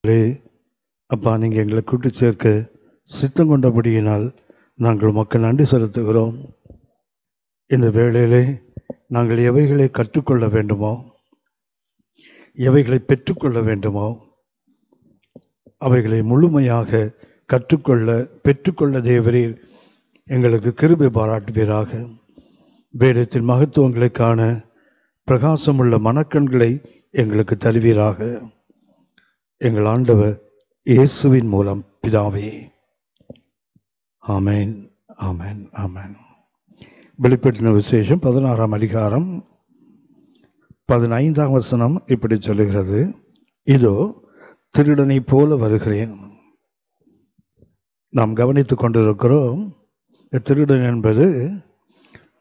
ஆண்டவரே, அப்பா, நீங்கள் எங்களை கூட்டு சேர்க்க சித்தம் கொண்டபடியினால் நாங்கள் மக்கள் நன்றி செலுத்துகிறோம். இந்த வேளையிலே நாங்கள் எவைகளை கற்றுக்கொள்ள வேண்டுமோ, எவைகளை பெற்றுக்கொள்ள வேண்டுமோ, அவைகளை முழுமையாக பெற்றுக்கொள்ள தேவரீர் எங்களுக்கு கிருபை பாராட்டுவீராக. வேதத்தின் மகத்துவங்களை காண பிரகாசமுள்ள மனக்கண்களை எங்களுக்கு தருவீராக. எங்கள் ஆண்டவர் இயேசுவின் மூலம் பிதாவே, ஆமேன், ஆமேன், ஆமேன். வெளிப்படுத்தின விசேஷம் 16ஆம் அதிகாரம் 15ஆம் வசனம் இப்படி சொல்லுகிறது: இதோ திருடனை போல வருகிறேன். நாம் கவனித்துக் கொண்டிருக்கிறோம். திருடன் என்பது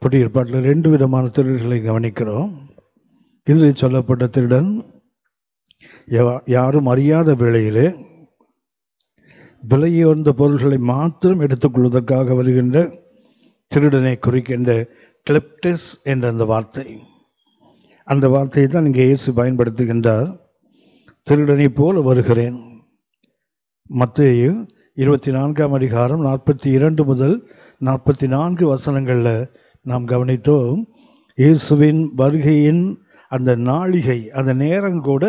புதிய ஏற்பாட்டில் 2 விதமான திருடர்களை கவனிக்கிறோம். இதில் சொல்லப்பட்ட திருடன் யாரும் அறியாத வேளையிலே விலையுயர்ந்த பொருள்களை மாத்திரம் எடுத்துக்கொள்வதற்காக வருகின்ற திருடனை குறிக்கின்ற கிளெப்டஸ் என்ற அந்த வார்த்தையை தான் இங்கே இயேசு பயன்படுத்துகின்றார். திருடனை போல வருகிறேன். மத்தேயு 24ஆம் அதிகாரம் 42 முதல் 44 வசனங்களில் நாம் கவனித்தோம். இயேசுவின் வருகையின் அந்த நாளிகை, அந்த நேரம் கூட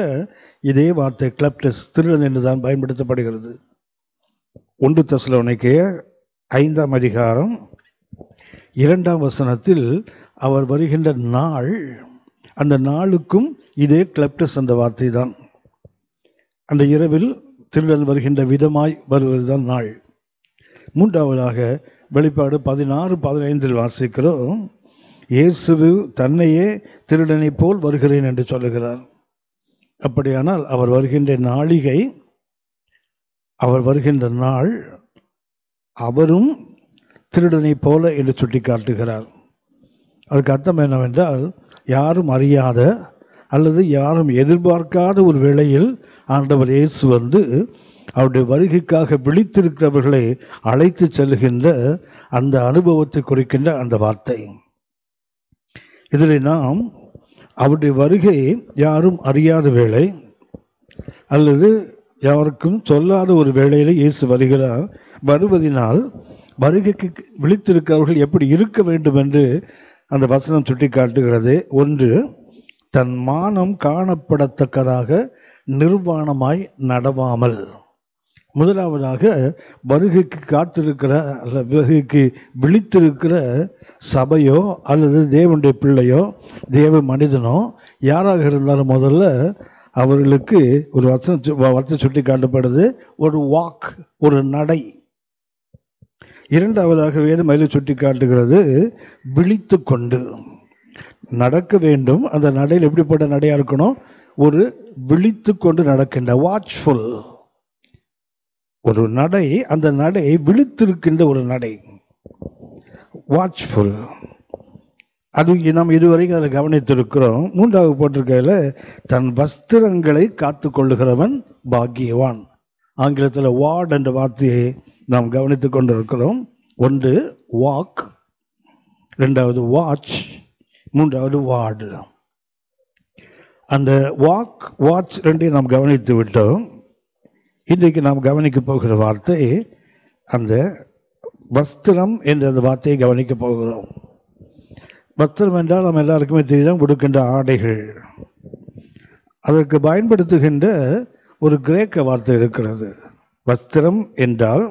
இதே வார்த்தை கிளெப்டஸ், திருடன் என்று தான் பயன்படுத்தப்படுகிறது. 1 தெசலோனிக்கேயர் 5ஆம் அதிகாரம் 2ஆம் வசனத்தில் அவர் வருகின்ற நாள், அந்த நாளுக்கும் இதே கிளெப்டஸ் அந்த வார்த்தை தான். அந்த இரவில் திருடன் வருகின்ற விதமாய் வருவதுதான் நாள். 3ஆவதாக வெளிப்பாடு 16:15 வாசிக்கிறோம். இயேசு தன்னையே திருடனை போல் வருகிறேன் என்று சொல்லுகிறார். அப்படியானால் அவர் வருகின்ற நாளிகை, அவர் வருகின்ற நாள், அவரும் திருடனை போல என்று சுட்டி காட்டுகிறார். அதுக்கு அர்த்தம் என்னவென்றால், யாரும் அறியாத அல்லது யாரும் எதிர்பார்க்காத ஒரு வேளையில் ஆண்டவர் இயேசு வந்து அவருடைய வருகைக்காக விழித்திருக்கிறவர்களை அழைத்து செல்லுகின்ற அந்த அனுபவத்தை குறிக்கின்ற அந்த வார்த்தை. இதில் நாம் அவருடைய வருகை யாரும் அறியாத வேளை அல்லது யாருக்கும் சொல்லாத ஒரு வேளையில இயேசு வருகிறார். வருவதனால் வருகைக்கு விழித்திருக்கிறவர்கள் எப்படி இருக்க வேண்டும் என்று அந்த வசனம் சுட்டி காட்டுகிறது. 1, தன் மானம் காணப்படத்தக்கதாக நிர்வாணமாய் நடவாமல். முதலாவதாக வருகைக்கு காத்திருக்கிற அல்ல வருகைக்கு விழித்திருக்கிற சபையோ அல்லது தேவனுடைய பிள்ளையோ தேவ மனிதனோ யாராக இருந்தாலும் முதல்ல அவர்களுக்கு ஒரு வசனம் சுட்டி காட்டப்படுது, ஒரு வாக், ஒரு நடை. 2ஆவதாக வேதம் அதில் சுட்டி காட்டுகிறது, விழித்து கொண்டு நடக்க வேண்டும். அந்த நடையில் எப்படிப்பட்ட நடையா இருக்கணும்? ஒரு விழித்து கொண்டு நடக்கின்ற, வாட்ச்ஃபுல் ஒரு நடை. அந்த நடை விழித்திருக்கின்ற ஒரு நடை, வாட்ச்ஃபுல். அது நாம் இதுவரைக்கும் அதை கவனித்திருக்கிறோம். 3ஆவது போட்டிருக்கையில் தன் வஸ்திரங்களை காத்து கொள்ளுகிறவன் பாக்கியவான். ஆங்கிலத்தில் வார்ட் என்ற வார்த்தையை நாம் கவனித்துக் கொண்டிருக்கிறோம். 1 வாக், 2வது வாட்ச், 3வது வார்டு. அந்த வாக், வாட்ச் 2ஐயும் நாம் கவனித்து விட்டோம். இன்றைக்கு நாம் கவனிக்க போகிற வார்த்தை அந்த வஸ்திரம் என்ற அந்த வார்த்தையை கவனிக்க போகிறோம். வஸ்திரம் என்றால் நம்ம எல்லாருக்குமே தெரியும், உடுக்கின்ற ஆடைகள். அதற்கு பயன்படுத்துகின்ற ஒரு கிரேக்க வார்த்தை இருக்கிறது. வஸ்திரம் என்றால்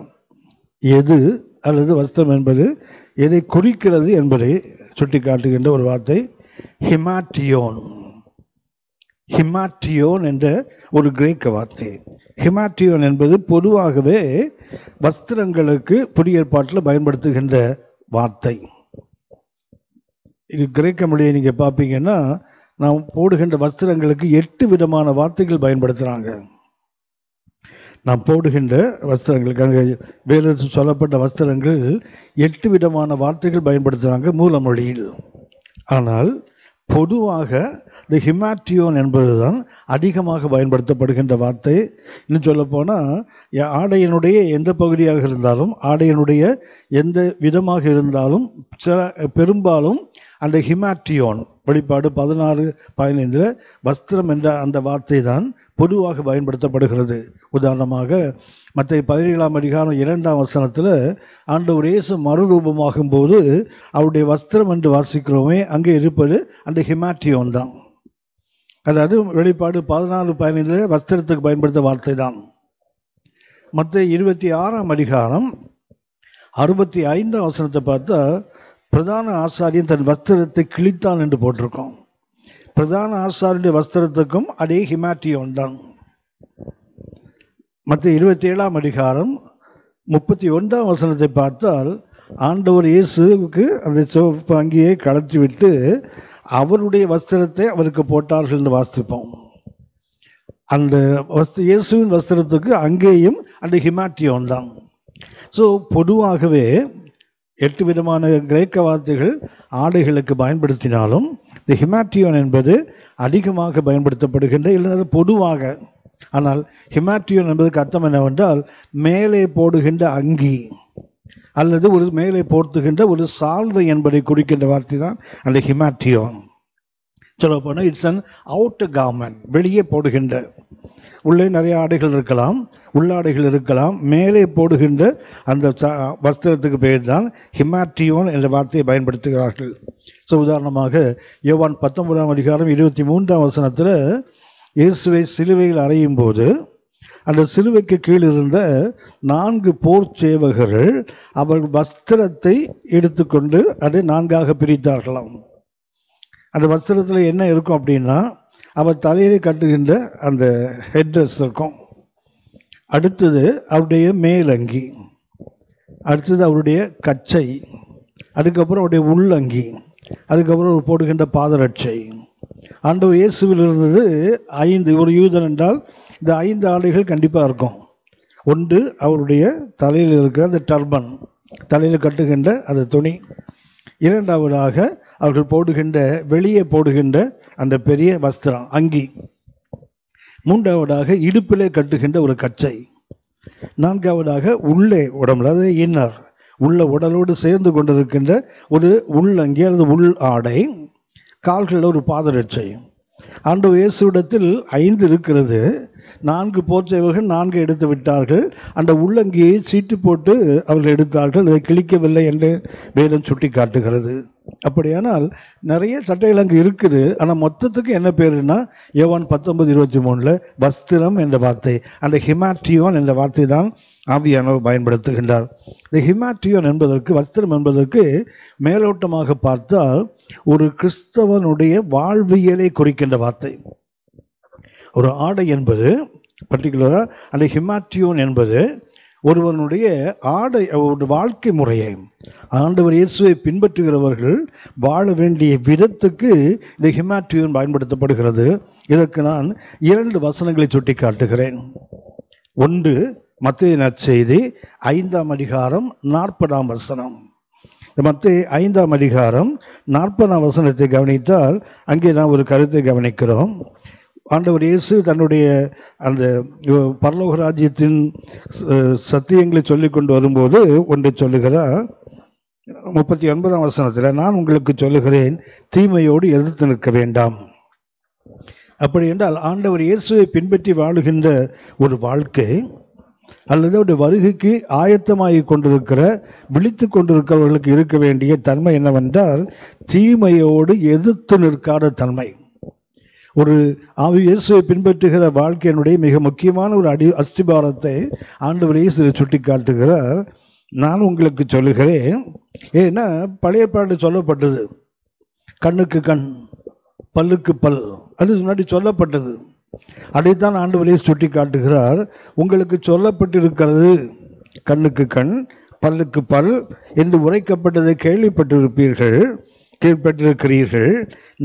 எது, அல்லது வஸ்திரம் என்பது எதை குறிக்கிறது என்பதை சுட்டி காட்டுகின்ற ஒரு வார்த்தை ஹிமாட்டியோன். ஹிமாட்டியோன் என்ற ஒரு கிரேக்க வார்த்தை. ஹிமாட்டியோன் என்பது பொதுவாகவே வஸ்திரங்களுக்கு புதிய ஏற்பாட்டில் பயன்படுத்துகின்ற வார்த்தை. இது கிரேக்க மொழியை நீங்க பார்ப்பீங்கன்னா, நாம் போடுகின்ற வஸ்திரங்களுக்கு 8 விதமான வார்த்தைகள் பயன்படுத்துகிறாங்க. நாம் போடுகின்ற வஸ்திரங்களுக்கு, அங்கே வேதத்தில் சொல்லப்பட்ட வஸ்திரங்கள் 8 விதமான வார்த்தைகள் பயன்படுத்துகிறாங்க மூல மொழியில். ஆனால் பொதுவாக இந்த ஹிமாட்டியோன் என்பதுதான் அதிகமாக பயன்படுத்தப்படுகின்ற வார்த்தை. இன்னும் சொல்லப்போனால் ஆடையினுடைய எந்த பகுதியாக இருந்தாலும், ஆடையினுடைய எந்த விதமாக இருந்தாலும் பெரும்பாலும் அந்த ஹிமாட்டியோன் வெளிப்பாடு 16:15 வஸ்திரம் என்ற அந்த வார்த்தை தான் பொதுவாக பயன்படுத்தப்படுகிறது. உதாரணமாக மத்தேயு 17:2 ஆண்டவர் இயேசு மறுரூபமாகும் போது அவருடைய வஸ்திரம் என்று வாசிக்கிறோமே, அங்கே இருப்பது அந்த ஹிமாட்டியோன் தான். அதாவது வெளிப்பாடு 16:15 வஸ்திரத்துக்கு பயன்படுத்த வார்த்தை தான். மத்தேயு 26:65 பார்த்தா பிரதான ஆசாரியன் தன் வஸ்திரத்தை கிழித்தான் என்று போட்டிருக்கோம். பிரதான ஆசாரிய வஸ்திரத்துக்கும் அதே ஹிமாட்டியோன் தான். மத்தேயு 27:31 பார்த்தால் ஆண்டவர் இயேசுவுக்கு அந்த சிவப்பு அங்கியை கழற்றிவிட்டு அவருடைய வஸ்திரத்தை அவருக்கு போட்டார்கள் என்று வாசிப்போம். அந்த இயேசுவின் வஸ்திரத்துக்கு அங்கேயும் அந்த ஹிமாட்டியோன் தான். ஸோ பொதுவாகவே 8 விதமான கிரேக்க வார்த்தைகள் ஆடைகளுக்கு பயன்படுத்தினாலும் இந்த ஹிமாட்டியோன் என்பது அதிகமாக பயன்படுத்தப்படுகின்ற, இல்லைன்னா பொதுவாக. ஆனால் ஹிமாட்டியோன் என்பதுக்கு அர்த்தம் என்னவென்றால் மேலே போடுகின்ற அங்கி அல்லது ஒரு மேலே போர்த்துகின்ற ஒரு சால்வை என்பதை குறிக்கின்ற வார்த்தை தான் அந்த ஹிமாட்டியோன். சொல்லப்போனால் இட்ஸ் அன் அவுட்டர் கார்மெண்ட், வெளியே போடுகின்ற. உள்ளே நிறைய ஆடைகள் இருக்கலாம், உள்ளாடைகள் இருக்கலாம், மேலே போடுகின்ற அந்த வஸ்திரத்துக்கு பெயர் தான் ஹிமாட்டியோன் என்ற வார்த்தையை பயன்படுத்துகிறார்கள். ஸோ உதாரணமாக யோவான் 19:23 இயேசுவை சிலுவையில் அறையும் போது அந்த சிலுவைக்கு கீழ் இருந்த 4 போர் சேவகர்கள் அவர் வஸ்திரத்தை எடுத்துக்கொண்டு அதை 4ஆக பிரித்தார்களாம். அந்த வஸ்திரத்தில் என்ன இருக்கும் அப்படின்னா, அவர் தலையிலே கட்டுகின்ற அந்த ஹெட் ட்ரெஸ் இருக்கும், அடுத்தது அவருடைய மேலங்கி, அடுத்தது அவருடைய கச்சை, அதுக்கப்புறம் அவருடைய உள்ளங்கி, அதுக்கப்புறம் அவர் போடுகின்ற பாதரட்சை. ஆண்டவர் இயேசுவில் இருந்தது 5. ஒரு யூதன் என்றால் இந்த 5 ஆடைகள் கண்டிப்பாக இருக்கும். ஒன்று அவருடைய தலையில் இருக்கிற அந்த டர்பன், தலையில் கட்டுகின்ற அந்த துணி. இரண்டாவதாக அவர்கள் போடுகின்ற வெளியே போடுகின்ற அந்த பெரிய வஸ்திரம் அங்கி. மூன்றாவதாக இடுப்பிலே கட்டுகின்ற ஒரு கச்சை. நான்காவதாக உள்ளே உடம்புல, அதாவது இன்னர், உள்ள உடலோடு சேர்ந்து கொண்டிருக்கின்ற ஒரு உள்ளங்கி அல்லது உள் ஆடை. கால்களில் ஒரு பாதரட்சை. ஆண்டவர் இயேசுவிடத்தில் 5 இருக்கிறது. 4 போர்ச்சேவர்கள் 4 எடுத்து விட்டார்கள். அந்த உள்ளங்கியை சீட்டு போட்டு அவர்கள் எடுத்தார்கள். அதை கிழிக்கவில்லை என்று வேதம் சுட்டி காட்டுகிறது. அப்படியானால் நிறைய சட்டைகள் அங்கு இருக்குது. ஆனால் மொத்தத்துக்கு என்ன பேருன்னா யோவான் 19:23 வஸ்திரம் என்ற வார்த்தை, அந்த ஹிமாட்டியோன் என்ற வார்த்தை தான் ஆவியானவர் பயன்படுத்துகின்றார். இந்த ஹிமாட்டியோன் என்பதற்கு, வஸ்திரம் என்பதற்கு மேலோட்டமாக பார்த்தால் ஒரு கிறிஸ்தவனுடைய வாழ்வியலை குறிக்கின்ற வார்த்தை. ஒரு ஆடை என்பது பர்டிகுலரா அந்த ஹிமாட்டியோன் என்பது ஒருவனுடைய ஆடை, ஒரு வாழ்க்கை முறையை, ஆண்டவர் இயேசுவை பின்பற்றுகிறவர்கள் வாழ வேண்டிய விதத்துக்கு இந்த ஹிமாட்டியோன் பயன்படுத்தப்படுகிறது. இதற்கு நான் 2 வசனங்களை சுட்டி காட்டுகிறேன். ஒன்று மத்தேயு நற்செய்தி 5:40. மத்தேயு 5:40 கவனித்தால் அங்கே நான் ஒரு கருத்தை கவனிக்கிறோம். ஆண்டவர் இயேசு தன்னுடைய அந்த பரலோக ராஜ்யத்தின் சத்தியங்களை சொல்லிக் கொண்டு வரும்போது ஒன்றை சொல்லுகிறார். 39 நான் உங்களுக்கு சொல்லுகிறேன், தீமையோடு எதிர்த்து நிற்க வேண்டாம். அப்படி என்றால் ஆண்டவர் இயேசுவை பின்பற்றி வாழுகின்ற ஒரு வாழ்க்கை அல்லது அவருடைய வருகைக்கு ஆயத்தமாகி கொண்டிருக்கிற, விழித்து கொண்டிருக்கிறவர்களுக்கு இருக்க வேண்டிய தன்மை என்னவென்றால் தீமையோடு எதிர்த்து நிற்காத தன்மை. ஒரு இயேசுவை பின்பற்றுகிற வாழ்க்கையினுடைய மிக முக்கியமான ஒரு அஸ்திபாரத்தை ஆண்டவர் இயேசு சுட்டி காட்டுகிறார். நான் உங்களுக்கு சொல்லுகிறேன். ஏன்னா பழைய பாட்டு சொல்லப்பட்டது, கண்ணுக்கு கண் பல்லுக்கு பல், அது முன்னாடி சொல்லப்பட்டது. அதைத்தான் ஆண்டவர் இயேசு சுட்டி காட்டுகிறார். உங்களுக்கு சொல்லப்பட்டிருக்கிறது கண்ணுக்கு கண் பல்லுக்கு பல் என்று உரைக்கப்பட்டதை கேள்விப்பட்டிருக்கிறீர்கள்.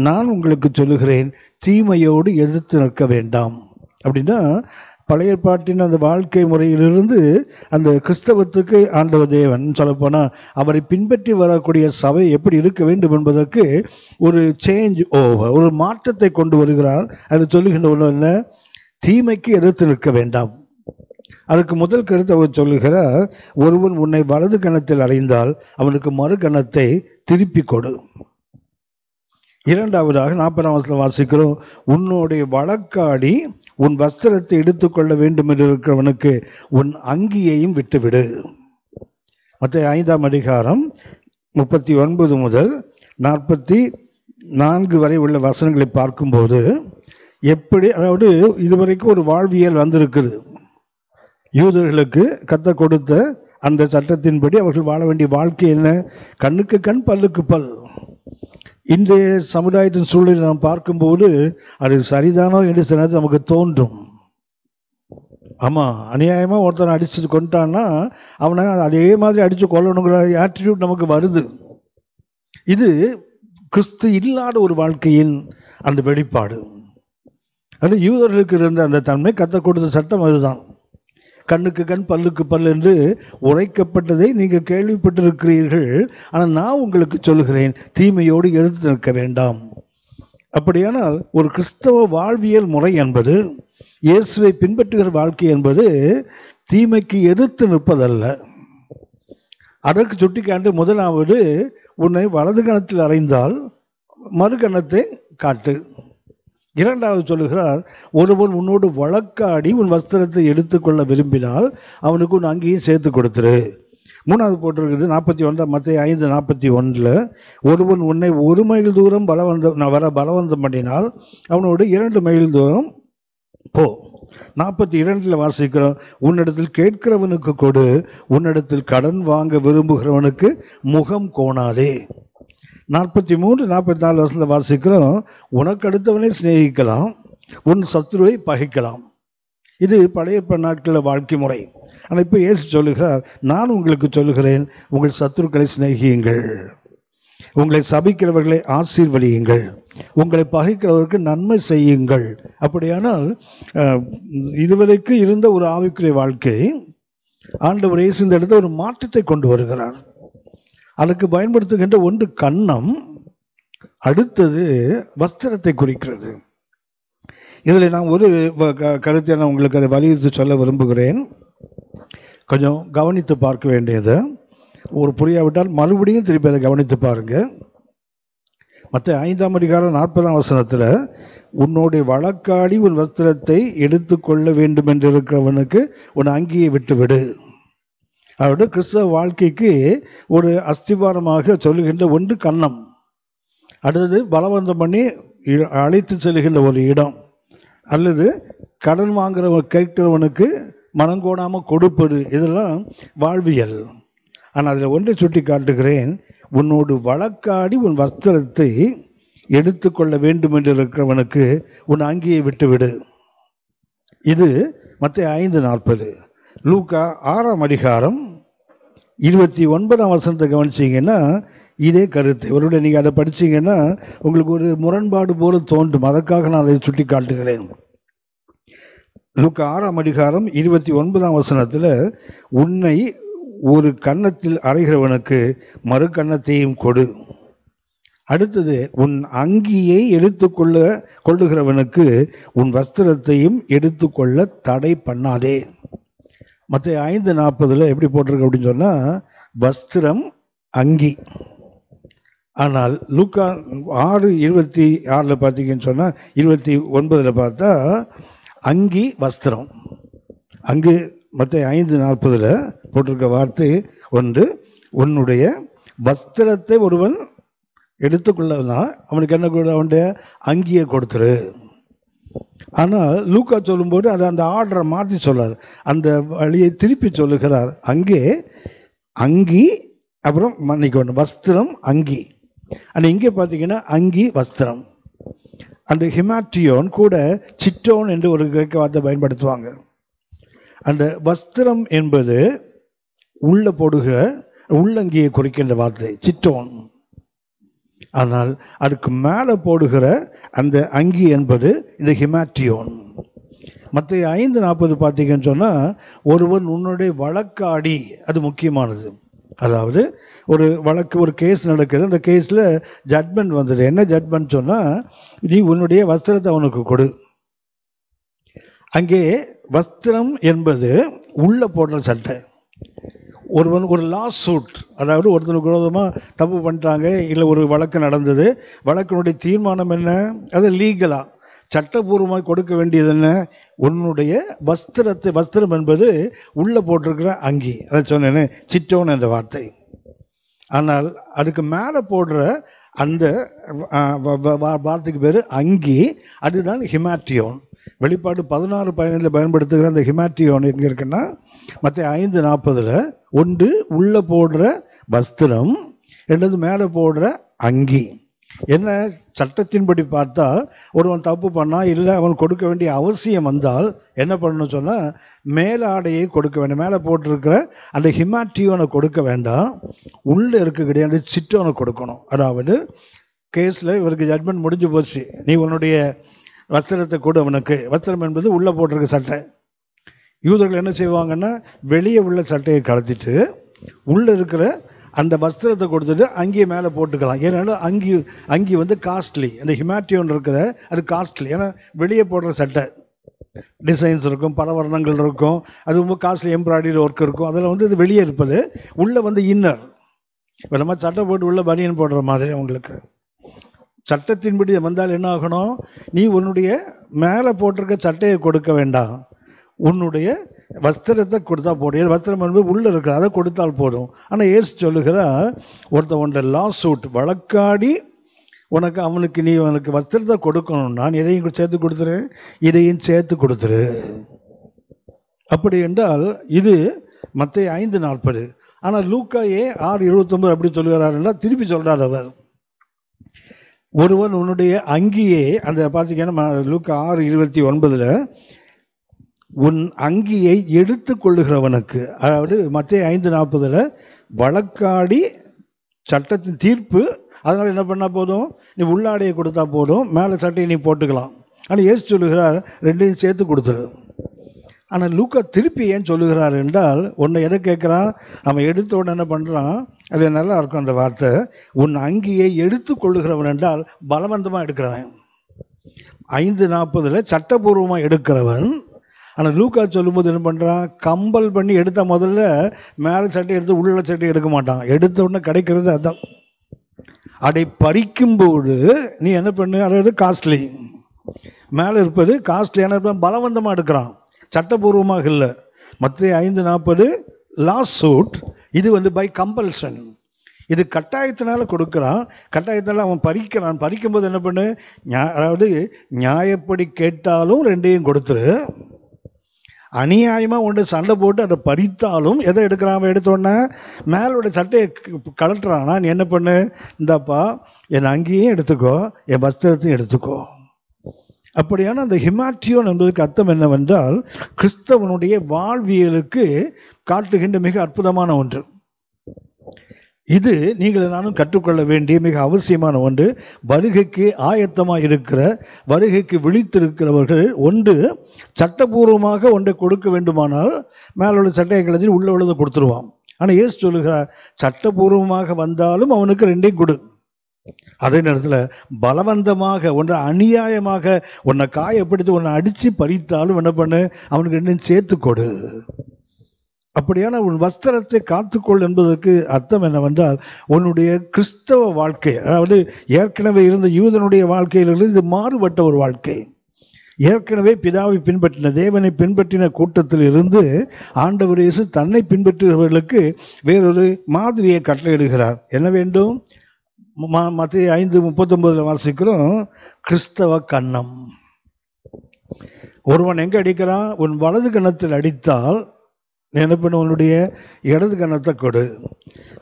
நான் உங்களுக்கு சொல்லுகிறேன், தீமையோடு எதிர்த்து நிற்க வேண்டாம். அப்படின்னா பழைய ஏற்பாட்டின் அந்த வாழ்க்கை முறையிலிருந்து அந்த கிறிஸ்தவத்துக்கு ஆண்டவர் தேவன் சொல்லப்போனால் அவரை பின்பற்றி வரக்கூடிய சபை எப்படி இருக்க வேண்டும் என்பதற்கு ஒரு சேஞ்ச் ஓவர், ஒரு மாற்றத்தை கொண்டு வருகிறார். அது சொல்லுகின்ற ஒன்று என்ன, தீமைக்கு எதிர்த்து நிற்க வேண்டாம். அதுக்கு முதல் கருத்து அவர் சொல்லுகிறார், ஒருவன் உன்னை வலது கணத்தில் அறைந்தால் அவனுக்கு மறு கணத்தை திருப்பி கொடு. இரண்டாவதாக 40ஆம் வசனம் வாசிக்கிறோம், உன்னுடைய வழக்காடி உன் வஸ்திரத்தை எடுத்துக்கொள்ள வேண்டும் என்று இருக்கிறவனுக்கு உன் அங்கியையும் விட்டுவிடு. மத்தேயு 5ஆம் அதிகாரம் 39 முதல் 44 வரை உள்ள வசனங்களை பார்க்கும்போது எப்படி, அதாவது இதுவரைக்கும் ஒரு வாழ்வியல் வந்திருக்குது. யூதர்களுக்கு கர்த்தர் கொடுத்த அந்த சட்டத்தின்படி அவர்கள் வாழ வேண்டிய வாழ்க்கை என்ன, கண்ணுக்கு கண் பல்லுக்கு பல். இன்றைய சமுதாயத்தின் சூழலை நாம் பார்க்கும்போது அது சரிதானோ என்று சில நேரத்தில் நமக்கு தோன்றும். ஆமாம், அநியாயமாக ஒருத்தனை அடிச்சு கொண்டான்னா அவனை அதே மாதிரி அடித்து கொள்ளணுங்கிற ஆட்டிடியூட் நமக்கு வருது. இது கிறிஸ்து இல்லாத ஒரு வாழ்க்கையின் அந்த வெளிப்பாடு. அது யூதர்களுக்கு இருந்த அந்த தன்மை, கர்த்தர் கொடுத்த சட்டம் அதுதான். கண்ணுக்கு கண் பல்லுக்கு பல் என்று உரைக்கப்பட்டதை நீங்கள் கேள்விப்பட்டிருக்கிறீர்கள். ஆனால் நான் உங்களுக்கு சொல்கிறேன், தீமையோடு எதிர்த்து நிற்க வேண்டாம். அப்படியானால் ஒரு கிறிஸ்தவ வாழ்வியல் முறை என்பது, இயேசுவை பின்பற்றுகிற வாழ்க்கை என்பது தீமைக்கு எதிர்த்து நிற்பதல்ல. அதற்கு சுட்டிக்காட்டு முதலாவது, உன்னை வலது கணத்தில் அறைந்தால் மறு கணத்தை காட்டு. இரண்டாவது சொல்லுகிறார், ஒருவன் உன்னோடு வழக்காடி உன் வஸ்திரத்தை எடுத்துக்கொள்ள விரும்பினால் அவனுக்கு உன் அங்கேயும் சேர்த்து கொடுத்துரு. மூணாவது போட்டிருக்குது 41 மத்தேயு 5:41, ஒருவன் உன்னை 1 மைல் தூரம் பலவந்தம் பண்ணினால் அவனோடு 2 மைல் தூரம் போ. 42 வாசிக்கிறோம், உன்னிடத்தில் கேட்கிறவனுக்கு கொடு, உன்னிடத்தில் கடன் வாங்க விரும்புகிறவனுக்கு முகம் கோணாதே. 43, 44 வசனத்தில் வாசிக்கிறோம், உனக்கு அடுத்தவனை சிநேகிக்கலாம், உன் சத்துருவை பகைக்கலாம். இது பழைய நாட்களில் வாழ்க்கை முறை. ஆனால் இப்போ இயேசு சொல்லுகிறார், நான் உங்களுக்கு சொல்லுகிறேன், உங்கள் சத்துருக்களை சிநேகியுங்கள், உங்களை சபிக்கிறவர்களை ஆசீர்வதியுங்கள், உங்களை பகைக்கிறவருக்கு நன்மை செய்யுங்கள். அப்படியானால் இதுவரைக்கும் இருந்த ஒரு ஆவிக்குரிய வாழ்க்கை ஆண்டவர் இயேசு இந்த இடத்துல ஒரு மாற்றத்தை கொண்டு வருகிறார். அதுக்கு பயன்படுத்துகின்ற ஒன்று கன்னம், அடுத்தது வஸ்திரத்தை குறிக்கிறது. இதில் நான் ஒரு கருத்தை நான் உங்களுக்கு அதை வலியுறுத்தி சொல்ல விரும்புகிறேன். கொஞ்சம் கவனித்து பார்க்க வேண்டியது, ஒரு புரியாவிட்டால் மறுபடியும் திருப்பி அதை கவனித்து பாருங்க. மற்ற 5ஆம் அதிகாரம் 40ஆம் வசனத்தில், உன்னுடைய வழக்காடி உன் வஸ்திரத்தை எடுத்துக்கொள்ள வேண்டும் என்று இருக்கிறவனுக்கு உன் அங்கியை விட்டுவிடு. அதோட கிறிஸ்தவ வாழ்க்கைக்கு ஒரு அஸ்திவாரமாக சொல்லுகின்ற ஒன்று கன்னம், அடுத்தது பலவந்தம் பண்ணி அழைத்து செல்கின்ற ஒரு இடம், அல்லது கடன் வாங்குறவன் கேட்கிறவனுக்கு மனங்கோடாமல் கொடுப்பது. இதெல்லாம் வாழ்வியல். ஆனால் அதில் ஒன்றை சுட்டி காட்டுகிறேன், உன்னோடு வழக்காடி உன் வஸ்திரத்தை எடுத்துக்கொள்ள வேண்டும் என்று இருக்கிறவனுக்கு உன் அங்கியை விட்டுவிடு. இது மத்தேயு 5:40. லூக்கா 6ஆம் அதிகாரம் 29ஆம் வசனத்தை கவனிச்சிங்கன்னா இதே கருத்து. ஒருவேளை நீங்கள் அதை படிச்சீங்கன்னா உங்களுக்கு ஒரு முரண்பாடு போல தோன்றும். அதற்காக நான் அதை சுட்டி காட்டுகிறேன். லூக்கா 6ஆம் அதிகாரம் 29ஆம் வசனத்தில், உன்னை ஒரு கன்னத்தில் அறைகிறவனுக்கு மறு கன்னத்தையும் கொடு. அடுத்தது, உன் அங்கியை கொள்ளுகிறவனுக்கு உன் வஸ்திரத்தையும் எடுத்துக்கொள்ள தடை பண்ணாதே. மத்தேயு 5:40 எப்படி போட்டிருக்கு அப்படின்னு சொன்னால் வஸ்திரம் அங்கி. ஆனால் லூக்கா 6:26 பார்த்தீங்கன்னு சொன்னால் 29 பார்த்தா அங்கி வஸ்திரம். அங்கு மத்தேயு 5:40 போட்டிருக்க வார்த்தை ஒன்று, உன்னுடைய வஸ்திரத்தை ஒருவன் எடுத்துக்கொள்ளனா அவனுக்கு என்ன கூட அவனுடைய அங்கியை கொடுத்துரு. ஆனால் லூக்கா சொல்லும்போது அது அந்த ஆர்டரை மாற்றி சொல்லார், அந்த வழியை திருப்பி சொல்லுகிறார். அங்கே அங்கி அப்புறம் மன்னிக்கணும் வஸ்திரம் அங்கி. ஆனால் இங்கே பார்த்தீங்கன்னா அங்கி வஸ்திரம். அந்த ஹிமாட்டியோன் கூட சிட்டோன் என்று ஒரு கிரேக்க வார்த்தை பயன்படுத்துவாங்க. அந்த வஸ்திரம் என்பது உள்ள போடுகிற உள்ளங்கியை குறிக்கின்ற வார்த்தை சிட்டோன். ஆனால் அதுக்கு மேலே போடுகிற அந்த அங்கி என்பது இந்த ஹிமாட்டியோன். மத்திய 5:40 பார்த்தீங்கன்னு சொன்னால், ஒருவன் உன்னுடைய வழக்காடி, அது முக்கியமானது. அதாவது ஒரு வழக்கு, ஒரு கேஸ் நடக்குது, அந்த கேஸில் ஜட்மெண்ட் வந்தது. என்ன ஜட்மெண்ட் சொன்னால், நீ உன்னுடைய வஸ்திரத்தை அவனுக்கு கொடு. அங்கே வஸ்திரம் என்பது உள்ள போடுற சட்டை. ஒருவன் ஒரு லா சூட், அதாவது ஒருத்தருக்கு விரோதமாக தப்பு பண்ணிட்டாங்க, இல்லை ஒரு வழக்கு நடந்தது, வழக்கினுடைய தீர்மானம் என்ன, அது லீகலாக சட்டபூர்வமாக கொடுக்க வேண்டியது என்ன, உன்னுடைய வஸ்திரத்தை. வஸ்திரம் என்பது உள்ளே போட்டிருக்கிற அங்கி, அதை சொன்னேன்னு சிட்டோன் என்ற வார்த்தை. ஆனால் அதுக்கு மேலே போடுற அந்த வார்த்தைக்கு பேர் அங்கி, அதுதான் ஹிமாட்டியோன். வெளிப்பாடு 16:15 பயன்படுத்துகிற அந்த ஹிமாட்டியோன் எங்கே இருக்குன்னா, மற்ற 5:40 ஒன்று உள்ள போடுற வஸ்திரம், ரெண்டாவது மேலே போடுற அங்கி. என்ன சட்டத்தின்படி பார்த்தால், ஒருவன் தப்பு பண்ணால், இல்லை அவன் கொடுக்க வேண்டிய அவசியம் வந்தால் என்ன பண்ணணும்னு சொன்னால், மேலாடையை கொடுக்க வேண்டும். மேலே போட்டிருக்கிற அந்த ஹிமாட்டியோனை கொடுக்க வேண்டாம், உள்ளே இருக்கக்கூடிய அந்த சிட்டோனை கொடுக்கணும். அதாவது கேஸில் இவருக்கு ஜட்மெண்ட் முடிஞ்சு போச்சு, நீ உன்னுடைய வஸ்திரத்தை கொடு அவனுக்கு. வஸ்திரம் என்பது உள்ளே போட்டிருக்க சட்டை. யூதர்கள் என்ன செய்வாங்கன்னா, வெளியே உள்ள சட்டையை களைச்சிட்டு உள்ளே இருக்கிற அந்த வஸ்திரத்தை கொடுத்துட்டு அங்கேயே மேலே போட்டுக்கலாம். ஏன்னா அங்கி வந்து காஸ்ட்லி. அந்த ஹிமாட்டியோன் இருக்கிற அது காஸ்ட்லி. ஏன்னா வெளியே போடுற சட்டை டிசைன்ஸ் இருக்கும், பல வர்ணங்கள் இருக்கும், அது ரொம்ப காஸ்ட்லி, எம்ப்ராய்டரி ஒர்க் இருக்கும். அதில் வந்து இது வெளியே இருப்பது, உள்ளே வந்து இன்னர். இப்போ நம்ம சட்டை போட்டு உள்ள பனியன் போடுற மாதிரி அவங்களுக்கு சட்டத்தின்படி வந்தால் என்ன ஆகணும், நீ உன்னுடைய மேலே போட்டிருக்க சட்டையை கொடுக்க வேண்டாம், உன்னுடைய வஸ்திரத்தை கொடுத்தா போடும். வஸ்திரம் என்பது உள்ளே இருக்கிற அதை கொடுத்தால் போதும். ஆனால் ஏசு சொல்லுகிறார், ஒருத்தவன்ட லா சூட் வழக்காடி அவனுக்கு நீ அவனுக்கு வஸ்திரத்தை கொடுக்கணும், நான் இதையும் சேர்த்து கொடுத்துரு, இதையும் சேர்த்து கொடுத்துரு. அப்படி என்றால் இது மத்தேயு 5:40. ஆனால் லூக்கா 6:29 அப்படி சொல்லுகிறார். திருப்பி சொல்றார் அவர், ஒருவன் உன்னுடைய அங்கியை, அந்த பார்த்தீங்கன்னா லூக்கா 6:29 உன் அங்கியை எடுத்து கொள்ளுகிறவனுக்கு, அதாவது மத்தேயு 5:40 வழக்காடி சட்டத்தின் தீர்ப்பு. அதனால் என்ன பண்ணால் போதும், நீ உள்ளாடையை கொடுத்தா போதும், மேலே சட்டையை நீ போட்டுக்கலாம். ஆனால் ஏசு சொல்லுகிறார், ரெண்டையும் சேர்த்து கொடுத்துரு. ஆனால் லூக்கா திருப்பி ஏன் சொல்லுகிறார் என்றால், உன்னை எதை கேட்குறான், அவன் எடுத்த உடனே என்ன பண்ணுறான், அது நல்லா இருக்கும் அந்த வார்த்தை, உன் அங்கியை எடுத்து கொள்ளுகிறவன் என்றால் பலவந்தமாக எடுக்கிறவன். 5:40 சட்டபூர்வமாக எடுக்கிறவன். ஆனால் லூக்கா சொல்லும்போது என்ன பண்ணுறான், கம்பல் பண்ணி எடுத்த முதல்ல மேலே சட்டை எடுத்து உள்ள சட்டை எடுக்க மாட்டான். எடுத்த உடனே கிடைக்கிறது அதான். அதை பறிக்கும்போது நீ என்ன பண்ணு, அதாவது காஸ்ட்லி, மேலே இருப்பது காஸ்ட்லியான பலவந்தமாக எடுக்கிறான், சட்டபூர்வமாக இல்லை. மத்தேயு 5:40 லா சூட், இது வந்து பை கம்பல்ஷன், இது கட்டாயத்தினால கொடுக்குறான், கட்டாயத்தினால அவன் பறிக்கிறான். பறிக்கும்போது என்ன பண்ணு, அதாவது நியாயப்படி கேட்டாலும் ரெண்டையும் கொடுத்துரு, அநியாயமாக ஒன்று சண்டை போட்டு அதை பறித்தாலும் எதை எடுக்கிறான், அவன் எடுத்தோடனே மேலோட சட்டையை கலட்டுறான். நீ என்ன பண்ணு, இந்தாப்பா என் அங்கேயும் எடுத்துக்கோ, என் வஸ்திரத்தையும் எடுத்துக்கோ. அப்படியான அந்த ஹிமாட்டியோன் என்பதற்கு அர்த்தம் என்னவென்றால், கிறிஸ்தவனுடைய வாழ்வியலுக்கு காட்டுகின்ற மிக அற்புதமான ஒன்று. இது நீங்கள் நானும் கற்றுக்கொள்ள வேண்டிய மிக அவசியமான ஒன்று. வருகைக்கு ஆயத்தமாக இருக்கிற, வருகைக்கு விழித்திருக்கிறவர்கள் ஒன்று சட்டபூர்வமாக ஒன்றை கொடுக்க வேண்டுமானால் மேலுள்ள சட்டையை கழிச்சு உள்ள உள்ளதை கொடுத்துருவான். ஆனால் ஏசு சொல்லுகிறார், சட்டபூர்வமாக வந்தாலும் அவனுக்கு ரெண்டையும் கொடு. அதே நேரத்தில் பலவந்தமாக ஒன்றை அநியாயமாக உன்னை காயப்படுத்தி உன்னை அடித்து பறித்தாலும் என்ன பண்ணு, அவனுக்கு ரெண்டையும் சேர்த்து கொடு. அப்படியான உன் வஸ்திரத்தை காத்துக்கொள் என்பதற்கு அர்த்தம் என்னவென்றால், உன்னுடைய கிறிஸ்தவ வாழ்க்கை, அதாவது ஏற்கனவே இருந்த யூதனுடைய வாழ்க்கையிலிருந்து இது மாறுபட்ட ஒரு வாழ்க்கை. ஏற்கனவே பிதாவை பின்பற்றின, தேவனை பின்பற்றின கூட்டத்தில் இருந்து ஆண்டவர் இயேசு தன்னை பின்பற்றுகிறவர்களுக்கு வேறொரு மாதிரியை கட்டளையிடுகிறார். என்ன வேண்டும், மத்தேயு 5:39 வாசிக்கிறோம், கிறிஸ்தவ கன்னம். ஒருவன் எங்க அடிக்கிறான், உன் வலது கன்னத்தில் அடித்தால் என்ன பண்ண, உன்னுடைய இடது கன்னத்தை கொடு.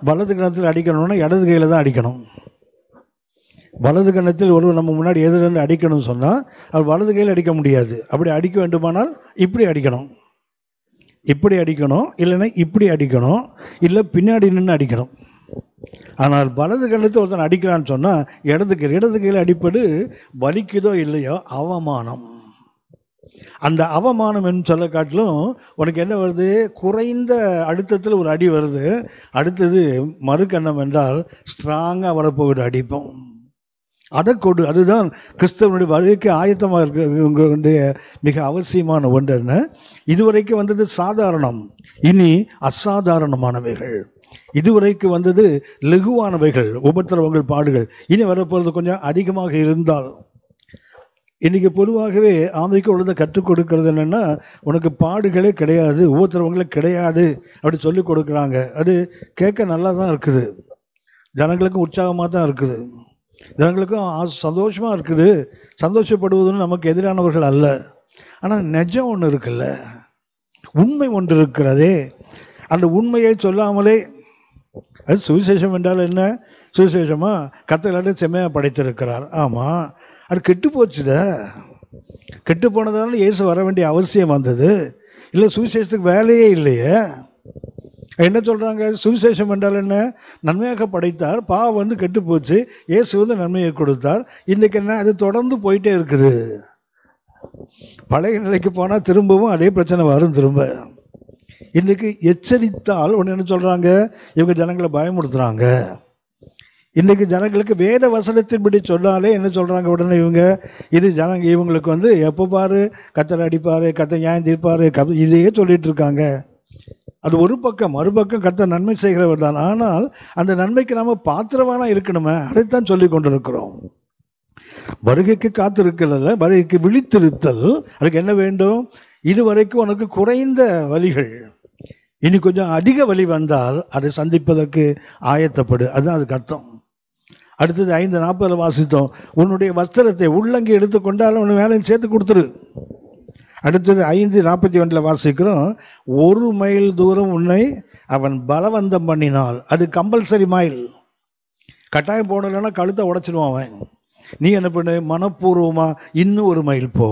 வலது கன்னத்தில் அடிக்கணும்னா இடது கையில் தான் அடிக்கணும். வலது கன்னத்தில் ஒருவர் நம்ம முன்னாடி எதிரிருந்து அடிக்கணும்னு சொன்னால் அது வலது கையில் அடிக்க முடியாது. அப்படி அடிக்க வேண்டுமானால் இப்படி அடிக்கணும், இப்படி அடிக்கணும், இல்லைன்னா இப்படி அடிக்கணும், இல்லை பின்னாடி நின்று அடிக்கணும். ஆனால் வலது கன்னத்தை ஒருத்தன் அடிக்கிறான்னு சொன்னால் இடது கையில் அடிப்பது வலிக்குதோ இல்லையோ அவமானம். அந்த அவமானம் என்று சொல்ல காட்டிலும் உனக்கு என்ன வருது, குறைந்த அழுத்தத்தில் ஒரு அடி வருது. அடுத்தது மறுக்கண்ணம் என்றால் ஸ்ட்ராங்காக வரப்போகிற அடிப்போம். அதை கொடு. அதுதான் கிறிஸ்தவனுடைய வருகைக்கு ஆயத்தமாக இருக்கிற மிக அவசியமான ஒன்று. என்ன, இதுவரைக்கும் வந்தது சாதாரணம், இனி அசாதாரணமானவைகள். இதுவரைக்கு வந்தது லகுவானவைகள், உபத்திரவங்கள், பாடுகள். இனி வரப்போகிறது கொஞ்சம் அதிகமாக இருந்தால். இன்னைக்கு பொதுவாகவே ஆமைக்கு உள்ளதை கற்றுக் கொடுக்கறது என்னன்னா, உனக்கு பாடுகளே கிடையாது, உபத்திரவங்களே கிடையாது அப்படி சொல்லி கொடுக்குறாங்க. அது கேட்க நல்லா தான் இருக்குது, ஜனங்களுக்கும் உற்சாகமாக தான் இருக்குது, ஜனங்களுக்கும் சந்தோஷமாக இருக்குது. சந்தோஷப்படுவதுன்னு நமக்கு எதிரானவர்கள் அல்ல. ஆனால் நிஜம் ஒன்று இருக்குல்ல, உண்மை ஒன்று இருக்கிறதே. அந்த உண்மையை சொல்லாமலே, அது சுவிசேஷம் என்றால் என்ன, சுவிசேஷமா கர்த்தர் செம்மையாக படைத்திருக்கிறார். ஆமாம், அது கெட்டு போச்சுத. கெட்டு போனதால இயேசு வர வேண்டிய அவசியம் வந்தது. இல்லை சுவிசேஷத்துக்கு வேலையே இல்லையே. என்ன சொல்கிறாங்க, சுவிசேஷம் என்றால் என்ன, நன்மையாக படைத்தார், பாவம் கெட்டு போச்சு, இயேசு நன்மையை கொடுத்தார். இன்றைக்கு என்ன, அது தொடர்ந்து போயிட்டே இருக்குது. பழைய நிலைக்கு போனால் திரும்பவும் அதே பிரச்சனை வரும். திரும்ப இன்றைக்கு எச்சரித்தால் ஒன்று என்ன சொல்கிறாங்க, இவங்க ஜனங்களை பயமுறுத்துறாங்க. இன்றைக்கு ஜனங்களுக்கு வேத வசனத்தின்படி சொன்னாலே என்ன சொல்கிறாங்க உடனே இவங்க, இது இவங்களுக்கு எப்போ பாரு கர்த்தர் அடிப்பார், கர்த்தர் நியாயம் தீர்ப்பார், இதையே சொல்லிட்டு இருக்காங்க. அது ஒரு பக்கம். மறுபக்கம் கர்த்தர் நன்மை செய்கிறவர் தான். ஆனால் அந்த நன்மைக்கு நாம் பாத்திரவானா இருக்கணுமே, அதைத்தான் சொல்லி கொண்டிருக்கிறோம். வருகைக்கு காத்திருக்கல, வருகைக்கு விழித்திருத்தல். அதுக்கு என்ன வேண்டும், இதுவரைக்கும் உனக்கு குறைந்த வலிகள், இனி கொஞ்சம் அதிக வலி வந்தால் அதை சந்திப்பதற்கு ஆயத்தப்படு. அதுதான் அதுக்கு அர்த்தம். அடுத்தது 5:40 வாசித்தோம், உன்னுடைய வஸ்திரத்தை உள்ளங்கி எடுத்துக்கொண்டால் உன்னை வேலையும் சேர்த்து கொடுத்துரு. அடுத்தது 5:41 வாசிக்கிறோம், 1 மைல் தூரம் உன்னை அவன் பலவந்தம் பண்ணினால், அது கம்பல்சரி மைல், கட்டாயம் போனலைன்னா கழுத்தை உடைச்சிடுவான் அவன். நீ என்ன பண்ணு, மனப்பூர்வமா இன்னும் 1 மைல் போ.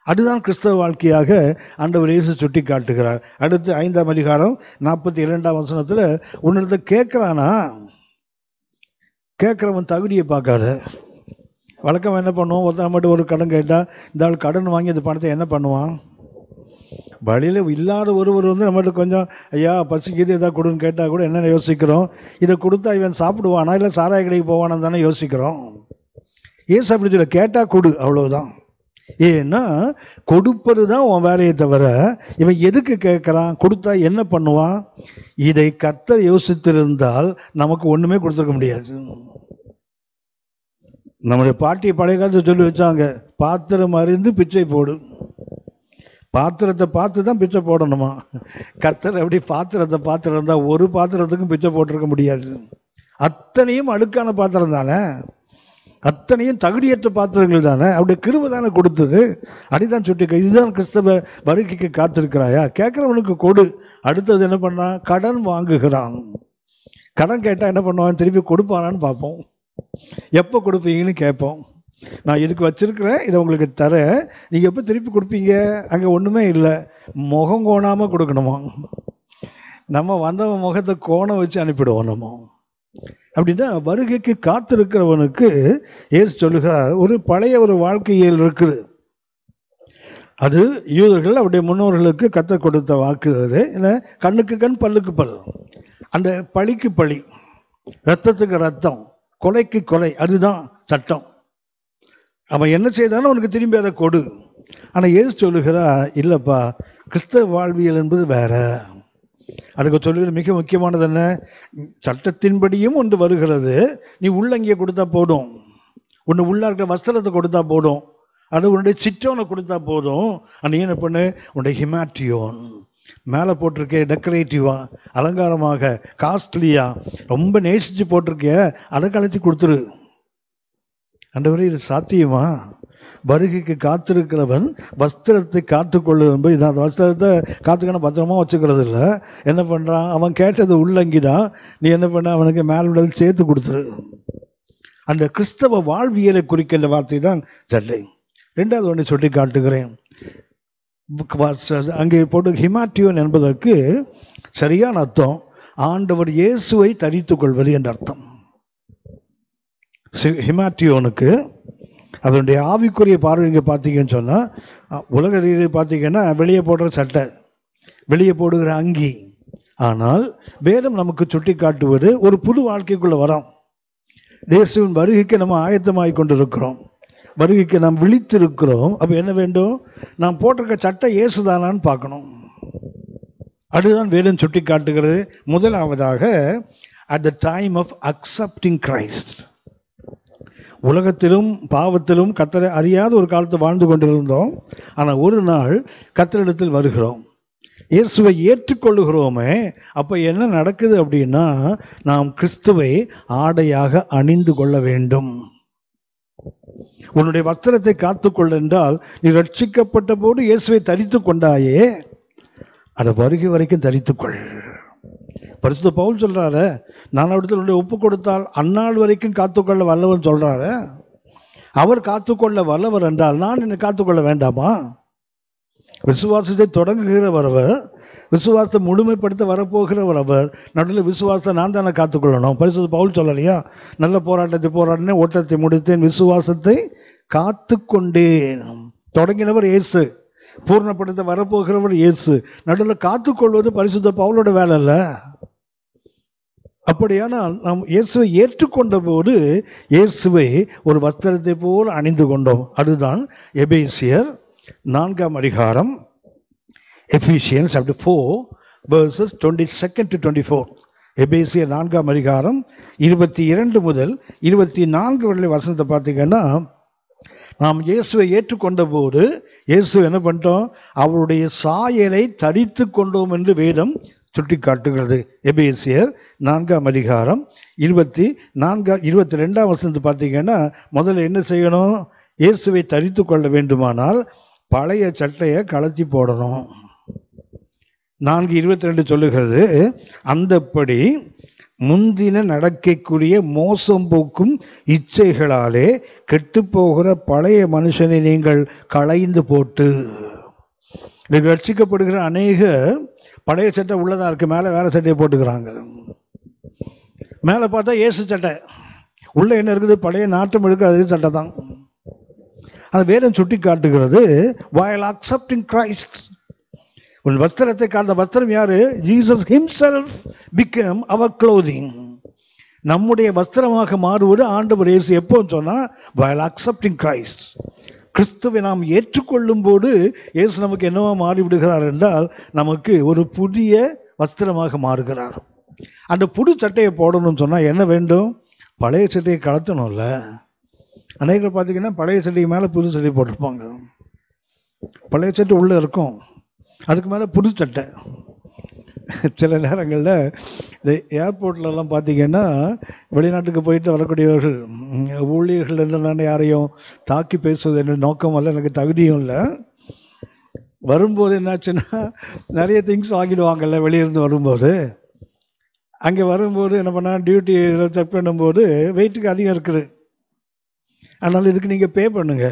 அதுதான் கிறிஸ்தவ வாழ்க்கையாக ஆண்டவர் இயேசு சுட்டி காட்டுகிறார். அடுத்து 5ஆம் அதிகாரம் 42ஆம் வசனத்தில், உன்னிடத்தை கேட்குறானா, கேட்குறவன் தகுதியை பார்க்காத. வழக்கம் என்ன பண்ணுவோம், ஒருத்தர் மட்டும் ஒரு கடன் கேட்டால், இந்த ஆள் கடன் வாங்கி அந்த பணத்தை என்ன பண்ணுவான், வழியில் இல்லாத ஒருவர் நம்மகிட்ட கொஞ்சம் ஐயா பசிக்குது எதாவது கொடுன்னு கேட்டால் கூட என்ன யோசிக்கிறோம், இதை கொடுத்தா இவன் சாப்பிடுவானா இல்லை சாராய கடைக்கு போவானான்னு தானே யோசிக்கிறோம். ஏன் அப்படி சொல்ல, கேட்டால் கொடு, அவ்வளவுதான். ஏன்னா கொடுப்பது தான் உன் வேலையை தவிர இவன் எதுக்கு கேட்குறான், கொடுத்தா என்ன பண்ணுவான், இதை கர்த்தர் யோசித்திருந்தால் நமக்கு ஒன்றுமே கொடுத்துருக்க முடியாது. நம்முடைய பாட்டி பழைய காலத்தை சொல்லி வச்சாங்க, பாத்திரம் அறிந்து பிச்சை போடு. பாத்திரத்தை பார்த்து தான் பிச்சை போடணுமா. கர்த்தர் எப்படி பாத்திரத்தை பார்த்துருந்தா ஒரு பாத்திரத்துக்கும் பிச்சை போட்டிருக்க முடியாது. அத்தனையும் அழுக்கான பாத்திரம் தானே, அத்தனையும் தகுதியற்ற பாத்திரங்கள் தானே, அவருடைய கிருபை தானே கொடுத்தது. அடிதான் சுட்டி, இதுதான் கிறிஸ்தவ வருகைக்கு காத்திருக்கிறாயா, கேட்குறவனுக்கு கொடு. அடுத்தது என்ன பண்ணான், கடன் வாங்குகிறான். கடன் கேட்டால் என்ன பண்ணுவான், திருப்பி கொடுப்பானான்னு பார்ப்போம். எப்போ கொடுப்பீங்கன்னு கேட்போம். நான் இதுக்கு வச்சிருக்கிறேன், இதை உங்களுக்கு தர, நீங்கள் எப்போ திருப்பி கொடுப்பீங்க, அங்கே ஒன்றுமே இல்லை, முகம் கோணாமல் கொடுக்கணுமா. நம்ம வந்தவன் முகத்தை கோணம் வச்சு அனுப்பிடுவோம் நம்ம. அப்படின்னா வருகைக்கு காத்திருக்கிறவனுக்கு இயேசு சொல்லுகிறார், ஒரு பழைய ஒரு வாழ்க்கையில் இருக்குது. அது யூதர்கள் அவருடைய முன்னோர்களுக்கு கற்றுக் கொடுத்த வாக்குறது. இல்லை, கண்ணுக்கு கண் பல்லுக்கு பல், அந்த பழிக்கு பழி, ரத்தத்துக்கு ரத்தம், கொலைக்கு கொலை, அதுதான் சட்டம். அவன் என்ன செய்தாலும் அவனுக்கு திரும்பி அதை கொடு. ஆனால் இயேசு சொல்லுகிறார், இல்லைப்பா, கிறிஸ்தவ வாழ்வியல் என்பது வேற. அதுக்கு சொல்லுகிற மிக முக்கியமானது என்ன, சட்டத்தின்படியும் ஒன்று வருகிறது. நீ உள்ளங்கிய கொடுத்தா போதும், உன்னை உள்ள இருக்கிற வஸ்திரத்தை கொடுத்தா போதும், அது உன்னுடைய சிற்றோனை கொடுத்தா போதும். நீ என்ன பண்ணு, உன்னுடைய ஹிமாட்டியோன் மேலே போட்டிருக்கே, டெக்கரேட்டிவா, அலங்காரமாக, காஸ்ட்லியா, ரொம்ப நேசிச்சு போட்டிருக்கே, அதை கலைச்சி கொடுத்துரு. ஆண்டவரே, இது சாத்தியமா? வருகைக்கு காத்திருக்கிறவன் வஸ்திரத்தை காத்துக்கொள்ளும் போது அந்த வஸ்திரத்தை காத்துக்கணும் பத்திரமா வச்சுக்கிறது இல்லை. என்ன பண்ணுறான், அவன் கேட்டது உள்ளங்கி தான். நீ என்ன பண்ண, அவனுக்கு மேல் சேர்த்து கொடுத்துரு. அந்த கிறிஸ்தவ வாழ்வியலை குறிக்கின்ற வார்த்தை தான் சட்டை. 2வது ஒன்று சொல்லி காட்டுகிறேன். அங்கே போட்டு ஹிமாட்டியோன் என்பதற்கு சரியான அர்த்தம் ஆண்டவர் இயேசுவை தரித்துக் கொள்வது என்ற அர்த்தம். ஹிமாட்டியோனுக்கு அதனுடைய ஆவிக்குரிய பார்வை இங்கே பார்த்தீங்கன்னு சொன்னால், உலக ரீதியை பார்த்தீங்கன்னா வெளியே போடுற சட்டை, வெளியே போடுகிற அங்கி. ஆனால் வேதம் நமக்கு சுட்டி காட்டுவது ஒரு புது வாழ்க்கைக்குள்ள வரோம். இயேசுவின் வருகைக்கு நம்ம ஆயத்தமாகி கொண்டிருக்கிறோம், வருகைக்கு நாம் விழித்திருக்கிறோம். அப்போ என்ன வேண்டும்? நாம் போட்டிருக்க சட்டை இயேசுதானான்னு பார்க்கணும். அதுதான் வேதம் சுட்டி காட்டுகிறது. முதலாவதாக, at the time of accepting Christ. உலகத்திலும் பாவத்திலும் கர்த்தரை அறியாத ஒரு காலத்தை வாழ்ந்து கொண்டிருந்தோம். ஆனால் ஒரு நாள் கர்த்தரிடத்தில் வருகிறோம், இயேசுவை ஏற்றுக்கொள்ளுகிறோமே. அப்போ என்ன நடக்குது அப்படின்னா, நாம் கிறிஸ்துவை ஆடையாக அணிந்து கொள்ள வேண்டும். உன்னுடைய வஸ்திரத்தை காத்துக்கொள் என்றால், நீ ரட்சிக்கப்பட்ட போது இயேசுவை தரித்து கொண்டாயே, அதை வருகை வரைக்கும் தரித்துக்கொள். பரிசுத்த பவுல் சொல்றாரு, நான் அவரிடத்தில் ஒப்பு கொடுத்தால் அந்நாள் வரைக்கும் காத்துக்கொள்ள வல்லவன் சொல்றாரு. அவர் காத்துக்கொள்ள வல்லவர் என்றால் நான் என்னை காத்துக்கொள்ள வேண்டாமா? விசுவாசத்தை தொடங்குகிறவர் அவர், விசுவாசத்தை முழுமைப்படுத்த வரப்போகிறவர் அவர். நடுவில் விசுவாசத்தை நான் தானே காத்துக்கொள்ளணும். பரிசுத்த பவுல் சொல்லலையா, நல்ல போராட்டத்தை போராடினேன், ஓட்டத்தை முடித்தேன், விசுவாசத்தை காத்து கொண்டேன். தொடங்கினவர் இயேசு, பூர்ணப்படுத்த வரப்போகிறவர் இயேசு. நடுவில் காத்துக்கொள்வது பரிசுத்த பவுலோட வேலை அல்ல. அப்படியானால் நாம் இயேசுவை ஏற்றுக்கொண்ட போது இயேசுவை ஒரு வஸ்திரத்தை போல் அணிந்து கொண்டோம். அதுதான் எபேசியர் 4ஆம் அதிகாரம், எபிசியன்ஸ் chapter 4 verses 22 to 24. எபேசியர் 4ஆம் அதிகாரம் 22 முதல் 24 வரை வசனத்தை பார்த்தீங்கன்னா, நாம் இயேசுவை ஏற்றுக்கொண்ட போது இயேசு என்ன பண்ணிட்டோம்? அவருடைய சாயலை தரித்து கொண்டோம் என்று வேதம் சுட்டி காட்டுகிறது. எபேசியர் 4ஆம் அதிகாரம் 22ஆம் வசனத்தை பார்த்தீங்கன்னா, முதல்ல என்ன செய்யணும்? இயேசுவை தரித்து கொள்ள வேண்டுமானால் பழைய சட்டையை கழற்றி போடணும். 4:22 சொல்லுகிறது, அந்தப்படி முந்தின நடக்கைக்குரிய மோசம் போக்கும் இச்சைகளாலே கெட்டுப்போகிற பழைய மனுஷனை நீங்கள் களைந்து போட்டு. ரட்சிக்கப்படுகிற அநேக பழைய சட்டை உள்ளதா இருக்கு, மேலே வேற சட்டையை போட்டுக்கிறாங்க. மேலே பார்த்தா இயேசு சட்டை, உள்ள என்ன இருக்குது? பழைய நாட்டம் எடுக்கிற அதே சட்டை தான். அது வேதம் சுட்டி காட்டுகிறது, while accepting Christ. உன் வஸ்திரத்தை காண்ட வஸ்திரம் யாரு? Jesus himself became our clothing. நம்முடைய வஸ்திரமாக மாறுவது ஆண்டவர் இயேசு. எப்போ சொன்னா, while accepting Christ. கிறிஸ்துவை நாம் ஏற்றுக்கொள்ளும் போது இயேசு நமக்கு என்னவா மாறிவிடுகிறார் என்றால், நமக்கு ஒரு புதிய வஸ்திரமாக மாறுகிறார். அந்த புது சட்டையை போடணும்னு சொன்னால் என்ன வேண்டும்? பழைய சட்டையை கலத்தணும்ல. அநேகர் பார்த்தீங்கன்னா பழைய சட்டைக்கு மேலே புது சட்டை போட்டிருப்பாங்க. பழைய சட்டை உள்ளே இருக்கும், அதுக்கு மேலே புது சட்டை. சில நேரங்களில் இந்த ஏர்போர்ட்லலாம் பார்த்தீங்கன்னா, வெளிநாட்டுக்கு போயிட்டு வரக்கூடியவர்கள், ஊழியர்கள் என்னென்ன யாரையும் தாக்கி பேசுவது என்ற நோக்கம் அல்ல, எனக்கு தகுதியும் இல்லை. வரும்போது என்னாச்சுன்னா, நிறைய திங்ஸ் வாங்கிடுவாங்கல்ல வெளியிருந்து வரும்போது. அங்கே வரும்போது என்ன பண்ணால், டியூட்டி செக் பண்ணும்போது வெயிட்டுக்கு அதிகம் இருக்குது, அதனால் இதுக்கு நீங்கள் பே பண்ணுங்க.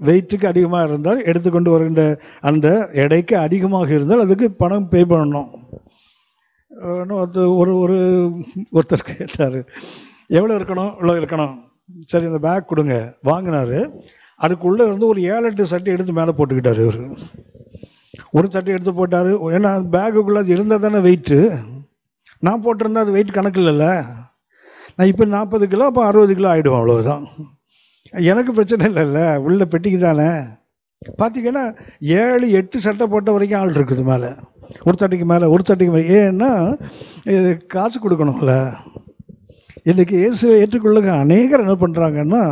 வெயிட்டுக்கு அதிகமாக இருந்தால், எடுத்துக்கொண்டு வருகின்ற அந்த எடைக்கு அதிகமாக இருந்தால் அதுக்கு பணம் பே பண்ணணும். ஒருத்தர் கேட்டார், எவ்வளோ இருக்கணும்? இவ்வளோ இருக்கணும். சரி, இந்த பேக் கொடுங்க. வாங்கினார். அதுக்குள்ளே இருந்து ஒரு 7-8 சட்டை எடுத்து மேலே போட்டுக்கிட்டார். இவர் ஒரு சட்டை எடுத்து போட்டார். ஏன்னா பேக்குக்குள்ளே அது இருந்தால் தானே வெயிட்டு. நான் போட்டிருந்தா அது வெயிட் கணக்கு இல்லைல்ல. நான் இப்போ 40 கிலோ, அப்போ 60 கிலோ ஆகிடுவோம், அவ்வளோதான். எனக்கு பிரச்சனை இல்லைல்ல, உள்ள பெட்டிக்கு தானே. பார்த்தீங்கன்னா 7-8 சட்டை போட்ட வரைக்கும் ஆள் இருக்குது மேலே, ஒரு சட்டைக்கு மேலே ஒரு சட்டைக்கு மேலே. ஏன்னா இது காசு கொடுக்கணும்ல. இன்றைக்கி இயேசுவை ஏற்றுக்கொள்ளுங்க அநேகர் என்ன பண்ணுறாங்கன்னா,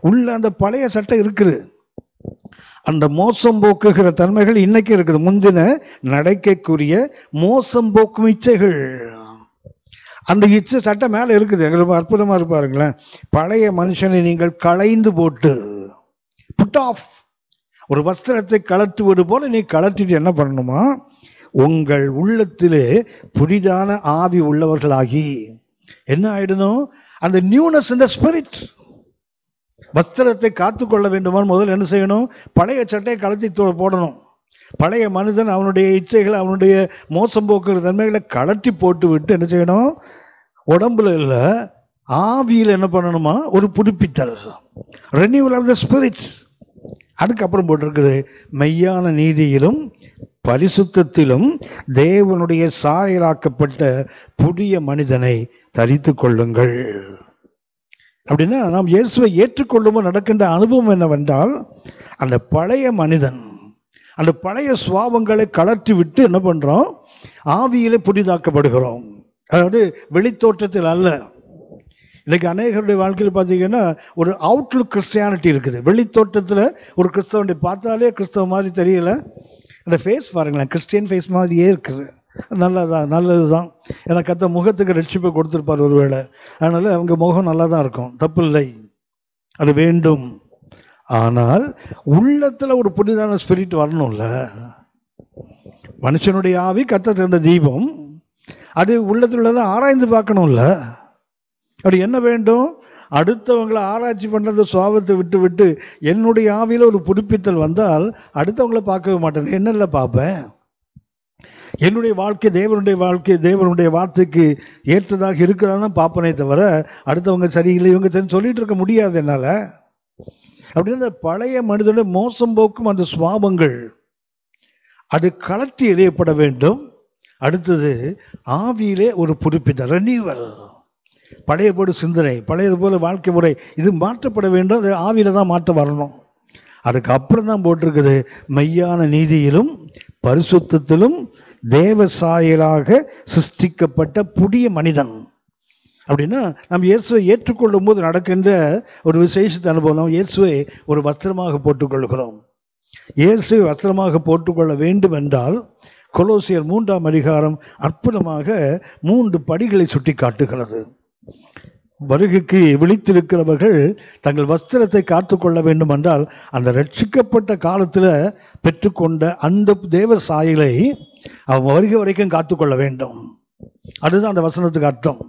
உள்ள அந்த பழைய சட்டை இருக்குது, அந்த மோசம் போக்குகிற தன்மைகள் இன்னைக்கு இருக்குது. முந்தின நடக்கைக்குரிய மோசம் போக்கும் இச்சைகள், அந்த இச்சை சட்டை மேலே இருக்குது. எங்களுக்கு அற்புதமாக இருப்பாருங்களேன். பழைய மனுஷனை நீங்கள் களைந்து போட்டு, புட் ஆஃப். ஒரு வஸ்திரத்தை கலட்டுவது போல நீ கலட்டிட்டு என்ன பண்ணணுமா? உங்கள் உள்ளத்திலே புதிதான ஆவி உள்ளவர்களாகி என்ன ஆயிடணும்? அந்த நியூனஸ் இன் தி ஸ்பிரிட். வஸ்திரத்தை காத்துக்கொள்ள வேண்டுமான் முதல்ல என்ன செய்யணும்? பழைய சட்டையை கலத்தி போடணும். பழைய மனிதன் அவனுடைய இச்சைகளை, அவனுடைய மோசம் போக்குற தன்மைகளை கலட்டி போட்டு விட்டு என்ன செய்யணும்? உடம்புல இல்லை, ஆவியில் என்ன பண்ணணுமா? ஒரு புதுப்பித்தல், ரெனியூவல் ஆஃப் த ஸ்பிரிட். அதுக்கப்புறம் போட்டிருக்குது, மெய்யான நீதியிலும் பரிசுத்தத்திலும் தேவனுடைய சாயலாக்கப்பட்ட புதிய மனிதனை தரித்து கொள்ளுங்கள். அப்படின்னா நாம் இயேசுவை ஏற்றுக்கொள்ளும்போது நடக்கின்ற அனுபவம் என்னவென்றால், அந்த பழைய மனிதன், அந்த பழைய சுவாபங்களை கலற்றி விட்டு என்ன பண்றோம்? ஆவியிலே புதிதாக்கப்படுகிறோம். அதாவது வெளித்தோற்றத்தில் அல்ல. இன்னைக்கு அநேகருடைய வாழ்க்கையில் பார்த்தீங்கன்னா ஒரு அவுட்லுக் கிறிஸ்டியானிட்டி இருக்குது. வெளித்தோட்டத்தில் ஒரு கிறிஸ்தவனை பார்த்தாலே கிறிஸ்தவ மாதிரி தெரியல. அந்த ஃபேஸ் பாருங்களேன், கிறிஸ்டியன் ஃபேஸ் மாதிரியே இருக்குது. நல்லது தான். ஏன்னா கத்த முகத்துக்கு ரட்சிப்பை கொடுத்துருப்பார் ஒருவேளை, அதனால அவங்க முகம் நல்லா தான் இருக்கும், தப்பு இல்லை, அது வேண்டும். ஆனால் உள்ளத்துல ஒரு புதிதான ஸ்பிரிட் வரணும்ல. மனுஷனுடைய ஆவி கத்த தந்த தீபம், அது உள்ளத்துல ஆராய்ந்து பார்க்கணும்ல. அப்படி என்ன வேண்டும்? அடுத்தவங்களை ஆராய்ச்சி பண்றது சுவாபத்தை விட்டு விட்டு என்னுடைய ஆவியில ஒரு புதுப்பித்தல் வந்தால் அடுத்தவங்களை பார்க்கவே மாட்டேன், என்னல்ல பார்ப்பேன். என்னுடைய வாழ்க்கை தேவனுடைய வார்த்தைக்கு ஏற்றதாக இருக்கிறதா பார்ப்பனே தவிர அடுத்தவங்க சரியில்லை இவங்க சரி சொல்லிட்டு இருக்க முடியாது என்னால. அப்படின்னு பழைய மனிதனுடைய மோசம் போக்கும் அந்த சுவாபங்கள் அது கலற்றி எறியப்பட வேண்டும். அடுத்தது ஆவியிலே ஒரு புதுப்பித்தல், ரெனியூவல். பழைய போடு சிந்தனை, பழையது போல வாழ்க்கை முறை, இது மாற்றப்பட வேண்டும். அது ஆவியில தான் மாற்றம் வரணும். அதுக்கு அப்புறம் தான் போட்டிருக்குது, மெய்யான நீதியிலும் பரிசுத்தத்திலும் தேவ சாயலாக சிருஷ்டிக்கப்பட்ட புதிய மனிதன். அப்படின்னா நம்ம இயேசுவை ஏற்றுக்கொள்ளும் போது நடக்கின்ற ஒரு விசேஷத்தை அனுபவம். இயேசுவை ஒரு வஸ்திரமாக போட்டுக்கொள்கிறோம். இயேசுவை வஸ்திரமாக போட்டுக்கொள்ள வேண்டும் என்றால் கொலோசியர் 3ஆம் அதிகாரம் அற்புதமாக 3 படிகளை சுட்டி காட்டுகிறது. வருகைக்கு விழித்திருக்கிறவர்கள் தங்கள் வஸ்திரத்தை காத்துக்கொள்ள வேண்டும் என்றால் அந்த ரட்சிக்கப்பட்ட காலத்தில் பெற்றுக்கொண்ட அந்த தேவ சாயலை அவங்க வருகை வரைக்கும் காத்துக்கொள்ள வேண்டும். அதுதான் அந்த வசனத்துக்கு அர்த்தம்.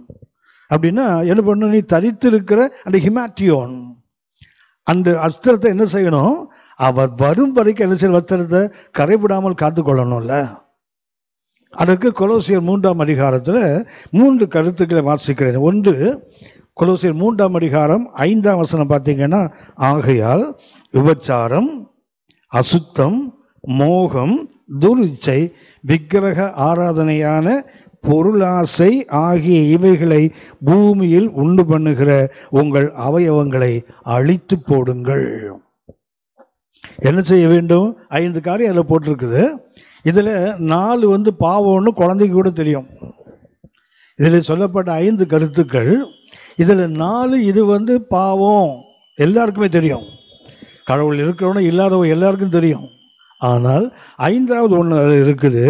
அப்படின்னா என்ன பண்ண, நீ தரித்திருக்கிற அந்த ஹிமாட்டியோன் அந்த வஸ்திரத்தை என்ன செய்யணும்? அவர் வரும் வரைக்கும் என்ன செய்ய, வஸ்திரத்தை கரைவிடாமல் காத்துக்கொள்ளணும்ல. அதற்கு கொலோசியர் 3ஆம் அதிகாரத்தில் 3 கருத்துக்களை வாசிக்கிறேன். ஒன்று, கொலோசியர் 3ஆம் அதிகாரம் 5ஆம் வசனம் பார்த்தீங்கன்னா, ஆகையால் விபச்சாரம், அசுத்தம், மோகம், துரிச்சை, விக்கிரக ஆராதனையான பொருளாசை ஆகிய இவைகளை பூமியில் உண்டு பண்ணுகிற உங்கள் அவயவங்களை அழித்து போடுங்கள். என்ன செய்ய வேண்டும்? 5 காரியம் அதில் போட்டிருக்குது. இதுல 4 பாவம்னு குழந்தைக்கு கூட தெரியும். இதுல சொல்லப்பட்ட 5 கருத்துக்கள், இதுல 4 இது பாவம் எல்லாருக்குமே தெரியும். கடவுள் இருக்கிறவன இல்லாதவங்க எல்லாருக்கும் தெரியும். ஆனால் 5வது ஒண்ணு இருக்குது,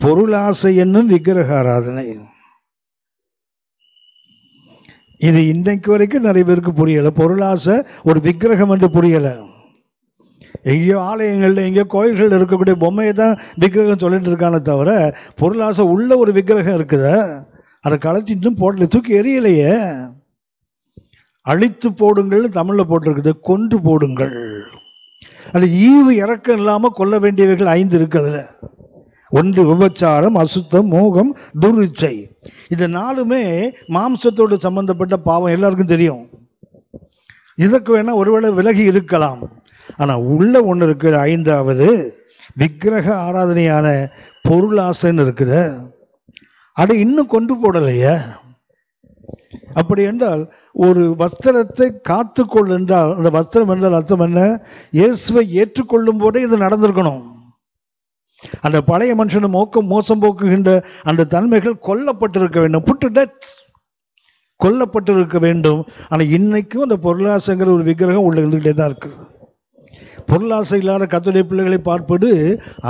பொருளாசை என்னும் விக்கிரக ஆராதனை. இது இன்னைக்கு வரைக்கும் நிறைய பேருக்கு புரியல. பொருளாசை ஒரு விக்கிரகம் என்று புரியல. எங்கேயோ ஆலயங்கள்ல எங்கேயோ கோயில்கள் இருக்கக்கூடிய பொம்மையை தான் விக்கிரகம் சொல்லிட்டு இருக்கானே தவிர பொருளாசை உள்ள ஒரு விக்கிரகம் இருக்குத, அதை கலத்தி இன்னும் போடல, தூக்கி எரியலையே. அழித்து போடுங்கள் தமிழ்ல போட்டிருக்குது, கொன்று போடுங்கள். அது ஈவு இறக்கம் இல்லாம கொல்ல வேண்டியவைகள் 5 இருக்குதுல. ஒன்று விபச்சாரம், அசுத்தம், மோகம், துரிச்சை. இது 4மே மாம்சத்தோடு சம்பந்தப்பட்ட பாவம், எல்லாருக்கும் தெரியும். இதற்கு வேணா ஒருவேளை விலகி இருக்கலாம். ஆனா உள்ள ஒண்ணு இருக்கு, 5வது விக்கிரக ஆராதனையான பொருளாசைன்னு இருக்குது. அது இன்னும் கொண்டு போடலையே. அப்படி என்றால் ஒரு வஸ்திரத்தை காத்துக்கொள் என்றால் அந்த வஸ்திரம் என்றால் அர்த்தம் என்ன? இயேசுவை ஏற்றுக்கொள்ளும் போதே இது நடந்திருக்கணும். அந்த பழைய மனுஷனை மோசம் போக்குகின்ற அந்த தன்மைகள் கொல்லப்பட்டிருக்க வேண்டும், புட்டு டெத், கொல்லப்பட்டிருக்க வேண்டும். ஆனா இன்னைக்கும் அந்த பொருளாசைங்கிற ஒரு விக்கிரகம் உள்ள இருந்துகிட்டே தான் இருக்குது. பொருளாசை இல்லாத கர்த்தருடைய பிள்ளைகளை பார்ப்பது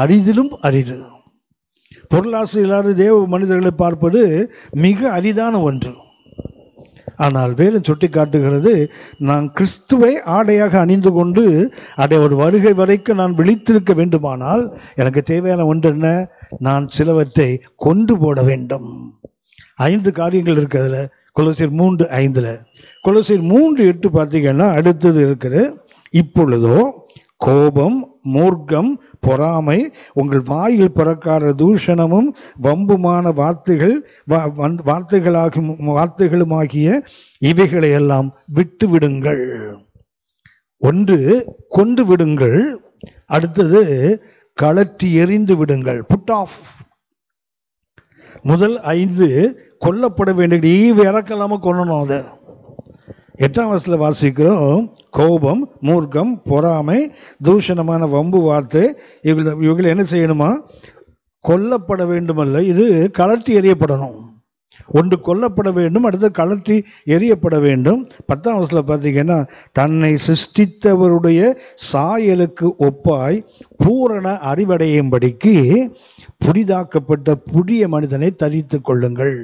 அரிதிலும் அரிது. பொருளாசை இல்லாத தேவ மனிதர்களை பார்ப்பது மிக அரிதான ஒன்று. ஆனால் வேதம் சுட்டி காட்டுகிறது, நான் கிறிஸ்துவை ஆடையாக அணிந்து கொண்டு அதை ஒரு வருகை வரைக்கும் நான் விழித்திருக்க வேண்டுமானால் எனக்கு தேவையான ஒன்று என்ன? நான் சிலவற்றை கொண்டு போட வேண்டும். 5 காரியங்கள் இருக்கு அதுல. கொலோசியர் 3:5. கொலோசியர் 3:8 பார்த்தீங்கன்னா அடுத்தது இருக்குது, இப்பொழுதோ கோபம், மூர்க்கம், பொறாமை, உங்கள் வாயில் பிறக்காத தூஷணமும் வம்புமான வார்த்தைகளுமாகிய இவைகளை எல்லாம் விட்டு விடுங்கள். ஒன்று கொண்டு விடுங்கள், அடுத்தது கழற்றி எறிந்து விடுங்கள். Put off. முதல் 5 கொல்லப்பட வேண்டிய ஈவு இறக்கலாம கொல்லணும். அதை 8ஆம் வசனத்தில் வாசிக்கிறோம். கோபம், மூர்க்கம், பொறாமை, தூஷணமான வம்பு வார்த்தை, இவங்களை என்ன செய்யணுமா? கொல்லப்பட வேண்டுமல்ல, இது கழற்றி எறியப்படணும். ஒன்று கொல்லப்பட வேண்டும், அடுத்து கழற்றி எறியப்பட வேண்டும். 10ஆம் வசனத்தில் பார்த்தீங்கன்னா, தன்னை சிருஷ்டித்தவருடைய சாயலுக்கு ஒப்பாய் பூரண அறிவடையும்படிக்கு புதிதாக்கப்பட்ட புதிய மனிதனை தரித்துக் கொள்ளுங்கள்.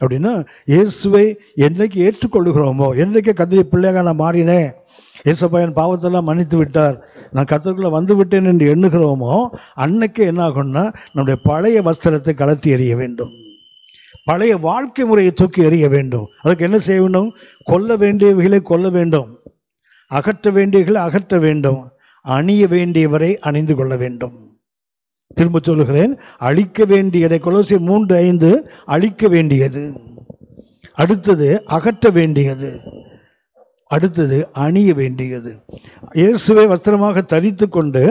அப்படின்னா இயேசுவை என்னைக்கு ஏற்றுக்கொள்ளுகிறோமோ, என்னைக்கு கர்த்தருடைய பிள்ளையாக நான் மாறினேன், இயேசப்பா என் பாவத்தெல்லாம் மன்னித்து விட்டார், நான் கர்த்தருக்குள்ள வந்து விட்டேன் என்று எண்ணுகிறோமோ, அன்னைக்கு என்ன ஆகும்னா நம்முடைய பழைய வஸ்திரத்தை கழற்றி எறிய வேண்டும், பழைய வாழ்க்கை முறையை தூக்கி எறிய வேண்டும். அதுக்கு என்ன செய்ய வேண்டும்? கொல்ல வேண்டியவைகளை கொல்ல வேண்டும், அகற்ற வேண்டியவைகளை அகற்ற வேண்டும், அணிய வேண்டியவரை அணிந்து கொள்ள வேண்டும். திரும்ப சொல்லுகிறேன், அழிக்க வேண்டியதை கொலோசியர் 3:5 அழிக்க வேண்டியது, அடுத்தது அகற்ற வேண்டியது, அடுத்தது அணிய வேண்டியது. இயேசுவை வஸ்திரமாக தரித்து கொண்டு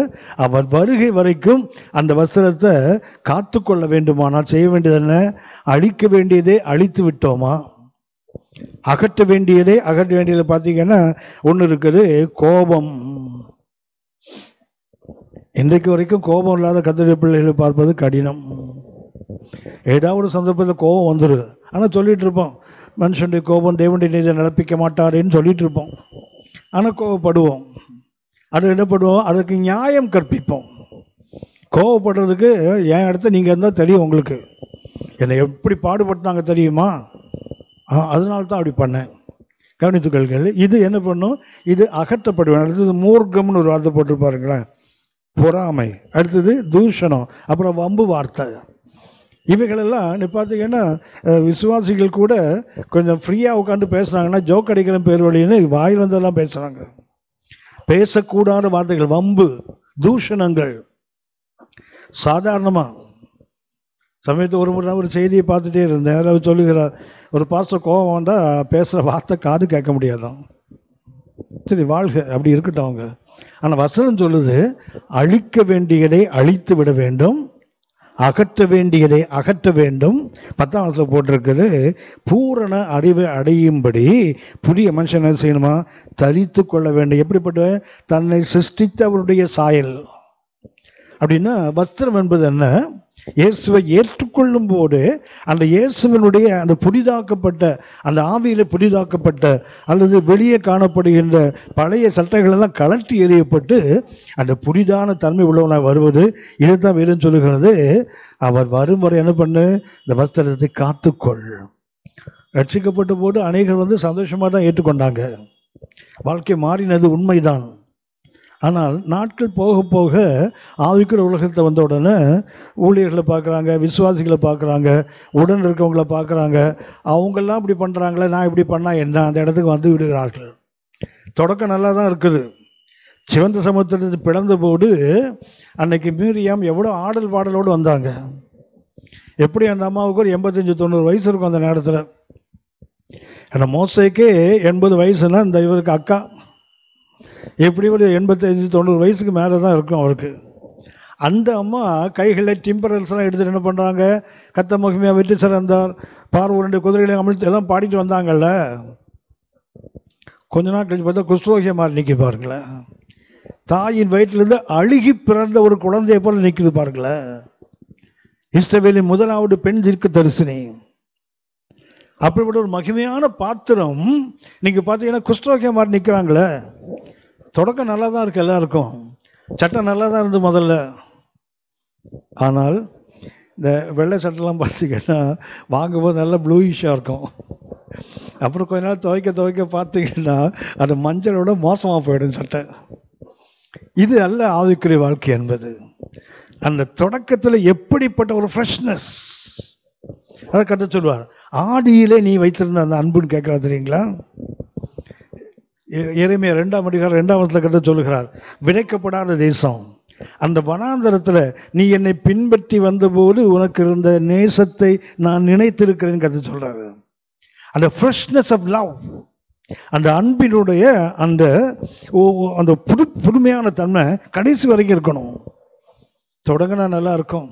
அவர் வருகை வரைக்கும் அந்த வஸ்திரத்தை காத்து கொள்ள வேண்டுமானால் செய்ய வேண்டியது என்ன? அழிக்க வேண்டியதை அழித்து விட்டோமா? அகற்ற வேண்டியதை அகற்ற வேண்டியதை பார்த்தீங்கன்னா ஒன்று இருக்குது, கோபம். இன்றைக்கு வரைக்கும் கோபம் இல்லாத கர்த்தருடைய பிள்ளைகளை பார்ப்பது கடினம். ஏதாவது ஒரு சந்தர்ப்பத்தில் கோபம் வந்துடுது, ஆனால் சொல்லிட்டு இருப்போம், மனுஷனுடைய கோபம் தேவனுடைய நீதியை நடப்பிக்க மாட்டாருன்னு சொல்லிட்டு இருப்போம். ஆனால் கோபப்படுவோம். அது என்ன பண்ணுவோம்? அதுக்கு நியாயம் கற்பிப்போம். கோபப்படுறதுக்கு என் இடத்த நீங்கள் இருந்தால் தெரியும் உங்களுக்கு, என்னை எப்படி பாடுபட்டாங்க தெரியுமா, அதனால தான் அப்படி பண்ணேன். கவனித்துக்கொள்கள். இது என்ன பண்ணும்? இது அகற்றப்படுவேன். அடுத்தது மூர்க்கம்னு ஒரு வார்த்தை போட்டு பாருங்களேன், பொறாமை, அடுத்தது தூஷணம், அப்புறம் வம்பு வார்த்தை. இவைகளெல்லாம் நீ பார்த்தீங்கன்னா விசுவாசிகள் கூட கொஞ்சம் ஃப்ரீயாக உட்காந்து பேசுகிறாங்கன்னா ஜோக் அடிக்கிற பேர் வழின்னு வாயில் வந்தெல்லாம் பேசுகிறாங்க. பேசக்கூடாத வார்த்தைகள், வம்பு, தூஷணங்கள் சாதாரணமாக. சமயத்தை ஒரு முறை ஒரு செய்தியை பார்த்துட்டே இருந்தேன். அவர் சொல்லுகிறார், ஒரு பாஸ்டர் கோபம் வந்தால் பேசுகிற வார்த்தை காது கேட்க முடியாதான். சரி, வாழ்க, அப்படி இருக்கட்டும் அவங்க. ஆனால் வசனம் சொல்லுது, அழிக்க வேண்டியதை அழித்து விட வேண்டும், அகற்ற வேண்டியதை அகற்ற வேண்டும். 10ஆம் வசனம் போட்டிருக்குது, பூரண அறிவை அடையும்படி புதிய மனுஷன் என்ன செய்யணுமா? தரித்து கொள்ள வேண்டும். எப்படிப்பட்ட? தன்னை சிருஷ்டித்தவருடைய சாயல். அப்படின்னா வஸ்திரம் என்பது என்ன? இயேசுவை ஏற்றுக்கொள்ளும் போது அந்த இயேசுவனுடைய அந்த புதிதாக்கப்பட்ட, அந்த ஆவியில புதிதாக்கப்பட்ட அல்லது வெளியே காணப்படுகின்ற பழைய சட்டைகளெல்லாம் கழற்றி எறியப்பட்டு அந்த புதிதான தன்மை உள்ளவனாக வருவது. இதுதான் வேறும் சொல்லுகிறது, அவர் வரும் வரை என்ன பண்ணு? இந்த வஸ்திரத்தை காத்துக்கொள். ரட்சிக்கப்பட்ட போது அநேகர் சந்தோஷமாக தான் ஏற்றுக்கொண்டாங்க, வாழ்க்கை மாறினது உண்மைதான். ஆனால் நாட்கள் போக போக ஆவிக்குற உலகத்தை வந்த உடனே ஊழியர்களை பார்க்குறாங்க, விசுவாசிகளை பார்க்குறாங்க, உடன் இருக்கவங்களை பார்க்குறாங்க, அவங்கெல்லாம் இப்படி பண்ணுறாங்களே, நான் இப்படி பண்ணால் என்ன, அந்த இடத்துக்கு வந்து விடுகிறார்கள். தொடக்கம் நல்லா தான் இருக்குது. சிவந்த சமுத்திரத்தை பிளந்த போது அன்னைக்கு மீரியாம் எவ்வளோ ஆடல் பாடலோடு வந்தாங்க. எப்படி அந்த அம்மாவுக்கு ஒரு 85-90 வயசு இருக்கும் அந்த நேரத்தில். ஏன்னா மோசேக்கே 80 வயசுனா இந்த இவருக்கு அக்கா எப்படி ஒரு 85-90 வயசுக்கு மேலே தான் இருக்கும் அவருக்கு. அந்த அம்மா கைகளில் டிம்பரல்ஸ்லாம் எடுத்துட்டு என்ன பண்ணுறாங்க? கத்த மகிமையாக வெற்றி சிறந்தார், பார்வை 2 குதிரைகளையும் அமிழ்த்து எல்லாம் பாடிட்டு வந்தாங்கல்ல. கொஞ்ச நாள் கழிச்சு பார்த்தா குஷ்ரோகிய மாதிரி நிற்கி பாருங்களேன். தாயின் வயிற்றிலிருந்து அழுகி பிறந்த ஒரு குழந்தைய போல நிற்குது பாருங்களேன். இஸ்ரவேலின் முதலாவது பெண் தீர்க்கதரிசினி. அப்படிப்பட்ட ஒரு மகிமையான பாத்திரம் நீங்க பார்த்தீங்கன்னா குஷ்ரோகிய மாதிரி நிற்கிறாங்களே. தொடக்கம் நல்லா தான் இருக்கு, எல்லாருக்கும் சட்டம் நல்லா தான் இருந்து முதல்ல. ஆனால் இந்த வெள்ளை சட்டெல்லாம் பார்த்தீங்கன்னா வாங்கும்போது நல்லா ப்ளூயிஷாக இருக்கும். அப்புறம் கொஞ்ச நாள் துவைக்க பார்த்தீங்கன்னா அது மஞ்சளோட மோசமாக போயிடும் சட்டை. இது அல்ல ஆவிக்குரிய வாழ்க்கை என்பது. அந்த தொடக்கத்தில் எப்படிப்பட்ட ஒரு ஃப்ரெஷ்னஸ், அதை கற்று சொல்வார். ஆடியிலே நீ வைத்திருந்த அந்த அன்புன்னு கேட்கறா தெரியுங்களா? எரேமியா 2ஆம் அதிகாரம் 2ஆம் வசனத்துல சொல்லுகிறார், விதைக்கப்படாத தேசம், அந்த வனாந்தரத்துல நீ என்னை பின்பற்றி வந்தபோது உனக்கு இருந்த நேசத்தை நான் நினைத்திருக்கிறேன்னு கருத்து சொல்றாரு. அந்த ஃப்ரெஷ்னஸ் ஆஃப் லவ், அந்த அன்பினுடைய அந்த அந்த புதுமையான தன்மை கடைசி வரைக்கும் இருக்கணும். தொடங்கினா நல்லா இருக்கும்.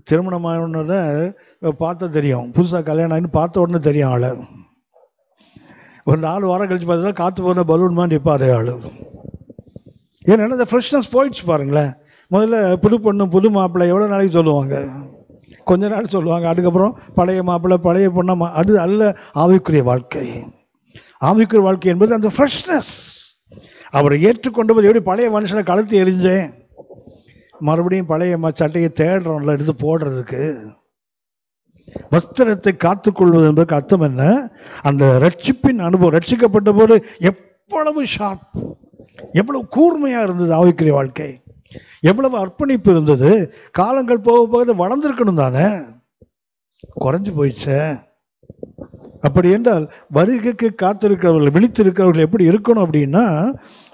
திருமணமான பார்த்தா தெரியும், புதுசாக கல்யாணம் ஆகின்னு பார்த்த உடனே தெரியும் ஆளு. ஒரு 4 வாரம் கழிச்சு பார்த்தா காற்று போன பலூன் மாதிரி நிற்பார் ஆளு. ஏன்னா அந்த ஃப்ரெஷ்னஸ் போயிடுச்சு பாருங்களேன். முதல்ல புது பொண்ணு புது மாப்பிள்ளை எவ்வளோ நாளைக்கு சொல்லுவாங்க, கொஞ்ச நாள் சொல்லுவாங்க. அதுக்கப்புறம் பழைய மாப்பிள்ளை பழைய பொண்ணா, அது அல்ல ஆவிக்குரிய வாழ்க்கை. ஆவிக்குரிய வாழ்க்கை என்பது அந்த ஃப்ரெஷ்னஸ். அவரை ஏற்றுக்கொண்டு போது எப்படி பழைய மனுஷனை கழுத்து எரிஞ்சேன், மறுபடியும் பழைய சட்டையை தேடுறோம்ல எடுத்து போடுறதுக்கு. வஸ்திரத்தை காத்துக்கொள்வது என்பதற்கு அர்த்தம் என்ன? அந்த ரட்சிப்பின் அனுபவம், ரட்சிக்கப்பட்ட போது எவ்வளவு ஷார்ப், எவ்வளவு கூர்மையா இருந்தது ஆவிக்குரிய வாழ்க்கை, எவ்வளவு அர்ப்பணிப்பு இருந்தது. காலங்கள் போக போக வளர்ந்துருக்கணும் தானே, குறைஞ்சு போயிடுச்சே. அப்படி என்றால் வருகைக்கு காத்திருக்கிறவர்கள், விழித்திருக்கிறவர்கள் எப்படி இருக்கணும் அப்படின்னா,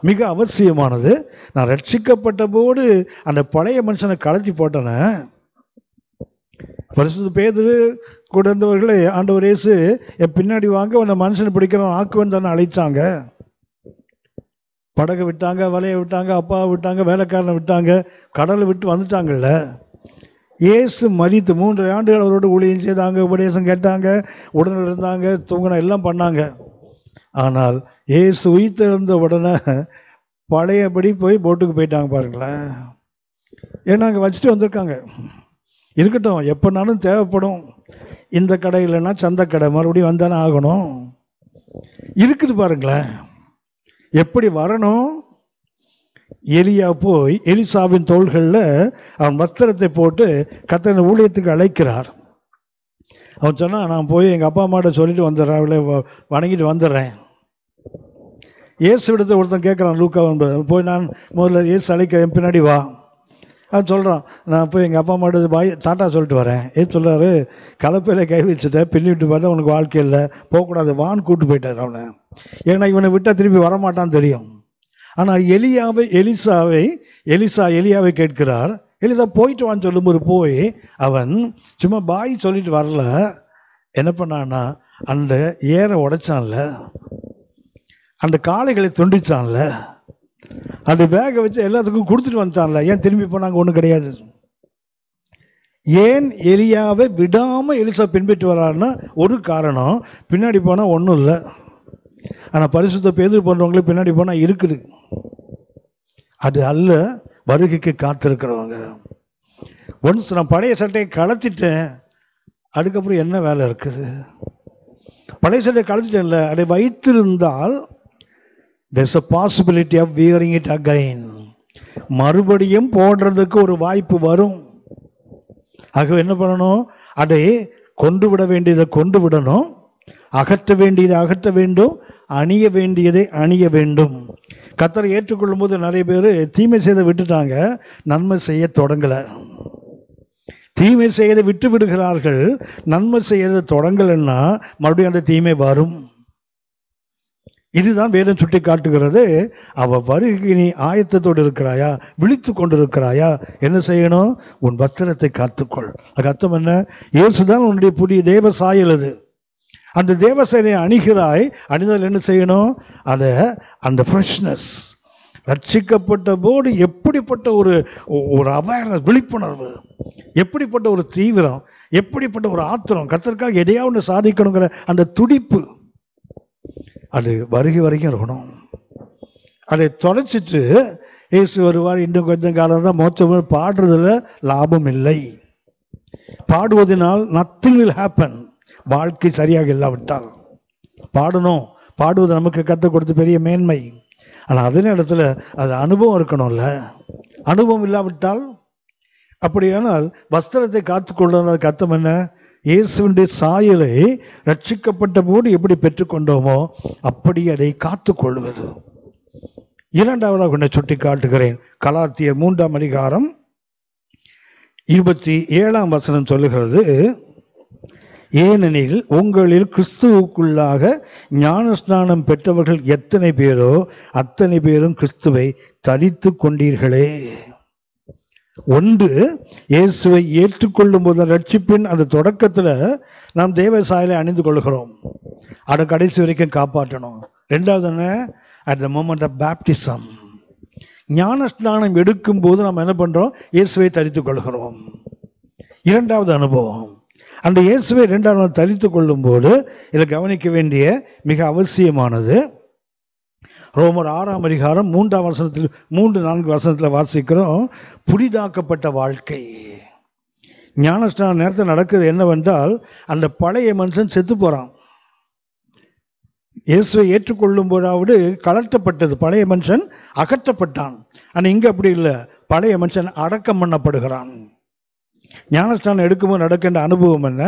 மிக அவசியமானது. நான் ரட்சிக்கப்பட்ட போது அந்த பழைய மனுஷனை களைச்சி போட்டேனே. பரிசுத்த பேதுரு கூட இருந்தவர்களே, ஆண்டவர் இயேசு என் பின்னாடி வாங்க உன்னை மனுஷனை பிடிக்கிறவன் ஆக்குவன் தானே அழைச்சாங்க. படகை விட்டாங்க, வலையை விட்டாங்க, அப்பாவை விட்டாங்க, வேலைக்காரனை விட்டாங்க, கடலை விட்டு வந்துட்டாங்கல்ல. இயேசு மரித்து 3 ஆண்டுகள் அவரோட ஊழியம் செய்தாங்க, உபதேசம் கேட்டாங்க, உடனே இருந்தாங்க, தூங்கின எல்லாம் பண்ணாங்க. ஆனால் இயேசு உயிர்த்தெழுந்த உடனே பழையபடி போய் போட்டுக்கு போயிட்டாங்க பாருங்களேன். ஏன்னா அங்கே வச்சுட்டு வந்திருக்காங்க. இருக்கட்டும், எப்போனாலும் தேவைப்படும். இந்த கடை இல்லைன்னா சந்த கடை மறுபடியும் வந்தானே ஆகணும். இருக்குது பாருங்களேன். எப்படி வரணும்? எலியா போய் எலிசாவின் தோள்களில் அவன் வஸ்திரத்தை போட்டு கர்த்தர் ஊழியத்துக்கு அழைக்கிறார். அவன் சொன்னான், நான் போய் எங்கள் அப்பா அம்மாட்ட சொல்லிட்டு வந்துடுறேன், அவளை வணங்கிட்டு வந்துடுறேன். இயேசு விடத்தை ஒருத்தன் கேட்குறான், லூக்கா போய் நான் முதல்ல இயேசு அழைக்கிறேன், பின்னாடி வா. அவன் சொல்கிறான், நான் போய் எங்கள் அப்பா அம்மாட்ட பாய் டாட்டா சொல்லிட்டு வரேன். ஏன் சொல்கிறாரு, கலப்பையில் கை வச்சுட்டேன், பின்னிட்டு பார்த்தா உனக்கு வாழ்க்கை இல்லை, போகக்கூடாது வான்னு கூப்பிட்டு போயிட்டார் அவனை. ஏன்னா இவனை விட்டால் திருப்பி வரமாட்டான்னு தெரியும். ஆனால் எலியாவை கேட்கிறார். எலிசா போயிட்டு வான்னு சொல்லும்போது போய் அவன் சும்மா பாய் சொல்லிட்டு வரல. என்ன பண்ணான்னா, அந்த ஏரை உடைச்சான்ல, அந்த காளைகளை துண்டிச்சான்ல, அந்த பேகை வச்சு எல்லாத்துக்கும் கொடுத்துட்டு வந்துட்டான்ல. ஏன் திரும்பி போனாங்க? ஒன்றும் கிடையாது. ஏன் எலியாவை விடாமல் எலிசா பின்பற்றி வர்றாருன்னா ஒரு காரணம், பின்னாடி போனால் ஒன்றும் இல்லை. ஆனால் பரிசுத்த பேதுரு போன்றவங்களுக்கு பின்னாடி போனால் இருக்குது. அது அல்ல வருகைக்கு காத்திருக்கிறவங்க. ஒன்ஸ் நான் பழைய சட்டையை களைச்சிட்டேன், அதுக்கப்புறம் என்ன வேலை இருக்குது? பழைய சட்டையை களைச்சிட்டேன்ல, அதை வைத்திருந்தால் there's a possibility of wearing it again. மறுபடியும் போடுறதுக்கு ஒரு வாய்ப்பு வரும். ஆக என்ன பண்ணணும்? அதை கொண்டு விட வேண்டியதை கொண்டு விடணும், அகற்ற வேண்டியதை அகற்ற வேண்டும், அணிய வேண்டியதை அணிய வேண்டும். கர்த்தரை ஏற்றுக்கொள்ளும் போது நிறைய பேர் தீமை செய்த விட்டுட்டாங்க, நன்மை செய்ய தொடங்கலை. தீமை செய்யதை விட்டு விடுகிறார்கள், நன்மை செய்யறதை தொடங்கலைன்னா மறுபடியும் அந்த தீமை வரும். இதுதான் வேதம் சுட்டி காட்டுகிறது. அவ வருகை நீ ஆயத்தத்தோடு இருக்கிறாயா, விழித்து கொண்டிருக்கிறாயா? என்ன செய்யணும்? உன் வஸ்திரத்தை காத்துக்கொள். அது அர்த்தம் என்ன? இயேசுதான் உன்னுடைய புதிய தேவ சாயல். அது அந்த தேவ சாயலை அணிகிறாய். அணிந்தால் என்ன செய்யணும்? அதை அந்த ஃப்ரெஷ்னஸ், ரட்சிக்கப்பட்ட போது எப்படிப்பட்ட ஒரு அவேர்னஸ், விழிப்புணர்வு, எப்படிப்பட்ட ஒரு தீவிரம், எப்படிப்பட்ட ஒரு ஆத்திரம், கர்த்தருக்காக எதையாவது ஒன்று சாதிக்கணுங்கிற அந்த துடிப்பு, அது வருகை வரைக்கும் இருக்கணும். அதை தொலைச்சிட்டு இயேசு வருவார் இன்னும் கொஞ்சம் காலம் தான் மொத்தம் பாடுறதுல லாபம் இல்லை. பாடுவதனால் நத்திங் வில் ஹேப்பன். வாழ்க்கை சரியாக இல்லாவிட்டால் பாடணும். பாடுவது நமக்கு கற்றுக் கொடுத்த பெரிய மேன்மை. ஆனால் அதே நேரத்தில் அது அனுபவம் இருக்கணும்ல. அனுபவம் இல்லாவிட்டால், அப்படியானால் வஸ்திரத்தை காத்துக்கொள்ளும் அர்த்தம் என்ன? இயேசுவினுடைய சாயலை ரட்சிக்கப்பட்ட போது எப்படி பெற்றுக்கொண்டோமோ அப்படி அதை காத்துக்கொள்வது. இரண்டாவதாக கொண்ட சுட்டி காட்டுகிறேன். கலாத்தியர் 3ஆம் அதிகாரம் 27ஆம் வசனம் சொல்லுகிறது, ஏனெனில் உங்களில் கிறிஸ்துவுக்குள்ளாக ஞானஸ்நானம் பெற்றவர்கள் எத்தனை பேரோ அத்தனை பேரும் கிறிஸ்துவை தரித்து கொண்டீர்களே. ஒன்று, இயேசுவை ஏற்றுக்கொள்ளும் போது ரட்சிப்பின் அந்த தொடக்கத்துல நாம் தேவ சாயலை அணிந்து கொள்கிறோம், அதை கடைசி வரைக்கும் காப்பாற்றணும். ரெண்டாவது என்ன, at the moment of baptism, ஞானஸ்நானம் எடுக்கும் போது நம்ம என்ன பண்றோம், இயேசுவை தரித்துக் கொள்கிறோம். இரண்டாவது அனுபவம், அந்த இயேசுவை இரண்டாவது தரித்துக் கொள்ளும் போது இதில் கவனிக்க வேண்டிய மிக அவசியமானது, ரோமர் 6ஆம் அதிகாரம் 3ஆம் வசனத்தில் 3-4 வசனத்தில் வாசிக்கிறோம், புதிதாக்கப்பட்ட வாழ்க்கை. ஞானஸ்நான நேரத்தில் நடக்குது என்னவென்றால், அந்த பழைய மனுஷன் செத்து போறான். இயேசுவை ஏற்றுக்கொள்ளும் போதாவது கலட்டப்பட்டது, பழைய மனுஷன் அகற்றப்பட்டான். ஆனால் இங்கே அப்படி இல்லை, பழைய மனுஷன் அடக்கம் பண்ணப்படுகிறான். ஞானஸ்நானம் எடுக்கும்போது நடக்கின்ற அனுபவம் என்ன,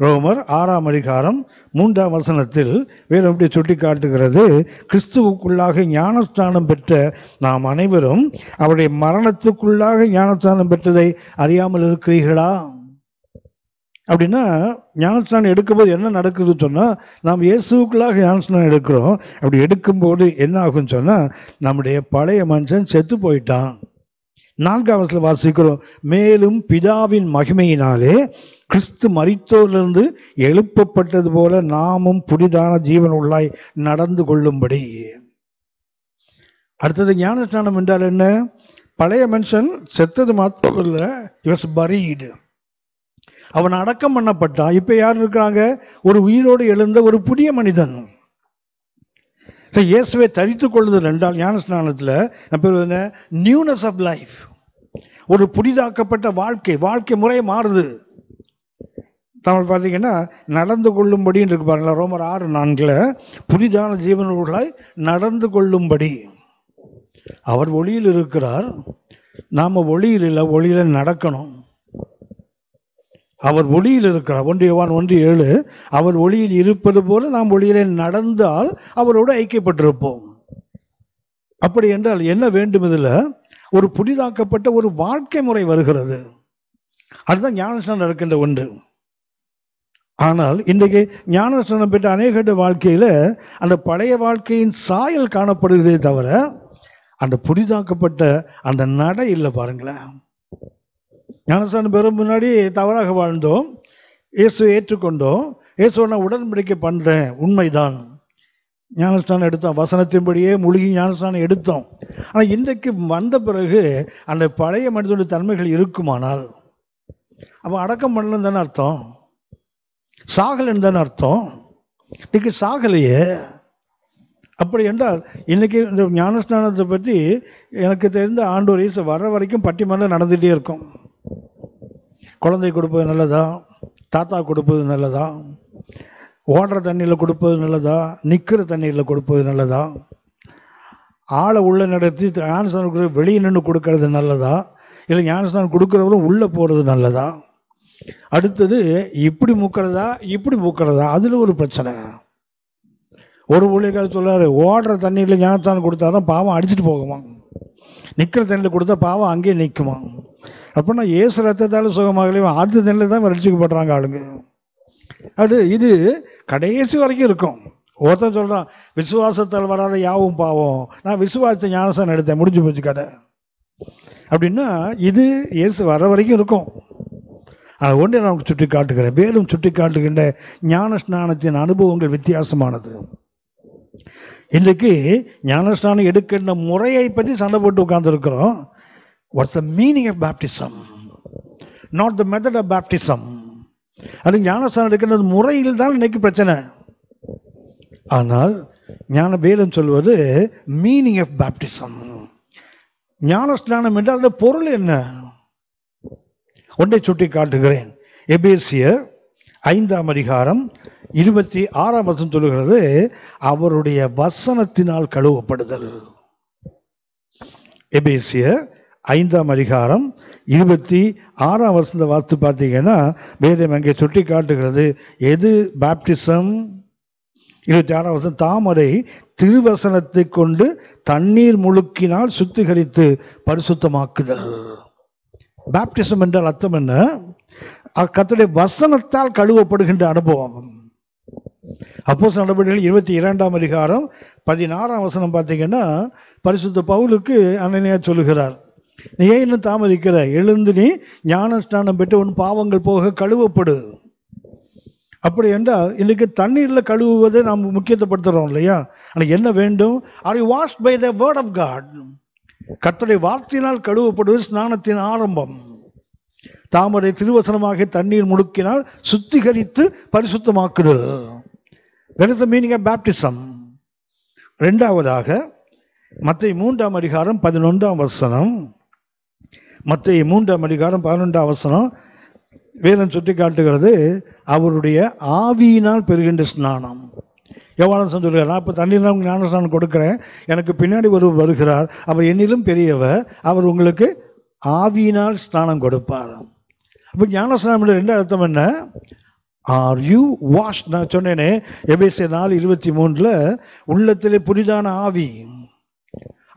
ரோமர் 6ஆம் அதிகாரம் 3ஆம் வசனத்தில் வேறு எப்படி சுட்டி காட்டுகிறது, கிறிஸ்துவுக்குள்ளாக ஞானஸ்நானம் பெற்ற நாம் அனைவரும் அவருடைய மரணத்துக்குள்ளாக ஞானஸ்நானம் பெற்றதை அறியாமல் இருக்கிறீர்களா? அப்படின்னா ஞானஸ்நானம் எடுக்கும்போது என்ன நடக்குதுன்னு சொன்னால், நாம் இயேசுக்குள்ளாக ஞானஸ்நானம் எடுக்கிறோம். அப்படி எடுக்கும்போது என்ன ஆகுன்னு சொன்னால், நம்முடைய பழைய மனுஷன் செத்து போயிட்டான். 4ஆம் வசனத்தில் வாசிக்கிறோம், மேலும் பிதாவின் மகிமையினாலே கிறிஸ்து மரித்தோரிலிருந்து எழுப்பப்பட்டது போல நாமும் புதிதான ஜீவன் உள்ளாய் நடந்து கொள்ளும்படி. அடுத்தது ஞானஸ்நானம் என்றால் என்ன, பழைய மனுஷன் செத்தது மாத்திரமில்லை, he was buried, அவன் அடக்கம் பண்ணப்பட்டான். இப்ப யார் இருக்கிறாங்க, ஒரு உயிரோடு எழுந்த ஒரு புதிய மனிதன். இயேசுவை தரித்துக் கொள்ளுதல் என்றால் ஞானஸ்நானத்தில் நியூனஸ் ஆஃப் லைஃப், ஒரு புதிதாக்கப்பட்ட வாழ்க்கை முறை மாறுது. தமிழ் பார்த்தீங்கன்னா நடந்து கொள்ளும்படி இருக்கு பாருங்களா, ரோமர் 6:4 புதிதான ஜீவன்களாய் நடந்து கொள்ளும்படி. அவர் ஒளியில் இருக்கிறார், நாம ஒளியில் இல்லை, ஒளியில நடக்கணும். அவர் ஒளியில் இருக்கிறார், 1 யோவான் 1:7 அவர் ஒளியில் இருப்பது போல நாம் ஒளியிலே நடந்தால் அவரோடு ஐக்கியப்பட்டிருப்போம். அப்படி என்றால் என்ன வேண்டும், இதில் ஒரு புதிதாக்கப்பட்ட ஒரு வாழ்க்கை முறை வருகிறது. அதுதான் ஞானஸ்நானம் இருக்கின்ற ஒன்று. ஆனால் இன்றைக்கு ஞானஸ்நானம் பெற்ற அநேக வாழ்க்கையில அந்த பழைய வாழ்க்கையின் சாயல் காணப்படுகிறதே தவிர அந்த புதிதாக்கப்பட்ட அந்த நடை இல்லை. பாருங்களேன், ஞானஸ்நானம் பெறும் முன்னாடி தவறாக வாழ்ந்தோம், இயேசுவை ஏற்றுக்கொண்டோம், இயேசுவை நான் உடன்படிக்கை பண்றேன், உண்மைதான், ஞானஸ்நானம் எடுத்தோம், வசனத்தின்படியே மூழ்கி ஞானஸ்நானம் எடுத்தோம். ஆனால் இன்றைக்கு வந்த பிறகு அந்த பழைய மனிதனுடைய தன்மைகள் இருக்குமானால் அப்போ அடக்கம் பண்ணலன்னு தானே அர்த்தம், சாகலன்னு தானே அர்த்தம். இன்னைக்கு சாகலையே. அப்படி என்றால் இன்னைக்கு இந்த ஞானஸ்நானத்தை பற்றி எனக்கு தெரிந்த ஆண்டவர் இயேசு வர்ற வரைக்கும் பட்டிமன்றம் நடந்துகிட்டே இருக்கும். குழந்தை கொடுப்பது நல்லதா, தாத்தா கொடுப்பது நல்லதா, ஓடுற தண்ணியில் கொடுப்பது நல்லதா, நிற்கிற தண்ணியில் கொடுப்பது நல்லதா, ஆளை உள்ள நடத்தி ஞானஸ்நானம் வெளியே நின்று கொடுக்கறது நல்லதா, இல்லை ஞானஸ்நானம் கொடுக்குறவரும் உள்ளே போகிறது நல்லதா, அடுத்தது இப்படி மூக்கிறதா இப்படி மூக்கிறதா, அதில் ஒரு பிரச்சனை. ஒரு ஊழியக்காரர் சொல்றாரு, ஓடுற தண்ணியில் ஞானஸ்நானம் கொடுத்தாதான் பாவம் அடிச்சுட்டு போகுமா, நிற்கிற தண்ணியில் கொடுத்தா பாவம் அங்கேயே நிற்குமா. அப்படின்னா இயேசு ரத்தத்தால் சுகமாகலையும் ஆற்று தண்ணியில் தான் ரட்சிக்கப்படுறாங்க ஆளுங்க. அது இது கடைசி வரைக்கும் இருக்கும். ஒருத்தன் சொல்றான், விசுவாசத்தால் வராத யாவும் பாவம், நான் விசுவாசத்தை ஞானஸ்நானம் எடுத்தேன், முடிஞ்சு போச்சு கதை. அப்படின்னா இது இயேசு வர வரைக்கும் இருக்கும். அதை ஒன்றே நான் சுட்டி காட்டுகிறேன். மேலும் சுட்டி காட்டுகின்ற ஞானஸ்நானத்தின் அனுபவங்கள் வித்தியாசமானது. இன்றைக்கு ஞானஸ்நானம் எடுக்கின்ற முறையை பற்றி சண்டை போட்டு உட்கார்ந்து இருக்கிறோம். What's the meaning of baptism, not the method of baptism. அது ஞானஸ்நானம் எடுக்கின்ற முறையில் தான் இன்னைக்கு பிரச்சனை. ஆனால் ஞான வேதம் சொல்வது மீனிங் ஆஃப் பேப்டிசம். ஞானஸ்நானம் என்றால் அந்த பொருள் என்ன, ஒன்றை சுட்டி காட்டுகிறேன். எபேசியர் 5ஆம் அதிகாரம் 26ஆம் வசனம் சொல்லுகிறது, அவருடைய வசனத்தினால் கழுவப்படுதல். எபேசியர் 5ஆம் அதிகாரம் 26ஆம் வசனத்தை வாசித்து பார்த்தீங்கன்னா வேதம் அங்கே சுட்டி காட்டுகிறது. எது பேப்டிசம்? 26ஆம் வசனம், தாமரை திருவசனத்தை கொண்டு தண்ணீர் முழுக்கினால் சுத்திகரித்து பரிசுத்தமாக்குதல். பேப்டிசம் என்றால் அர்த்தம் என்ன? கர்த்தருடைய வசனத்தால் கழுவப்படுகின்ற அனுபவம். அப்போஸ்தலர் நடவடிக்கைகள் 22ஆம் அதிகாரம் 16ஆம் வசனம் பார்த்தீங்கன்னா, பரிசுத்த பவுலுக்கு அனனியா சொல்லுகிறார், நீ ஏன் இன்னும் தாமதிக்கிற, எழுந்து நீ ஞான ஸ்நானம் பெற்று உன் பாவங்கள் போக கழுவப்படு. அப்படி என்றால் இன்னைக்கு தண்ணீரில் கழுவுவதை நாம் முக்கியத்துவப்படுத்துகிறோம் இல்லையா? ஆனால் என்ன வேண்டும்? Are you washed by the word of God? கர்த்தருடைய வார்த்தையினால் கழுவப்படுவது ஸ்நானத்தின் ஆரம்பம். தாமரை திருவசனமாக தண்ணீர் முழுக்கினால் சுத்திகரித்து பரிசுத்தமாக்குதல். That is the meaning of baptism. இரண்டாவதாக மத்தேயு 3ஆம் அதிகாரம் 11ஆம் வசனம். மத்தேயு 3ஆம் அதிகாரம் 11ஆம் வசனம் வேதம் சுட்டி காட்டுகிறது, அவருடைய ஆவியினால் பெறுகின்ற ஸ்நானம். யோவான் சொல்கிறார், நான் இப்போ தண்ணீர் உங்களுக்கு ஞான ஸ்நானம் கொடுக்குறேன், எனக்கு பின்னாடி ஒருவர் வருகிறார், அவர் என்னிலும் பெரியவர், அவர் உங்களுக்கு ஆவியினால் ஸ்நானம் கொடுப்பார். அப்போ ஞான ஸ்நானம் ரெண்டு அர்த்தம் என்ன? Are you wash? நான் சொன்னேனே எபேசியர் 4:23 உள்ளத்திலே புதிதான ஆவி,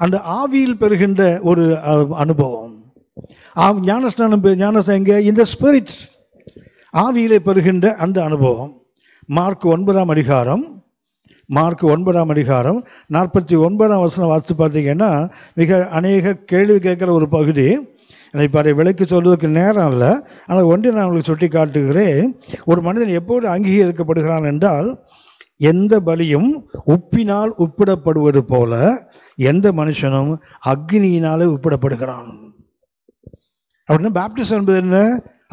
அந்த ஆவியில் பெறுகின்ற ஒரு அனுபவம். ஞானஸ்நானம் எங்கே? இந்த ஸ்பிரிட், ஆவியிலே பெறுகின்ற அந்த அனுபவம். மார்க் 9ஆம் அதிகாரம் 49ஆம் வசனம் வாசித்து பார்த்தீங்கன்னா, மிக அநேக கேள்வி கேட்குற ஒரு பகுதி. இப்போ அதை விலைக்கு சொல்வதற்கு நேரம் இல்லை, ஆனால் ஒன்றை நான் உங்களுக்கு சுட்டி காட்டுகிறேன். ஒரு மனிதன் எப்போது அங்கீகரிக்கப்படுகிறான் என்றால், எந்த பலியும் உப்பினால் உப்பிடப்படுவது போல எந்த மனுஷனும் அக்னியினாலே உப்பிடப்படுகிறான். அப்படின்னா பேப்டிசம் என்பது என்ன?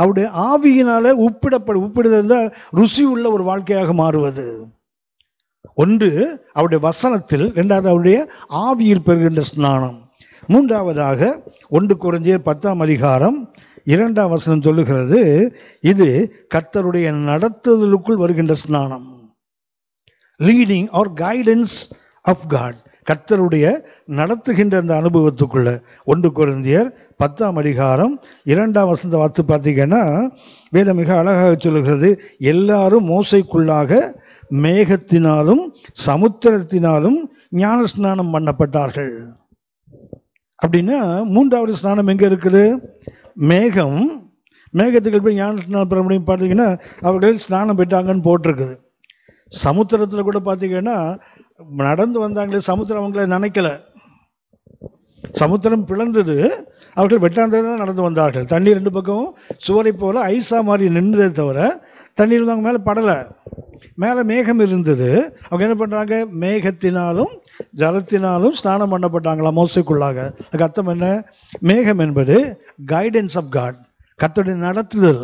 அவருடைய ஆவியினாலே உப்பிடுதல் ருசி உள்ள ஒரு வாழ்க்கையாக மாறுவது. ஒன்று அவருடைய வசனத்தில், இரண்டாவது அவருடைய ஆவியில் பெறுகின்ற ஸ்நானம். மூன்றாவதாக 1 கொரிந்தியர் 10ஆம் அதிகாரம் 2ஆம் வசனம் சொல்லுகிறது, இது கர்த்தருடைய நடத்துதலுக்குள் வருகின்ற ஸ்நானம். Leading or guidance of God, கர்த்தருடைய நடத்துகின்ற அந்த அனுபவத்துக்குள்ள. 1 கொரிந்தியர் 10ஆம் அதிகாரம் 2ஆம் வசனத்தை வாத்து பார்த்தீங்கன்னா, வேதம் மிக அழகாக சொல்லுகிறது, எல்லாரும் மோசைக்குள்ளாக மேகத்தினாலும் சமுத்திரத்தினாலும் ஞான ஸ்நானம் பண்ணப்பட்டார்கள். அப்படின்னா மூன்றாவது ஸ்நானம் எங்கே இருக்குது? மேகத்துக்கு போய் ஞான ஸ்நானம் பெற முடியும் பார்த்தீங்கன்னா, அவர்கள் ஸ்நானம் பெற்றாங்கன்னு போட்டிருக்குது. சமுத்திரத்தில் கூட பார்த்தீங்கன்னா, நடந்து வந்தாங்களே, சமுத்திரம் அவங்கள நினைக்கல, சமுத்திரம் பிளந்தது, அவர்கள் வெட்டாந்ததான் நடந்து வந்தார்கள். தண்ணீர் ரெண்டு பக்கமும் சுவரை போல ஐசா மாதிரி நின்றதை தவிர தண்ணீர் அவங்க மேலே படலை. மேலே மேகம் இருந்தது. அவங்க என்ன பண்ணுறாங்க? மேகத்தினாலும் ஜலத்தினாலும் ஸ்நானம் பண்ணப்பட்டாங்களா மோசைக்குள்ளாக. அதுக்கு அர்த்தம் என்ன? மேகம் என்பது கைடன்ஸ் ஆஃப் காட், கர்த்தருடைய நடத்துதல்.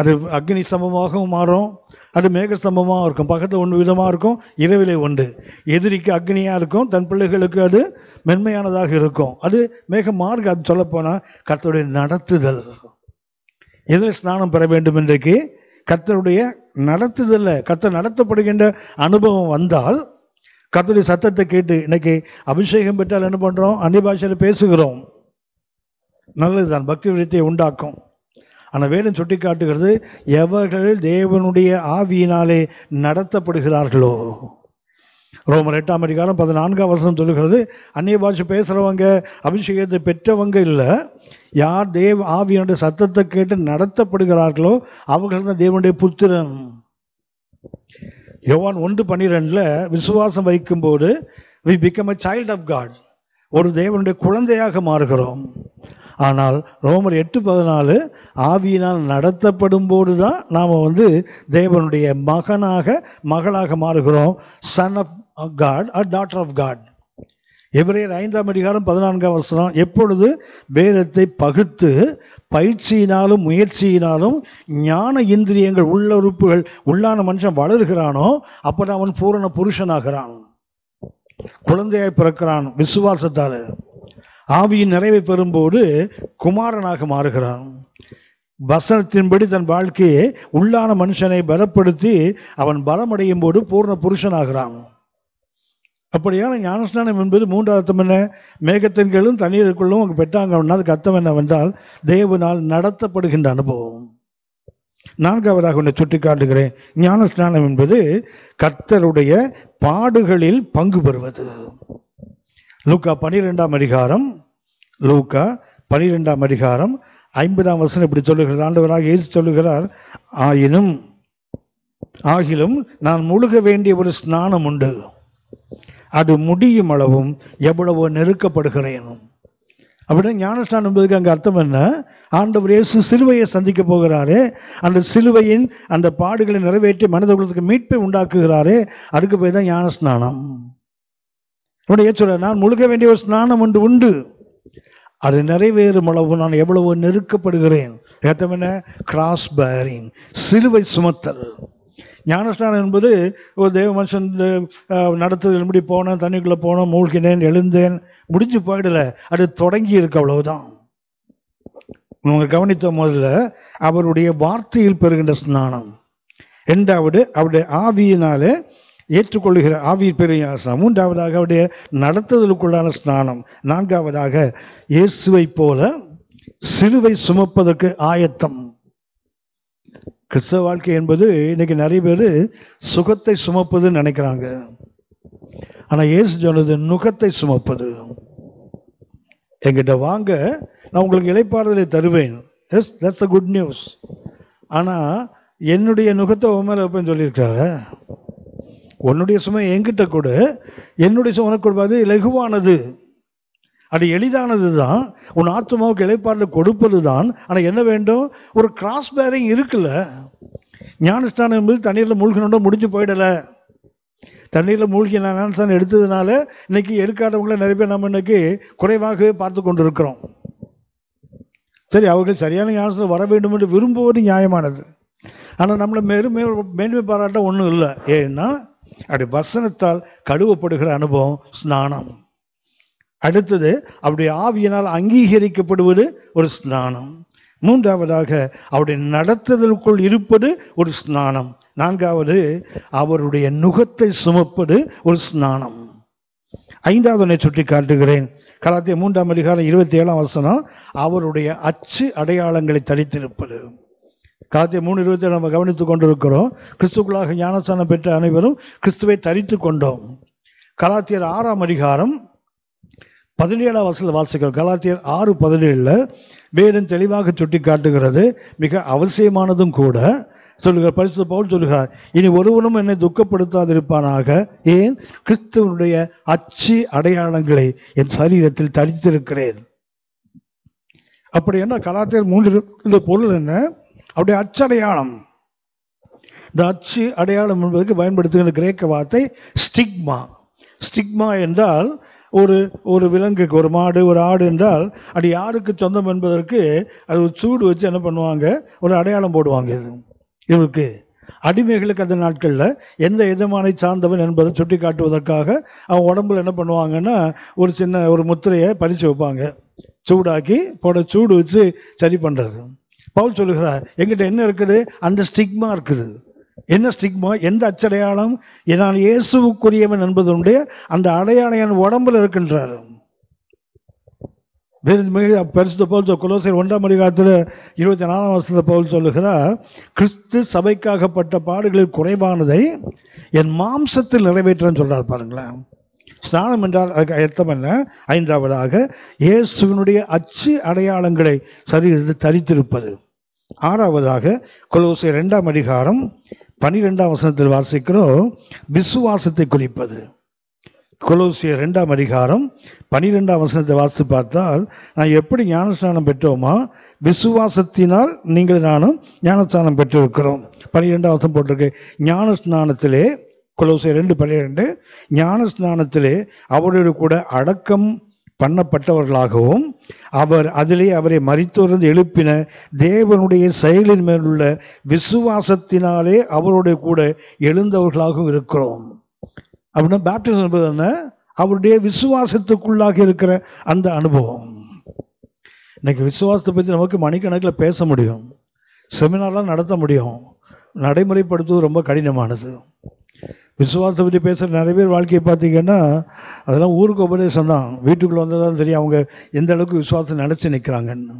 அது அக்னி ஸ்தம்பமாகவும் மாறும், அது மேக ஸ்தம்பமாக இருக்கும். பக்கத்தில் ஒன்று விதமாக இருக்கும், இரவிலே ஒன்று. எதிரிக்கு அக்னியாக இருக்கும், தன் பிள்ளைகளுக்கு அது மென்மையானதாக இருக்கும். அது மேகம் மார்க். அது சொல்லப்போனால் கர்த்தருடைய நடத்துதல். எதில் ஸ்நானம் பெற வேண்டும்? இன்றைக்கு கர்த்தருடைய நடத்துதல்ல, கர்த்தர் நடத்தப்படுகின்ற அனுபவம் வந்தால், கர்த்தருடைய சத்தத்தை கேட்டு, இன்னைக்கு அபிஷேகம் பெற்றால் என்ன பண்ணுறோம்? அந்நிய பாஷையில் பேசுகிறோம், நல்லதுதான், பக்தி விருத்தியை உண்டாக்கும். ஆனால் வேதம் சுட்டி காட்டுகிறது, எவர்கள் தேவனுடைய ஆவியினாலே நடத்தப்படுகிறார்களோ. ரோமர் 8ஆம் அதிகாரம் 14ஆம் வசனம் சொல்லுகிறது, அந்நிய பாஷை பேசுகிறவங்க அபிஷேகத்தை பெற்றவங்க இல்லை, யார் ஆவியினுடைய சத்தத்தை கேட்டு நடத்தப்படுகிறார்களோ அவர்கள் தான் தேவனுடைய புத்திரன். யோவான் 1:12 விசுவாசம் வைக்கும்போது we become a child of God, ஒரு தேவனுடைய குழந்தையாக மாறுகிறோம். ஆனால் ரோமர் 8:14 ஆவியினால் நடத்தப்படும் போது தான் நாம் தேவனுடைய மகளாக மாறுகிறோம். Son of God or daughter of God. எபிரேயர் 5ஆம் அதிகாரம் 14ஆம் வசனம், எப்பொழுது வேதத்தை பகுத்து பயிற்சியினாலும் முயற்சியினாலும் ஞான இந்திரியங்கள் உள்ள உறுப்புகள் உள்ளான மனுஷன் வளர்கிறானோ அப்போதான் அவன் பூரண புருஷனாகிறான், குழந்தையாய் பிறக்கிறான். விசுவாசத்தால் ஆவியின் நிறைவை பெறும்போது குமாரனாக மாறுகிறான். வசனத்தின்படி தன் வாழ்க்கையை உள்ளான மனுஷனை பலப்படுத்தி அவன் பலமடையும் போது பூர்ண புருஷனாகிறான். அப்படியான ஞானஸ்நானம் என்பது மூன்றாவது அர்த்தம் என்ன? மேகத்தின்களும் தண்ணீருக்குள்ளும் அவங்க பெற்றாங்க. அதுக்கு அர்த்தம் என்னவென்றால் தேவனால் நடத்தப்படுகின்ற அனுபவம். நான்காவதாக ஒன்றை சுட்டி காட்டுகிறேன். ஞானஸ்நானம் என்பது கர்த்தருடைய பாடுகளில் பங்கு பெறுவது. லூக்கா 12ஆம் அதிகாரம் 50ஆம் வசனம் இப்படி சொல்லுகிறது. ஆண்டவராக இயேசு சொல்லுகிறார், ஆகிலும் நான் முழுக வேண்டிய ஒரு ஸ்நானம் உண்டு, அது முடியும் அளவும் எவ்வளவோ நெருக்கப்படுகிறேன். அப்படின்னா ஞானஸ்நானம் என்பதுக்கு அங்கே அர்த்தம் என்ன? ஆண்டவர் இயேசு சிலுவையை சந்திக்க போகிறாரே, அந்த சிலுவையின் அந்த பாடுகளை நிறைவேற்றி மனிதர்களுக்கு மீட்பை உண்டாக்குகிறாரே, அதுக்கு போய் தான் ஞானஸ்நானம். உடைய சொல்ல, நான் முழுக வேண்டிய ஒரு ஸ்நானம் ஒன்று உண்டு, அது நிறைவேறும் அளவு நான் எவ்வளவோ நெருக்கப்படுகிறேன். அர்த்தம் என்ன? கிராஸ் பேரிங், சிலுவை சுமத்தல். ஞானஸ்நானம் என்பது ஒரு தேவ மனுஷன் நடத்துதல், எப்படி போனேன், தண்ணிக்குள்ளே போனோம், மூழ்கினேன், எழுந்தேன், முடிஞ்சு போயிடல, அது தொடங்கி இருக்கு, அவ்வளவுதான். உங்க கவனித்த முதல்ல அவருடைய வார்த்தையில் பெறுகின்ற ஸ்நானம், இரண்டாவது அவருடைய ஆவியினாலே ஏற்றுக்கொள்ளுகிற ஆவியில் பெறுகிற ஸ்நானம், மூன்றாவதாக அவருடைய நடத்துதலுக்குள்ளான ஸ்நானம், நான்காவதாக இயேசுவை போல சிலுவை சுமப்பதற்கு ஆயத்தம். கிறிஸ்தவ வாழ்க்கை என்பது இன்னைக்கு நிறைய பேர் சுகத்தை சுமப்பதுன்னு நினைக்கிறாங்க. ஆனால் இயேசு சொன்னது நுகத்தை சுமப்பது. என்கிட்ட வாங்க, நான் உங்களுக்கு இளைப்பாறுதலை தருவேன். Yes, that's a good news. ஆனால் என்னுடைய நுகத்தை உண்மையில வைப்பேன்னு சொல்லியிருக்காரு. உன்னுடைய சுமை என்கிட்ட கூட, என்னுடைய சுமை உனக்கு கொடுப்பாது, லகுவானது, அது எளிதானது தான், உன் ஆத்மாவுக்கு இளைப்பாறுதல் கொடுப்பது தான். ஆனால் என்ன வேண்டும்? ஒரு கிராஸ் பேரிங் இருக்குல்ல. ஞானஸ்நானம் என்பது தண்ணீரில் மூழ்கினோட முடிஞ்சு போயிடலை. தண்ணீரில் மூழ்கி ஞானஸ்நானம் எடுத்ததுனால இன்னைக்கு எடுக்காதவங்கள நிறைய பேர் நம்ம இன்னைக்கு குறைவாக பார்த்து கொண்டு இருக்கிறோம். சரி, அவர்கள் சரியான ஞானஸ்நானம் வர வேண்டும் என்று விரும்புவது நியாயமானது. ஆனால் நம்மளை மேன்மை பாராட்ட ஒன்றும் இல்லை. ஏன்னா அப்படி வசனத்தால் கழுவப்படுகிற அனுபவம் ஸ்நானம். அடுத்தது அவருடைய ஆவியினால் அங்கீகரிக்கப்படுவது ஒரு ஸ்நானம். மூன்றாவதாக அவருடைய நடத்துதலுக்குள் இருப்பது ஒரு ஸ்நானம். நான்காவது அவருடைய நுகத்தை சுமப்பது ஒரு ஸ்நானம். ஐந்தாவது சுட்டி காட்டுகிறேன். கலாத்தியர் 3ஆம் அதிகாரம் 27ஆம் வசனம், அவருடைய அச்சு அடையாளங்களை தரித்திருப்பது. கலாத்தியர் 3:27 நம்ம கவனித்துக் கொண்டிருக்கிறோம். கிறிஸ்துக்குள்ளாக ஞானஸ்நானம் பெற்ற அனைவரும் கிறிஸ்துவை தரித்து கொண்டோம். கலாத்தியர் 6ஆம் அதிகாரம் 17ஆம் வசனத்தில் வாசிக்கிறோம். கலாத்தியர் 6:17 வேதம் தெளிவாக சுட்டி காட்டுகிறது, மிக அவசியமானதும் கூட. சொல்லுகிறார், பரிசுத்த பவுல் சொல்லுகிறார், இனி ஒருவனும் என்னை துக்கப்படுத்தாதிருப்பானாக, ஏன்? கிறிஸ்துவனுடைய அச்சு அடையாளங்களை என் சரீரத்தில் தரித்திருக்கிறேன். அப்படி என்ன? கலாத்தியர் 3 பொருள் என்ன? அவருடைய அச்சடையாளம். இந்த அச்சு அடையாளம் என்பதற்கு பயன்படுத்துகிற கிரேக்க வார்த்தை ஸ்டிக்மா. ஸ்டிக்மா என்றால் ஒரு விலங்குக்கு, ஒரு மாடு, ஒரு ஆடு என்றால் அது யாருக்கு சொந்தம் என்பதற்கு அது ஒரு சூடு வச்சு என்ன பண்ணுவாங்க, ஒரு அடையாளம் போடுவாங்க. இவருக்கு அடிமைகளுக்கு அந்த நாட்களில் எந்த எஜமானை சார்ந்தவன் என்பதை சுட்டி காட்டுவதற்காக அவன் உடம்புல என்ன பண்ணுவாங்கன்னா ஒரு சின்ன ஒரு முத்திரையை பறித்து வைப்பாங்க, சூடாக்கி போட, சூடு வச்சு சரி பண்ணுறது. பவுல் சொல்லுகிறார், எங்கிட்ட என்ன இருக்குது? அந்த ஸ்டிக்மா இருக்குது. என்ன ஸ்டிக்மா? எந்த அச்சடையாளம்? நான் இயேசுவுக்குரியவன் என்பதனுடைய அந்த அடையாளம் என் உடம்புல இருக்கின்றார். பரிசுத்த பவுல் கொலோசியர் 1ஆம் அதிகாரத்தில் 24ஆம் வசனத்தில் பவுல் சொல்லுகிறார், கிறிஸ்து சபைக்காகப்பட்ட பாடுகளில் குறைவானதை என் மாம்சத்தில் நிறைவேற்றன்னு சொல்றார். பாருங்களேன், ஸ்நானம் என்றால் அதுக்கு அர்த்தம் என்ன? ஐந்தாவதாக இயேசுவினுடைய அச்சு அடையாளங்களை சரீரத்தில் தரித்திருப்பது. ஆறாவதாக கொலோசியர் 2ஆம் அதிகாரம் 12ஆம் வசனத்தில் வாசிக்கிறோம், விசுவாசத்தை குறிப்பது. கொலோசியர் 2ஆம் அதிகாரம் 12ஆம் வசனத்தை வாசித்து பார்த்தால், நான் எப்படி ஞானஸ்நானம் பெற்றோமா, விசுவாசத்தினால் நீங்கள் நானும் ஞானஸ்நானம் பெற்றிருக்கிறோம். 12ஆம் வசனம் போட்டிருக்கு, ஞானஸ்நானத்திலே, கொலோசியர் 2:12, ஞானஸ்நானத்திலே அவரோடு கூட அடக்கம் பண்ணப்பட்டவர்களாகவும் அவரை மரித்தோரிலிருந்து எழுப்பின தேவனுடைய செயலின் மேலுள்ள விசுவாசத்தினாலே அவரோட கூட எழுந்தவர்களாகவும் இருக்கிறோம். அப்படின்னா பேப்டிசம் என்பது என்ன? அவருடைய விசுவாசத்துக்குள்ளாக இருக்கிற அந்த அனுபவம். இன்னைக்கு விசுவாசத்தை பற்றி நமக்கு மணிக்கணக்கில் பேச முடியும், செமினார்லாம் நடத்த முடியும், நடைமுறைப்படுத்துவது ரொம்ப கடினமானது. விசுவாசத்தை பற்றி பேசுகிற நிறைய பேர் வாழ்க்கையை பார்த்தீங்கன்னா அதெல்லாம் ஊருக்கு உபதேசம் தான், வீட்டுக்குள்ளே வந்ததான் தெரியும் அவங்க எந்த அளவுக்கு விசுவாசம் நினச்சி நிற்கிறாங்கன்னு.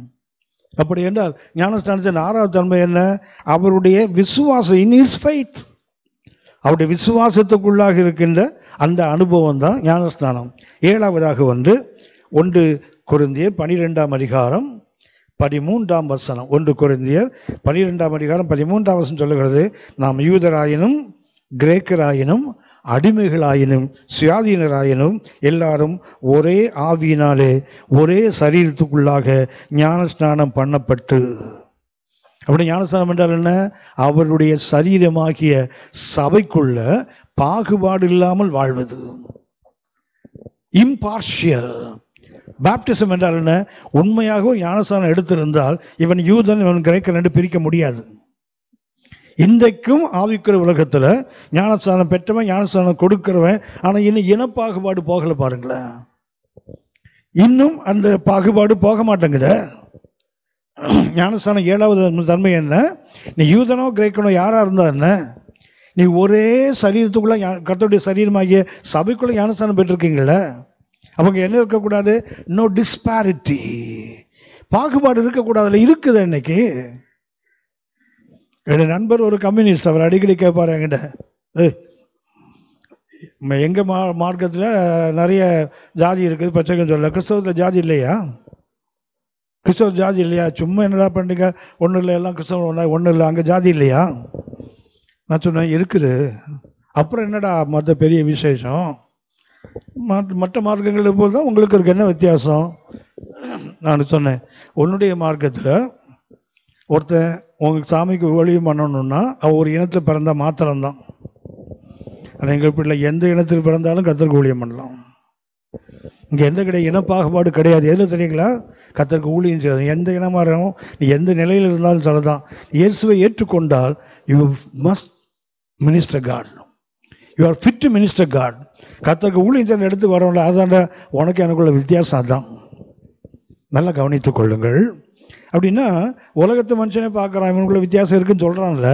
அப்படி என்றால் ஞானஸ்நானத்தின் 6வது தன்மை என்ன? அவருடைய விசுவாசம், இன் ஹிஸ் ஃபெய்த், அவருடைய விசுவாசத்துக்குள்ளாக இருக்கின்ற அந்த அனுபவம் தான் ஞானஸ்நானம். 7ஆவதாக 1 கொரிந்தியர் 12ஆம் அதிகாரம் 13ஆம் வசனம். 1 கொரிந்தியர் 12ஆம் அதிகாரம் 13ஆம் வசனம் சொல்லுகிறது, நாம் யூதராயினும் கிரேக்கராயினும் அடிமைகளாயினும் சுயாதீனராயினும் எல்லாரும் ஒரே ஆவியினாலே ஒரே சரீரத்துக்குள்ளாக ஞானஸ்நானம் பண்ணப்பட்டு. அப்படி ஞானஸ்நானம் என்றால் என்ன? அவருடைய சரீரமாகிய சபைக்குள்ள பாகுபாடு இல்லாமல் வாழ்வது. இம்பார்ஷியல். பாப்டிசம் என்றால் என்ன? உண்மையாக ஞானஸ்நானம் எடுத்திருந்தால் இவன் யூதன் இவன் கிரேக்கன் என்று பிரிக்க முடியாது. இன்றைக்கும் ஆவிக்குரிய உலகத்துல ஞானஸ்நானம் பெற்றவன் ஞானஸ்நானம் கொடுக்கிறவன், ஆனா இன்னும் இனப்பாகுபாடு போகல. பாருங்களேன், இன்னும் அந்த பாகுபாடு போக மாட்டேங்குது. ஞானஸ்நானம் 7வது தன்மை என்ன? நீ யூதனோ கிரேக்கனோ யாரா இருந்தா என்ன, நீ ஒரே சரீரத்துக்குள்ள கர்த்தருடைய சரீரமாகிய சபைக்குள்ள ஞானஸ்நானம் பெற்றிருக்கீங்கள. அவங்க என்ன இருக்கக்கூடாது? No disparity. பாகுபாடு இருக்கக்கூடாதுல. இருக்குது இன்னைக்கு. என் நண்பர் ஒரு கம்யூனிஸ்ட், அவர் அடிக்கடி கேட்பாரு என்கிட்ட, எங்க மார்க்கத்தில் நிறைய ஜாதி இருக்குது, பிரச்சனை சொல்ல, கிறிஸ்தவத்தில் ஜாதி இல்லையா? கிறிஸ்தவ ஜாதி இல்லையா? சும்மா என்னடா பண்ணுங்க, ஒன்றும் இல்லை, எல்லாம் கிறிஸ்தவ ஒன்றும் இல்லை, அங்கே ஜாதி இல்லையா? நான் சொன்னேன், இருக்குது. அப்புறம் என்னடா மற்ற பெரிய விசேஷம்? மற்ற மார்க்கங்கள் போது தான் உங்களுக்கு இருக்கு, என்ன வித்தியாசம்? நான் சொன்னேன், உன்னுடைய மார்க்கத்தில் ஒருத்தன் உங்களுக்கு சாமிக்கு ஊழியம் பண்ணணும்னா அவன் ஒரு இனத்தில் பிறந்தா மாத்திரம்தான். ஆனால் எங்கள் பிள்ளை எந்த இனத்தில் பிறந்தாலும் கர்த்தருக்கு ஊழியம் பண்ணலாம். இங்கே எந்த கிடையாது, இனப்பாகுபாடு கிடையாது. எதில் தெரியுங்களா? கர்த்தருக்கு ஊழியம் செய்யணும். எந்த இனமாக இருக்கணும், நீ எந்த நிலையில் இருந்தாலும் சொல்லதான். இயேசுவை ஏற்றுக்கொண்டால் you must minister God. You are fit to minister God. கர்த்தருக்கு ஊழியம் செய்ய எடுத்து வரவங்கள, அதாண்ட உனக்கு எனக்குள்ள வித்தியாசம். அதுதான் நல்லா கவனித்துக் கொள்ளுங்கள். அப்படின்னா உலகத்து மனுஷனே பார்க்குறான், இவனுக்குள்ள வித்தியாசம் இருக்குன்னு சொல்கிறான்ல.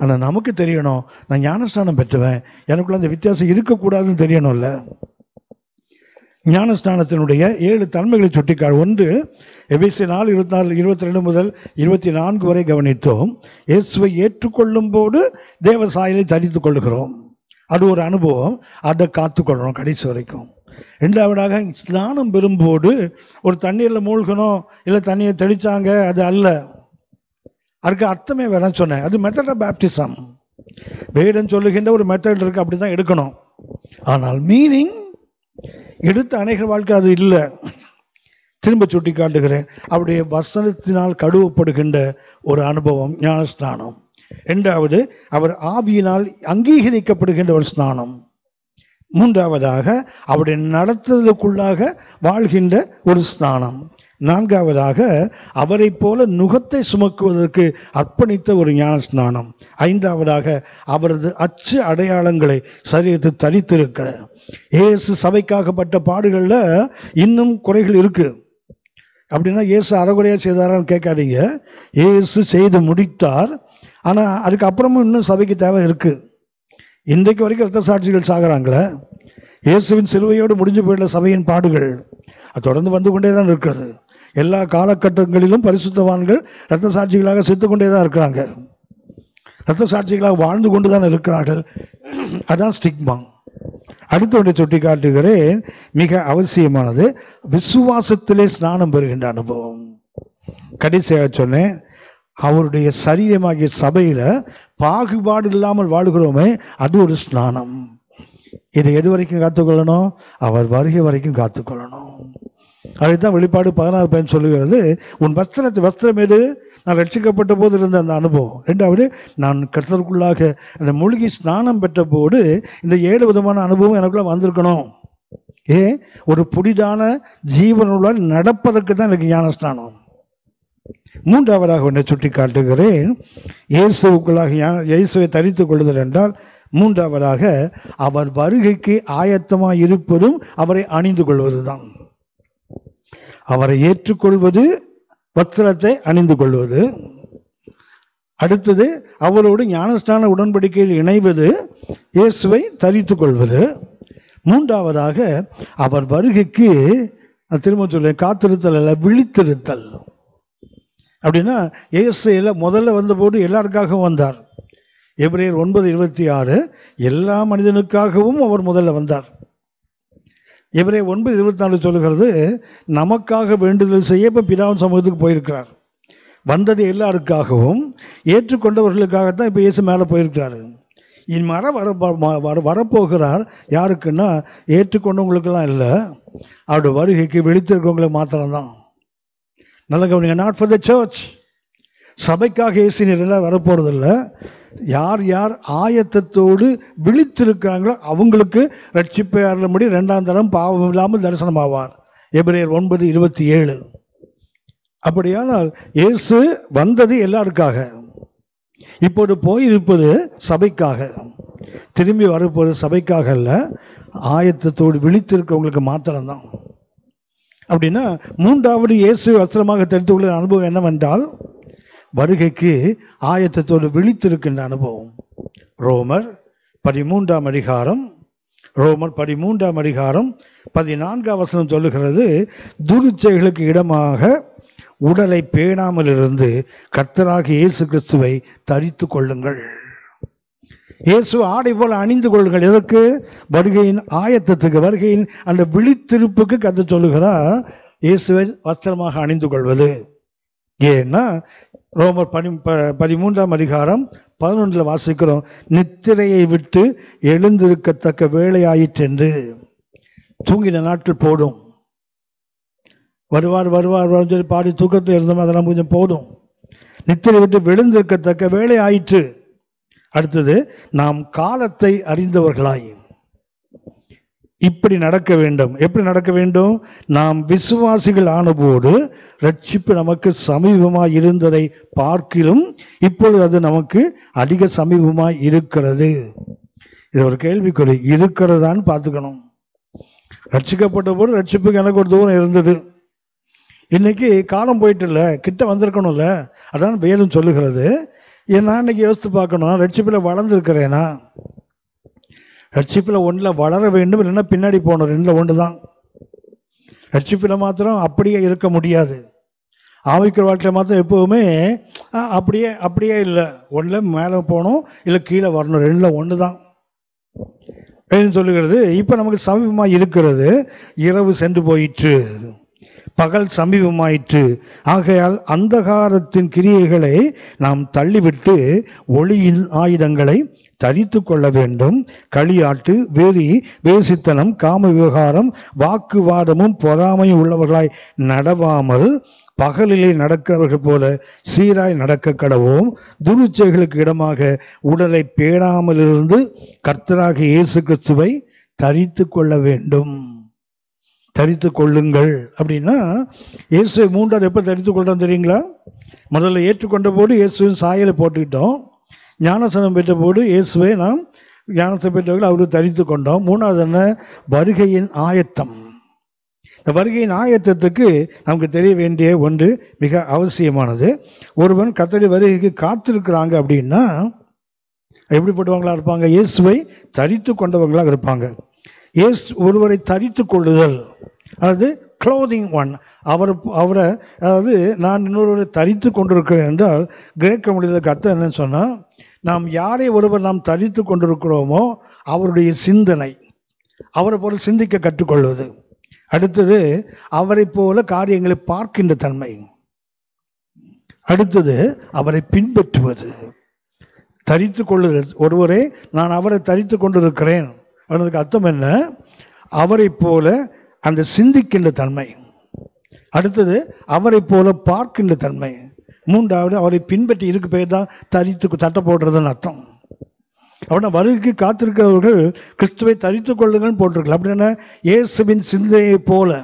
ஆனால் நமக்கு தெரியணும், நான் ஞானஸ்நானம் பெற்றுவேன், எனக்குள்ள அந்த வித்தியாசம் இருக்கக்கூடாதுன்னு தெரியணும்ல. ஞானஸ்நானத்தினுடைய 7 தன்மைகளை சுட்டிக்காடு. 1, எபேசியர் 4:22 முதல் 24 வரை கவனித்தோம். இயேசுவை ஏற்றுக்கொள்ளும் போது தேவ சாயலை தரித்துக் கொள்ளுகிறோம். அது ஒரு அனுபவம், அதை காத்துக்கொள்ளணும் கடைசி வரைக்கும். 2வதாக ஸ்நானம் பெறும்போது ஒரு தண்ணீரில் மூழ்கணும், இல்லை தண்ணியை தெளிச்சாங்க, அது அல்ல. அதுக்கு அர்த்தமே வேற சொன்னேன். அது மெத்தட் ஆஃப் பேப்டிசம். வேதம் சொல்லுகின்ற ஒரு மெத்தட் இருக்கு, அப்படி தான் எடுக்கணும். ஆனால் மீனிங் எடுத்த அநேக வாழ்க்கை அது இல்லை. திரும்ப சுட்டி காட்டுகிறேன், அவருடைய வசனத்தினால் கழுவப்படுகின்ற ஒரு அனுபவம் ஞானஸ்நானம். 2வது, அவர் ஆவியினால் அங்கீகரிக்கப்படுகின்ற ஒரு ஸ்நானம். 3வதாக அவருடைய நடத்துதலுக்குள்ளாக வாழ்கின்ற ஒரு ஸ்நானம். 4வதாக அவரை போல நுகத்தை சுமக்குவதற்கு அர்ப்பணித்த ஒரு ஞான ஸ்நானம். 5வதாக அவரது அச்சு அடையாளங்களை சரீரத்தை தரித்திருக்கிற இயேசு சபைக்காகப்பட்ட பாடுகள்ல இன்னும் குறைகள் இருக்கு. அப்படின்னா இயேசு அறகுறையா செய்தாரான்னு கேட்காதீங்க. இயேசு செய்து முடித்தார். ஆனா அதுக்கு அப்புறமும் இன்னும் சபைக்கு தேவை இருக்கு. இன்றைக்கு வரைக்கும் இரத்த சாட்சிகள் சாகிறாங்களே. இயேசுவின் சிலுவையோடு முடிஞ்சு போயிடல சபையின் பாடுகள். அது தொடர்ந்து வந்து கொண்டே தான் இருக்கிறது. எல்லா காலகட்டங்களிலும் பரிசுத்தவான்கள் இரத்த சாட்சிகளாக செத்து கொண்டே தான் இருக்கிறாங்க. இரத்த சாட்சிகளாக வாழ்ந்து கொண்டு தான் இருக்கிறார்கள். அதான் ஸ்டிக்மா. அடுத்த ஒன்றை சுட்டி காட்டுகிறேன், மிக அவசியமானது விசுவாசத்திலே ஸ்நானம் பெறுகின்ற அனுபவம். கடைசியாக சொன்னேன், அவருடைய சரீரமாகிய சபையில பாகுபாடு இல்லாமல் வாழுகிறோமே, அது ஒரு ஸ்நானம். இதை எது வரைக்கும் காத்துக்கொள்ளணும்? அவர் வருகை வரைக்கும் காத்துக்கொள்ளணும். அதைத்தான் வெளிப்பாடு 16 சொல்லுகிறது. உன் வஸ்திரம் எது? நான் ரட்சிக்கப்பட்ட போது இருந்த அந்த அனுபவம். 2வது, நான் கர்த்தருக்குள்ளாக அந்த மூழ்கி ஸ்நானம் பெற்ற போது இந்த 7 விதமான அனுபவம் எனக்குள்ள வந்திருக்கணும். ஒரு புதிதான ஜீவனுள்ள நடப்பதற்கு தான் எனக்கு ஞான ஸ்நானம். 3வதாக ஒன்றை சுட்டி காட்டுகிறேன், இயேசுக்குள்ளாக இயேசுவை தரித்துக் கொள்ளுதல் என்றால் 3வதாக அவர் வருகைக்கு ஆயத்தமாக இருப்பதும் அவரை அணிந்து கொள்வதுதான். அவரை ஏற்றுக்கொள்வது, வஸ்திரத்தை அணிந்து கொள்வது. அடுத்தது அவரோடு ஞானஸ்நான உடன்படிக்கையில் இணைவது, இயேசுவை தரித்துக் கொள்வது. 3வதாக அவர் வருகைக்கு திரும்ப சொல்ல காத்திருத்தல் அல்ல, விழித்திருத்தல். அப்படின்னா இயேசுல முதல்ல வந்தபோது எல்லாருக்காகவும் வந்தார். எபிரேயர் 9:26 எல்லா மனிதனுக்காகவும் அவர் முதல்ல வந்தார். எபிரேயர் 9:24 சொல்லுகிறது, நமக்காக வேண்டுதல் செய்ய இப்போ பிதாவின் சமூகத்துக்கு போயிருக்கிறார். வந்தது எல்லாருக்காகவும் ஏற்றுக்கொண்டவர்களுக்காகத்தான் இப்போ இயேசு மேலே போயிருக்கிறாரு. வரப்போகிறார் யாருக்குன்னா ஏற்றுக்கொண்டவங்களுக்கெல்லாம் இல்லை, அவருடைய வருகைக்கு விழித்திருக்கவங்களுக்கு மாத்திரம்தான். நல்ல கவனிங்க, நாட் ஃபார் த சர்ச். சபைக்காக இயேசு எல்லாம் வரப்போறதில்ல. யார் யார் ஆயத்தத்தோடு விழித்திருக்கிறாங்களோ அவங்களுக்கு ரட்சிப்பை அருளும்படி 2ஆம் தரம் பாவம் இல்லாமல் தரிசனமாவார். எபிரேயர் 9:27. அப்படியானால் இயேசு வந்தது எல்லாருக்காக, இப்போது போயிருப்பது சபைக்காக, திரும்பி வரப்போது சபைக்காக அல்ல, ஆயத்தத்தோடு விழித்திருக்கிறவங்களுக்கு மாத்திரம்தான். அப்படின்னா 3வது இயேசு வஸ்திரமாக தெரிந்து கொள்ள அனுபவம் என்னவென்றால், வருகைக்கு ஆயத்தத்தோடு விழித்திருக்கின்ற அனுபவம். ரோமர் 13ஆம் அதிகாரம் 14ஆம் வசனம் சொல்லுகிறது, துருச்சைகளுக்கு இடமாக உடலை பேணாமல் இருந்து கர்த்தராகிய இயேசு கிறிஸ்துவை தரித்து கொள்ளுங்கள். இயேசு ஆடை போல அணிந்து கொள்ளுங்கள். எதற்கு? வருகையின் ஆயத்தத்துக்கு, வருகையின் அந்த விழித்திருப்புக்கு கர்த்தர் சொல்லுகிறார் இயேசுவை வஸ்திரமாக அணிந்து கொள்வது. ஏன்னா ரோமர் 13ஆம் அதிகாரம் 11 வாசிக்கிறோம், நித்திரையை விட்டு எழுந்திருக்கத்தக்க வேலையாயிற்றென்று. தூங்கின நாட்கள் போடும், வருவார் சொல்லி பாடி தூக்கத்தில் இருந்தோம், அதெல்லாம் கொஞ்சம் போதும். நித்திரை விட்டு எழுந்திருக்கத்தக்க வேலை ஆயிற்று. அடுத்தது, நாம் காலத்தை அறிந்தவர்களாய் இப்படி நடக்க வேண்டும். எப்படி நடக்க வேண்டும்? நாம் விசுவாசிகள் ஆனபோது ரட்சிப்பு நமக்கு சமீபமாய் இருந்ததை பார்க்கிலும் இப்பொழுது அது நமக்கு அதிக சமீபமாய் இருக்கிறது. இது ஒரு கேள்விக்குறி. இருக்கிறதான்னு பார்த்துக்கணும். ரட்சிக்கப்பட்ட போது ரட்சிப்புக்கு எனக்கு ஒரு தூரம் இருந்தது. இன்னைக்கு காலம் போயிட்டு இல்லை, கிட்ட வந்திருக்கணும்ல. அதான் வேதம் சொல்லுகிறது. ஏன்னா இன்னைக்கு யோசித்து பார்க்கணும், ரட்சிப்பில் வளர்ந்துருக்கிறேனா? ரட்சிப்பில் ஒன்றில் வளர வேண்டும், இல்லைன்னா பின்னாடி போகணும். 2ல் 1 தான். ரட்சிப்பில் மாத்திரம் அப்படியே இருக்க முடியாது. ஆவிக்கிற வாழ்க்கையில் மாத்திரம் எப்போவுமே அப்படியே இல்லை. ஒன்றில் மேலே போகணும், இல்லை கீழே வரணும். 2ல் 1 தான் சொல்லுகிறது. இப்போ நமக்கு சமீபமாக இருக்கிறது. இரவு சென்று போயிற்று, பகல் சமீபமாயிற்று. ஆகையால் அந்தகாரத்தின் கிரியைகளை நாம் தள்ளிவிட்டு ஒளியின் ஆயுதங்களை தரித்து கொள்ள வேண்டும். களியாட்டு, வெறி, வேசித்தனம், காம விவகாரம், வாக்குவாதமும் பொறாமையும் உள்ளவர்களாய் நடவாமல் பகலிலே நடக்கிறவர்கள் போல சீராய் நடக்க கடவோம். துருச்சைகளுக்கு இடமாக உடலை பேணாமல் இருந்து கர்த்தராகிய இயேசு கிறிஸ்துவை தரித்து கொள்ள வேண்டும். தரித்து கொள்ளுங்கள் அப்படின்னா, இயேசுவை 3வது எப்போ தரித்து கொள்றோம் தெரியுங்களா? முதல்ல ஏற்றுக்கொண்ட போது இயேசுவின் சாயலை போட்டுக்கிட்டோம். ஞானசனம் பெற்ற போது இயேசுவை நாம் ஞானசனம் பெற்றவர்கள் அவருக்கு தரித்து கொண்டோம். 3வது என்ன? வருகையின் ஆயத்தம். இந்த வருகையின் ஆயத்தத்துக்கு நமக்கு தெரிய வேண்டிய ஒன்று மிக அவசியமானது. ஒருவன் கர்த்தருடைய வருகைக்கு காத்திருக்கிறாங்க அப்படின்னா எப்படிப்பட்டவங்களா இருப்பாங்க? இயேசுவை தரித்து கொண்டவங்களாக இருப்பாங்க. ஒருவரை தரித்து கொள்ளுதல், அதாவது க்ளோதிங் ஒன், அவரை அதாவது நான் இன்னொருவரை தரித்து கொண்டிருக்கிறேன் என்றால் கிரேக்க மொழியில் அர்த்தம் என்னன்னு சொன்னால், நாம் யாரை ஒருவர் நாம் தரித்து கொண்டிருக்கிறோமோ அவருடைய சிந்தனை, அவரை போல சிந்திக்க கற்றுக்கொள்வது. அடுத்தது, அவரை போல காரியங்களை பார்க்கின்ற தன்மை. அடுத்தது, அவரை பின்பற்றுவது. தரித்து கொள்ளுதல், ஒருவரை நான் அவரை தரித்து கொண்டிருக்கிறேன் அதுக்கு அர்த்தம் என்ன? அவரை போல அந்த சிந்திக்கின்ற தன்மை. அடுத்தது, அவரை போல பார்க்கின்ற தன்மை. 3வது, அவரை பின்பற்றி, இதுக்கு பேர் தான் தரித்து தட்ட போடுறதுன்னு அர்த்தம். அப்படின்னா வருகைக்கு காத்திருக்கிறவர்கள் கிறிஸ்துவை தரித்து கொள்ளுங்கள் போட்டிருக்கலாம். அப்படின்னா இயேசுவின் சிந்தையை போல,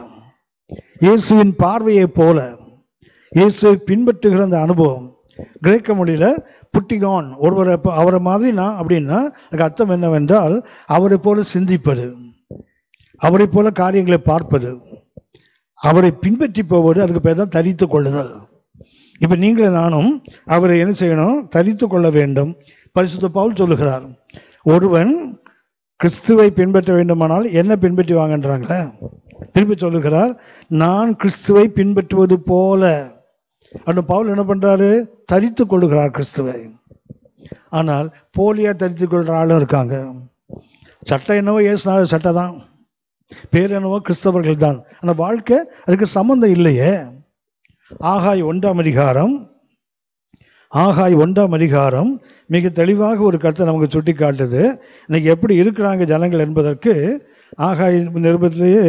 இயேசுவின் பார்வையை போல, இயேசுவை பின்பற்றுகிற அந்த அனுபவம். கிரேக்க மொழியில் புட்டிகான், ஒருவரை அவரை மாதிரி நான் அப்படின்னா அதுக்கு அர்த்தம் என்னவென்றால் அவரை போல சிந்திப்பது, அவரை போல காரியங்களை பார்ப்பது, அவரை பின்பற்றி போவது. அதுக்கு பேர் தான் தரித்து கொள்ளுதல். இப்போ நீங்களே நானும் அவரை என்ன செய்யணும்? தரித்து கொள்ள வேண்டும். பரிசுத்த பவுல் சொல்லுகிறார், ஒருவன் கிறிஸ்துவை பின்பற்ற வேண்டுமானால் என்ன பின்பற்றி வாங்கன்றாங்களே. திருப்பி சொல்லுகிறார், நான் கிறிஸ்துவை பின்பற்றுவது போல. அந்த பவுல் என்ன பண்றாரு? தரித்து கொள்ளுகிறார் கிறிஸ்துவை. ஆனால் போலியா தரித்து கொள்கிற ஆளும் இருக்காங்க. சட்டை என்னவோ ஏசுனாத சட்டை தான், பேர் என்னவோ கிறிஸ்தவர்கள் தான், ஆனால் வாழ்க்கை அதுக்கு சம்பந்தம் இல்லையே. ஆகாய் 1 அதிகாரம் மிக தெளிவாக ஒரு கருத்தை நமக்கு சுட்டி காட்டுது. இன்னைக்கு எப்படி இருக்கிறாங்க ஜனங்கள் என்பதற்கு ஆகாய் நிருபத்திலேயே,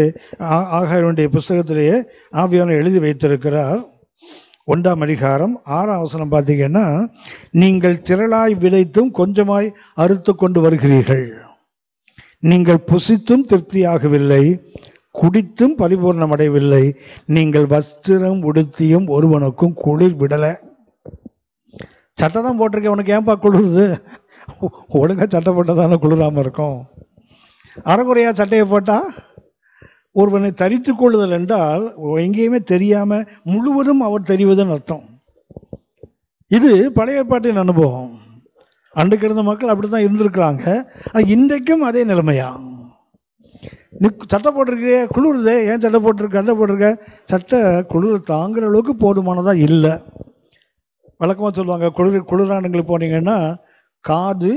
ஆகாயுடைய புஸ்தகத்திலேயே ஆவியானவர் எழுதி வைத்திருக்கிறார். 1 அதிகாரம் 6ஆம் வசனம் பார்த்தீங்கன்னா, நீங்கள் திரளாய் விதைத்தும் கொஞ்சமாய் அறுத்து கொண்டு வருகிறீர்கள், நீங்கள் புசித்தும் திருப்தியாகவில்லை, குடித்தும் பரிபூர்ணம் அடையவில்லை, நீங்கள் வஸ்திரம் உடுத்தியும் ஒருவனுக்கும் குளிர் விடலை. சட்டை தான் போட்டிருக்கேன், உனக்கு ஏன்பா குளிருது? ஒழுங்கா சட்டை போட்டால் தானே குளிராமல் இருக்கும். அறகுறையா சட்டையை போட்டால் ஒருவனை தரித்து கொள்ளுதல் என்றால் எங்கேயுமே தெரியாமல் முழுவதும் அவர் தெரிவதுன்னு அர்த்தம். இது பழைய ஏற்பாட்டின் அனுபவம். அன்றைக்கு இருந்த மக்கள் அப்படி தான் இருந்திருக்கிறாங்க. ஆனால் இன்றைக்கும் அதே நிலைமையா? நீ சட்டை போட்டிருக்கிய, குளிருதே, ஏன் சட்டை போட்டிருக்க? சட்டை குளிர் தாங்குற அளவுக்கு போதுமானதாக இல்லை. வழக்கமாக சொல்லுவாங்க, குளிரானங்களுக்கு போனீங்கன்னா காது,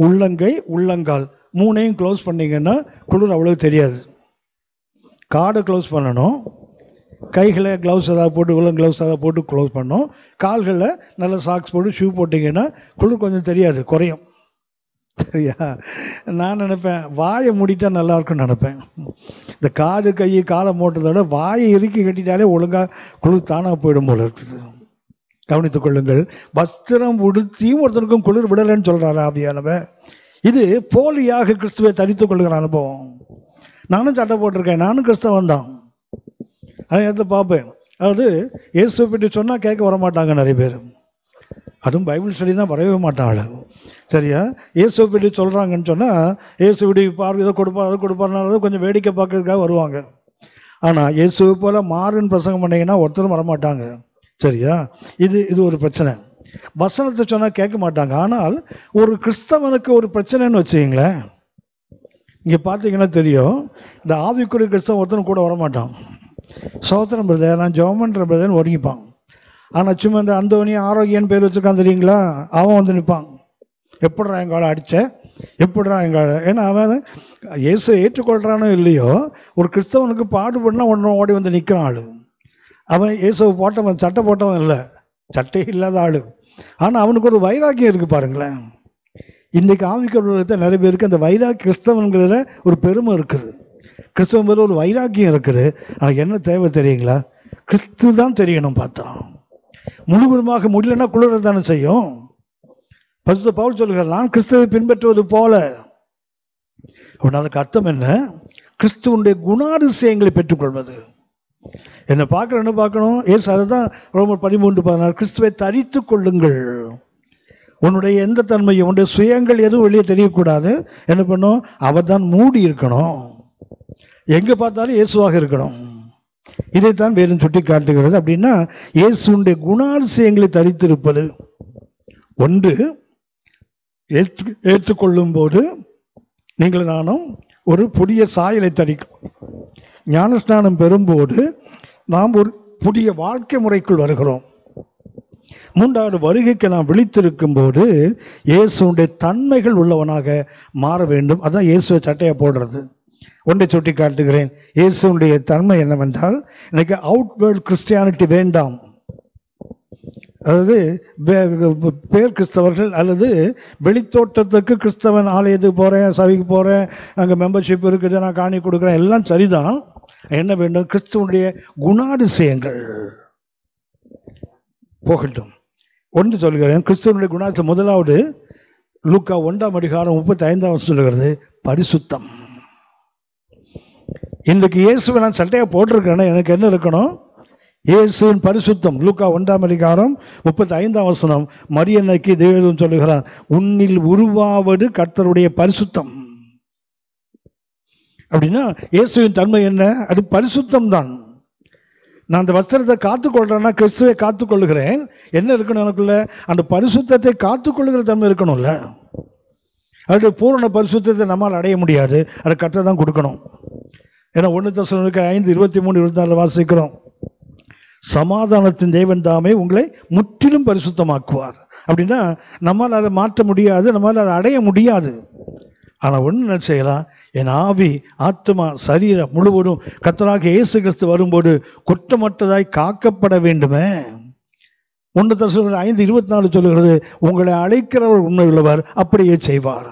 உள்ளங்கை, உள்ளங்கால் 3ஐயும் க்ளோஸ் பண்ணிங்கன்னா குளிர் அவ்வளோ தெரியாது. காடை க்ளோஸ் பண்ணணும், கைகளை க்ளவுஸ் ஏதாவது போட்டு, உள்ளம் க்ளவுஸ் ஏதாவது போட்டு க்ளோஸ் பண்ணணும், கால்களில் நல்ல சாக்ஸ் போட்டு ஷூ போட்டிங்கன்னா குளிர் கொஞ்சம் தெரியாது, குறையும். சரியா? நான் நினைப்பேன் வாயை மூடிட்டா நல்லா இருக்குன்னு நினைப்பேன். இந்த காது கை காலை மூட்டுறத விட வாயை இறுக்கி கட்டிட்டாலே ஒழுங்காக குளிர் தானாக போயிடும் போல இருக்குது. கவனித்துக் கொள்ளுங்கள். வஸ்திரம் உடுத்தியும் ஒருத்தருக்கும் குளிர் விடலைன்னு சொல்றாரு ஆவியானவர். இது போலியாக கிறிஸ்துவை தரித்துக் கொள்கிற அனுபவம். நானும் சட்டை போட்டிருக்கேன், நானும் கிறிஸ்தவன் தான். அதை எடுத்து பார்ப்பேன். அதாவது இயேசு பற்றி சொன்னால் கேட்க வரமாட்டாங்க நிறைய பேர். அதுவும் பைபிள் ஸ்டடி தான் வரவே மாட்டாள். சரியா? இயேசு பற்றி சொல்கிறாங்கன்னு சொன்னால் இயேசு இப்படி பார்வை இதை கொடுப்பார், அதை கொடுப்பாருனால கொஞ்சம் வேடிக்கை பார்க்கறதுக்காக வருவாங்க. ஆனால் இயேசுவை போல மாறுன்னு பிரசங்கம் பண்ணிங்கன்னா ஒருத்தரும் வரமாட்டாங்க. சரியா? இது ஒரு பிரச்சனை. வசனத்தை சொன்னால் கேட்க மாட்டாங்க. ஆனால் ஒரு கிறிஸ்தவனுக்கு ஒரு பிரச்சனைன்னு வச்சுக்கிங்களேன், இங்கே பார்த்தீங்கன்னா தெரியும், இந்த ஆவிக்குரிய கிறிஸ்தவன் ஒருத்தனும் கூட வரமாட்டான். சோத்திரம் பிரதர், நான் ஜெபம்ன்ற பிரதர்னு ஒதுங்கிப்பான். ஆனால் சும்மா இந்த அந்தோனி ஆரோக்கியன்னு பேர் வச்சுருக்கான் தெரியுங்களா, அவன் வந்து நிற்பான். எப்படிடா எங்கால அடித்த, எப்படிடா எங்கால, ஏன்னா அவன் இயேசு ஏற்றுக்கொள்கிறானோ இல்லையோ, ஒரு கிறிஸ்தவனுக்கு பாடுபடினா ஒன்று ஓடி வந்து நிற்கிறான் ஆள். அவன் இயேசுவை போட்டவன், சட்டை போட்டவன் இல்லை, சட்டை இல்லாத ஆள். ஆனால் அவனுக்கு ஒரு வைராக்கியம் இருக்குது பாருங்களேன். இன்றைக்கு ஆவிக்குரிய நிறைய பேருக்கு அந்த வைராக்கிய கிறிஸ்தவன்கிறதுல ஒரு பெருமை இருக்குது, கிறிஸ்தவன் பேர் ஒரு வைராக்கியம் இருக்குது. ஆனால் என்ன தேவை தெரியுங்களா? கிறிஸ்து தான் தெரியணும். பார்த்தா முழுவதுமாக முடியலன்னா குளிர தானே செய்யும். பரிசுத்த பவுல் சொல்லுகிறார், நான் கிறிஸ்துவை பின்பற்றுவது போல. அப்படின்னா அதுக்கு அர்த்தம் என்ன? கிறிஸ்துவனுடைய குணாதிசயங்களை பெற்றுக்கொள்வது. என்னை பார்க்குற என்ன பார்க்கணும்? ஏசு அதுதான் ரோமர் 13:16, கிறிஸ்துவை தரித்து கொள்ளுங்கள். உன்னுடைய எந்த தன்மையும், உன்னுடைய சுயங்கள் எதுவும் வெளியே தெரியக்கூடாது. என்ன பண்ணும்? அவர் தான் மூடி இருக்கணும், எங்கே பார்த்தாலும் இயேசுவாக இருக்கணும். இதைத்தான் வேறும் சுட்டி காட்டுகிறது. அப்படின்னா இயேசுடைய குணாதிசயங்களை தரித்திருப்பது. ஒன்று, ஏற்றுக்கொள்ளும் போது நீங்கள் நானும் ஒரு புதிய சாயலை தரிக்கும். ஞானஸ்நானம் பெறும்போது நாம் ஒரு புதிய வாழ்க்கை முறைக்குள் வருகிறோம். மூன்றாவது, வருகைக்கு நாம் விழித்திருக்கும் போது இயேசுடைய தன்மைகள் உள்ளவனாக மாற வேண்டும். அதான் இயேசுவை சட்டையை போடுறது. ஒன்றை சுட்டி காட்டுகிறேன். இயேசுடைய தன்மை என்னவென்றால், இன்னைக்கு அவுட்வேர்ட் கிறிஸ்டியானிட்டி வேண்டாம். அதாவது பேர் கிறிஸ்தவர்கள் அல்லது வெளித்தோட்டத்துக்கு கிறிஸ்தவன், ஆலயத்துக்கு போகிறேன், சபைக்கு போகிறேன், அங்கே மெம்பர்ஷிப் இருக்குது, நான் காணி கொடுக்குறேன், எல்லாம் சரிதான். என்ன வேண்டும்? கிறிஸ்துவனுடைய குணாதிசயங்கள் போகட்டும். ஒன்று சொல்கிறேன், கிறிஸ்துவனுடைய குணாதிசயம். முதலாவது லூக்கா 1 அதிகாரம் 35 சொல்லுகிறது, பரிசுத்தம். இன்றைக்கு இயேசுவை நான் சட்டையாக போட்டிருக்கேன்னா எனக்கு என்ன இருக்கணும்? இயேசுவின் பரிசுத்தம். லூக்கா 1 அதிகாரம் 35 மரியன்னைக்கு தேவதூதன் சொல்லுகிறான், உன்னில் உருவாவது கர்த்தருடைய பரிசுத்தம். அப்படின்னா இயேசுவின் தன்மை என்ன? அது பரிசுத்தம் தான். நான் அந்த வஸ்திரத்தை காத்துக்கொள்றேன்னா கிறிஸ்துவை காத்துக்கொள்ளுகிறேன். என்ன இருக்கணும் எனக்குள்ள? அந்த பரிசுத்தத்தை காத்துக்கொள்ளுகிற தன்மை இருக்கணும்ல. அது பூரண பரிசுத்தத்தை நம்மால் அடைய முடியாது, அதை கர்த்தர் தான் கொடுக்கணும். ஏன்னா 1 தெசலோனிக்கர் 5:23-24 வாசிக்கிறோம், சமாதானத்தின் தேவன் தாமே உங்களை முற்றிலும் பரிசுத்தமாக்குவார். அப்படின்னா நம்மால் அதை மாற்ற முடியாது, நம்மால் அதை அடைய முடியாது. ஆனால் ஒன்று என்ன செய்யலாம்? என் ஆவி ஆத்மா சரீரம் முழுவதும் கர்த்தராகிய இயேசு கிறிஸ்து வரும்போது குற்றமற்றதாய் காக்கப்பட வேண்டுமே. 1 தெசலோனிக்கேயர் 5:24 சொல்லுகிறது, உங்களை அழைக்கிறவர் உண்மை உள்ளவர், அப்படியே செய்வார்.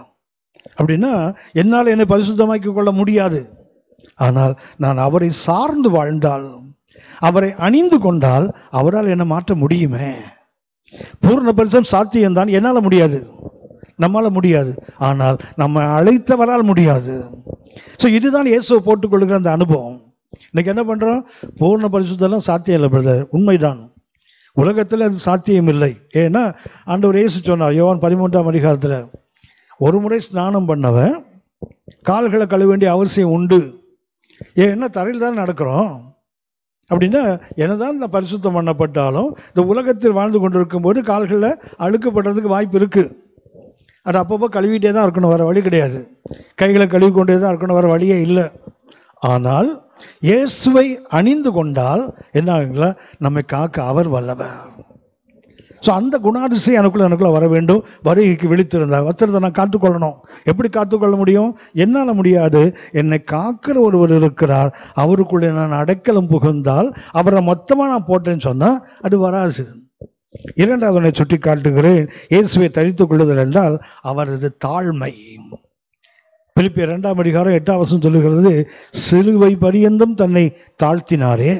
அப்படின்னா என்னால் என்னை பரிசுத்தமாக்கிக் கொள்ள முடியாது. ஆனால் நான் அவரை சார்ந்து வாழ்ந்தால், அவரை அணிந்து கொண்டால் அவரால் என்ன மாற்ற முடியுமே. பூர்ண பரிசுத்தம் சாத்தியம்தான், என்னால் முடியாது, நம்மால முடியாது. ஆனால் நம்ம அழைத்தவரால் முடியாது. ஸோ இதுதான் இயேசுவை போட்டுக்கொள்கிற அந்த அனுபவம். இன்னைக்கு என்ன பண்றோம்? பூர்ண பரிசுத்தம் சாத்தியம் இல்லை பிரதர். உண்மைதான், உலகத்தில் அது சாத்தியம் இல்லை. ஏன்னா ஆண்டவர் இயேசு சொன்னார் யோவான் 13ஆம் அதிகாரத்தில், ஒரு முறை ஸ்நானம் பண்ணவன் கால்களை கழுவ வேண்டிய அவசியம் உண்டு. ஏன்னா தரையில் தான் நடக்கிறோம். அப்படின்னா என்னதான் நான் பரிசுத்தம் பண்ணப்பட்டாலும் இந்த உலகத்தில் வாழ்ந்து கொண்டிருக்கும் போது கால்களில் அழுக்கப்படுறதுக்கு வாய்ப்பு இருக்கு. அது அப்பப்போ கழுவிட்டே தான் இருக்கணும், வர வழி கிடையாது. கைகளை கழுவி கொண்டே தான் இருக்கணும், வர வழியே இல்லை. ஆனால் இயேசுவை அணிந்து கொண்டால் என்ன ஆகுங்களா, நம்மை காக்க அவர் வல்லவர். ஸோ அந்த குணாதிசயம் எனக்குள்ள வர வேண்டும். வருகைக்கு விழித்திருந்தார். வஸ்திரத்தை நான் காத்துக்கொள்ளணும். எப்படி காத்துக்கொள்ள முடியும்? என்னால் முடியாது. என்னை காக்கிற ஒருவர் இருக்கிறார், அவருக்குள்ளே நான் அடைக்கலம் புகுந்தால் அவரை மொத்தமாக நான் போட்டேன்னு சொன்னால் அது வராது. இரண்டாவது ஒன்றை சுட்டி காட்டுகிறேன். இயேசுவை தரித்துக் கொள்ளுதல் என்றால் அவரது தாழ்மை. பிலிப்பியர் 2ஆம் அதிகாரம் 8ஆம் வசனம் சொல்லுகிறது, சிலுவை பரியந்தம் தன்னை தாழ்த்தினாரே.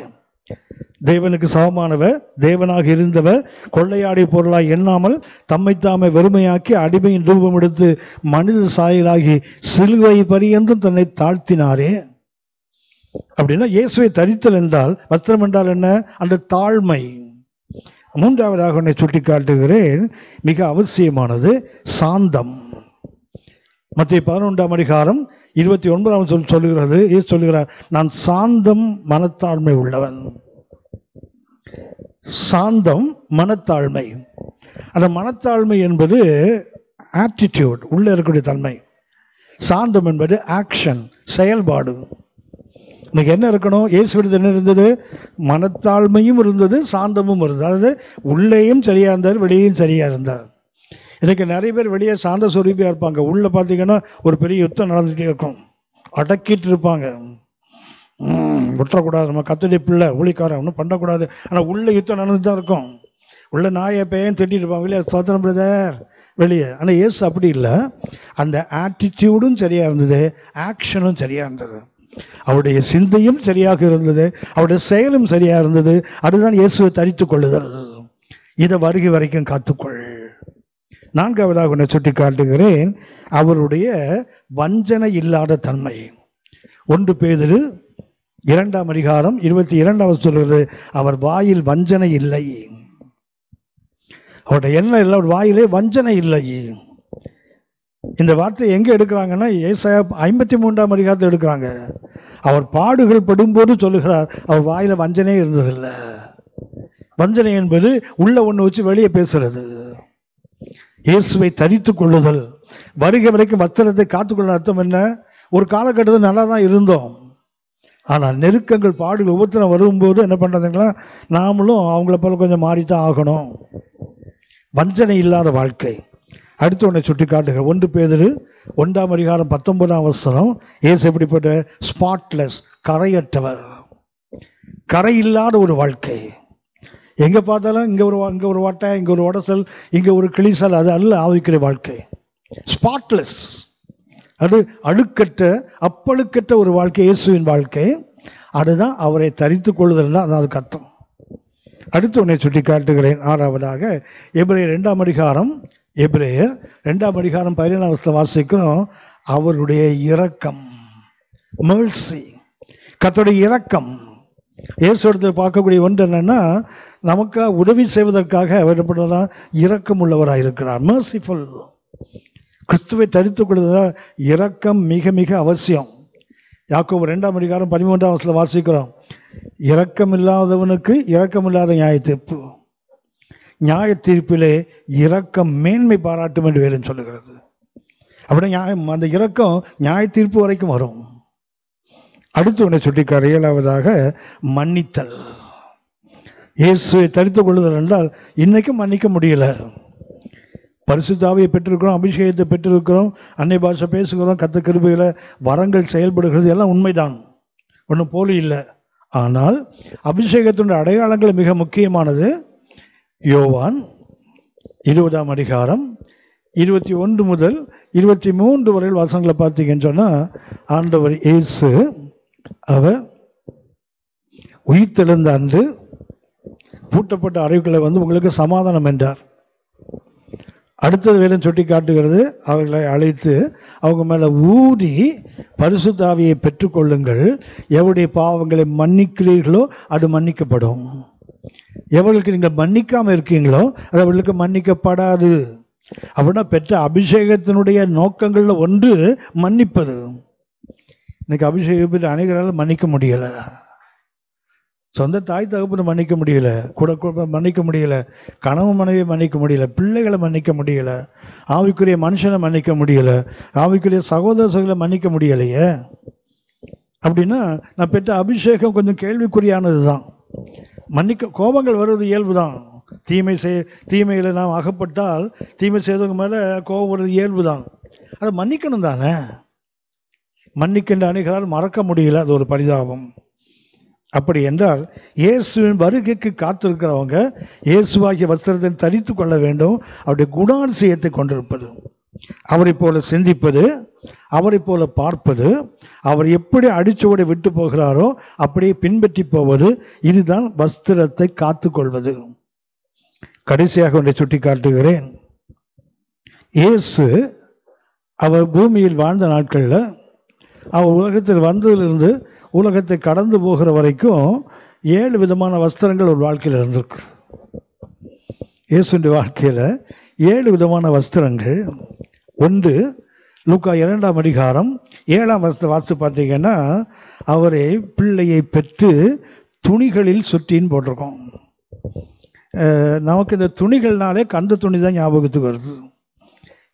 தேவனுக்கு சமமானவர், தேவனாக இருந்தவர், கொள்ளையாடிய பொருளாய் எண்ணாமல் தம்மைத்தாமே வெறுமையாக்கி அடிமையின் ரூபம் எடுத்து மனித சாயலாகி சிலுவை பரியந்தம் தன்னை தாழ்த்தினாரே. அப்படின்னா இயேசுவை தரித்தல் என்றால், வஸ்திரம் என்றால் என்ன? அந்த தாழ்மை. மூன்றாவதாக உன்னை சுட்டி காட்டுகிறேன், மிக அவசியமானது சாந்தம். மத்திய 11ஆம் அதிகாரம் 29ஆம் சொல்லுகிறது, இயேசு சொல்லுகிறார், நான் சாந்தம் மனத்தாழ்மை உள்ளவன். சாந்தம் மனத்தாழ்மை. அந்த மனத்தாழ்மை என்பது ஆட்டிடியூட், உள்ள இருக்கக்கூடிய தன்மை. சாந்தம் என்பது ஆக்ஷன், செயல்பாடு. இன்னைக்கு என்ன இருக்கணும்? இயேசுவிடத்தில் என்ன இருந்தது? மனத்தாழ்மையும் இருந்தது, சாந்தமும் இருந்தது. அதாவது உள்ளேயும் சரியா இருந்தார், வெளியேயும் சரியா இருந்தார். இன்னைக்கு நிறைய பேர் வெளியே சாந்த சொரூபியா இருப்பாங்க, உள்ள பார்த்தீங்கன்னா ஒரு பெரிய யுத்தம் நடந்துகிட்டே இருக்கும், அடக்கிட்டு இருப்பாங்க. விட்டுறக்கூடாது, நம்ம கத்தடி பிள்ளை ஊழிக்காரன் ஒன்றும் பண்ணக்கூடாது. ஆனால் உள்ள யுத்தம் நடந்துட்டு தான் இருக்கும். உள்ள நாயை பையன் திட்டிட்டு இருப்பாங்க, வெளியே ஸ்தோத்திரம் பிரதர் வெளியே. ஆனால் இயேசு அப்படி இல்லை. அந்த ஆட்டிடியூடும் சரியா இருந்தது, ஆக்ஷனும் சரியா இருந்தது, அவருடைய சிந்தையும் சரியாக இருந்தது, அவருடைய செயலும் சரியா இருந்தது. அதுதான் இயேசுவை தரித்துக் கொள்ளுதல். இதை வருகை வரைக்கும் காத்துக்கொள். நான்காவதாக ஒன்றை சுட்டி காட்டுகிறேன், அவருடைய வஞ்சனை இல்லாத தன்மை. 1 பேதுரு 2ஆம் அதிகாரம் 22ஆம் சொல்கிறது, அவர் வாயில் வஞ்சனை இல்லை. அவருடைய எண்ணம் இல்லை, அவர் வாயிலே வஞ்சனை இல்லை. இந்த வார்த்தை எங்க எடுக்கிறாங்கன்னா ஏசாயா 53ஆம் அதிகாரத்தில் எடுக்கிறாங்க. அவர் பாடுகள் படும்போது சொல்லுகிறார், அவர் வாயில வஞ்சனையே இருந்ததில்லை. வஞ்சனை என்பது உள்ள ஒன்று வச்சு வெளியே பேசுறது. இயேசுவை தரித்துக் கொள்ளுதல், வருகை வரைக்கும் வஸ்திரத்தை காத்துக்கொள்ள அர்த்தம் என்ன? ஒரு காலகட்டத்தில் நல்லா தான் இருந்தோம், ஆனால் நெருக்கங்கள் பாடுகள் ஒவ்வொருத்தரும் வரும்போது என்ன பண்றதுங்களா, நாமளும் அவங்கள போல கொஞ்சம் மாறித்தான் ஆகணும். வஞ்சனை இல்லாத வாழ்க்கை. அடுத்து ஒன்றை சுட்டி காட்டுகிற 1 பேதுரு 1ஆம் அதிகாரம் 19ஆம் வசனம், இயேசு எப்படிப்பட்ட ஸ்பாட்லெஸ், கரையற்றவர், கரை இல்லாத ஒரு வாழ்க்கை. எங்க பார்த்தாலும் இங்க ஒரு வட்டை, இங்க ஒரு உடசல், இங்க ஒரு கிளிசல், அது அல்ல ஆவிக்கிற வாழ்க்கை. ஸ்பாட்லெஸ், அது அழுக்கற்ற, அப்பழுக்கற்ற ஒரு வாழ்க்கை, இயேசுவின் வாழ்க்கை. அதுதான் அவரை தரித்துக் கொள்ளுதல், அதான் அதுக்கு அர்த்தம். அடுத்து உன்னை சுட்டி காட்டுகிறேன். 6ஆவதாக எபிரேயர் 2ஆம் அதிகாரம், எபிரேயர் 2ஆம் அதிகாரம் 17ஆம் வசனம் வாசிக்கிறோம். அவருடைய இரக்கம், mercy, கர்த்தருடைய இரக்கம். இயேசுவிடத்தில் பார்க்கக்கூடிய ஒன்று என்னன்னா, நமக்கு உதவி செய்வதற்காக அவர் இரக்கம் உள்ளவராக இருக்கிறார், merciful. கிறிஸ்துவை தரித்துக் கொள்வதால் இரக்கம் மிக மிக அவசியம். யாக்கோபு 2ஆம் அதிகாரம் 13ஆம் வசனம் வாசிக்கிறோம், இரக்கம் இல்லாதவனுக்கு இரக்கம் இல்லாத நியாய தீர்ப்பு, நியாய தீர்ப்பிலே இரக்கம் மேன்மை பாராட்டும் என்று வேதம் சொல்லுகிறது. அப்படி நியாயம், அந்த இரக்கம் நியாய தீர்ப்பு வரைக்கும் வரும். அடுத்து ஒன்றை சுட்டிக்கார 7ஆவதாக மன்னித்தல். இயேசுவை தரித்துக் கொள்ளுதல் என்றால் இன்னைக்கும் மன்னிக்க முடியல. பரிசுத்த ஆவியை பெற்றிருக்கிறோம், அபிஷேகத்தை பெற்றிருக்கிறோம், அன்னை பாஷை பேசுகிறோம், கர்த்தர் கிருபையில வரங்கள் செயல்படுகிறது, எல்லாம் உண்மைதான், ஒன்றும் போலி இல்லை. ஆனால் அபிஷேகத்தினுடைய அடையாளங்கள் மிக முக்கியமானது. யோவான் 20ஆம் அதிகாரம் 21 முதல் 23 வரை வசனங்களை பார்த்தீங்கன்னு சொன்னால், ஆண்டவர் இயேசு அவர் உயிர்த்தெழுந்த அன்று பூட்டப்பட்ட அறைகளை உங்களுக்கு சமாதானம் என்றார். அடுத்தது வேதம் சுட்டி காட்டுகிறது, அவர்களை அழைத்து அவங்க மேலே ஊதி பரிசுத்த ஆவியை பெற்றுக்கொள்ளுங்கள், எவருடைய பாவங்களை மன்னிக்கிறீர்களோ அது மன்னிக்கப்படும், எவர்களுக்கு நீங்கள் மன்னிக்காமல் இருக்கீங்களோ அது அவர்களுக்கு மன்னிக்கப்படாது. அப்படின்னா பெற்ற அபிஷேகத்தினுடைய நோக்கங்களில் ஒன்று மன்னிப்பது. இன்னைக்கு அபிஷேகம் பெற்ற அனைவரால் மன்னிக்க முடியலை. சொந்த தாய் தகப்பனை மன்னிக்க முடியல, கூட மன்னிக்க முடியல, கணவன் மனைவியை மன்னிக்க முடியல, பிள்ளைகளை மன்னிக்க முடியல, ஆவிக்குரிய மனுஷனை மன்னிக்க முடியல, ஆவிக்குரிய சகோதர சகோதரர்களை மன்னிக்க முடியலையே. அப்படின்னா நான் பெற்ற அபிஷேகம் கொஞ்சம் கேள்விக்குறியானது தான். கோபங்கள் வருவது இயல்பு தான். தீமையில் நாம் அகப்பட்டால் தீமை செய்தவங்க மேலே கோபம் வருவது இயல்பு தான். அதை மன்னிக்கணும் தானே. மன்னிக்கின்ற அனைவரால் மறக்க முடியல, அது ஒரு பரிதாபம். அப்படி என்றால் இயேசுவின் வருகைக்கு காத்திருக்கிறவங்க இயேசுவாகிய வஸ்திரத்தை தரித்து கொள்ள வேண்டும். அவருடைய குணாதிசயத்தை கொண்டிருப்பது, அவரை போல சிந்திப்பது, அவரை போல பார்ப்பது, அவர் எப்படி அடிச்சுவடை விட்டு போகிறாரோ அப்படியே பின்பற்றி போவது, இதுதான் வஸ்திரத்தை காத்து கொள்வது. கடைசியாக ஒன்றை சுட்டி காட்டுகிறேன். இயேசு அவர் பூமியில் வாழ்ந்த நாட்களில், அவர் உலகத்தில் வந்ததிலிருந்து உலகத்தை கடந்து போகிற வரைக்கும் 7 விதமான வஸ்திரங்கள் ஒரு வாழ்க்கையில் இருந்திருக்கு. இயேசுடைய வாழ்க்கையில் 7 விதமான வஸ்திரங்கள். ஒன்று, லூக்கா 2ஆம் அதிகாரம் 7ஆம் வாஸ்து பார்த்தீங்கன்னா, அவரை பிள்ளையை பெற்று துணிகளில் சுற்றின்னு போட்டிருக்கோம். நமக்கு இந்த துணிகள்னாலே கந்த துணி தான் ஞாபகத்துக்கு வருது.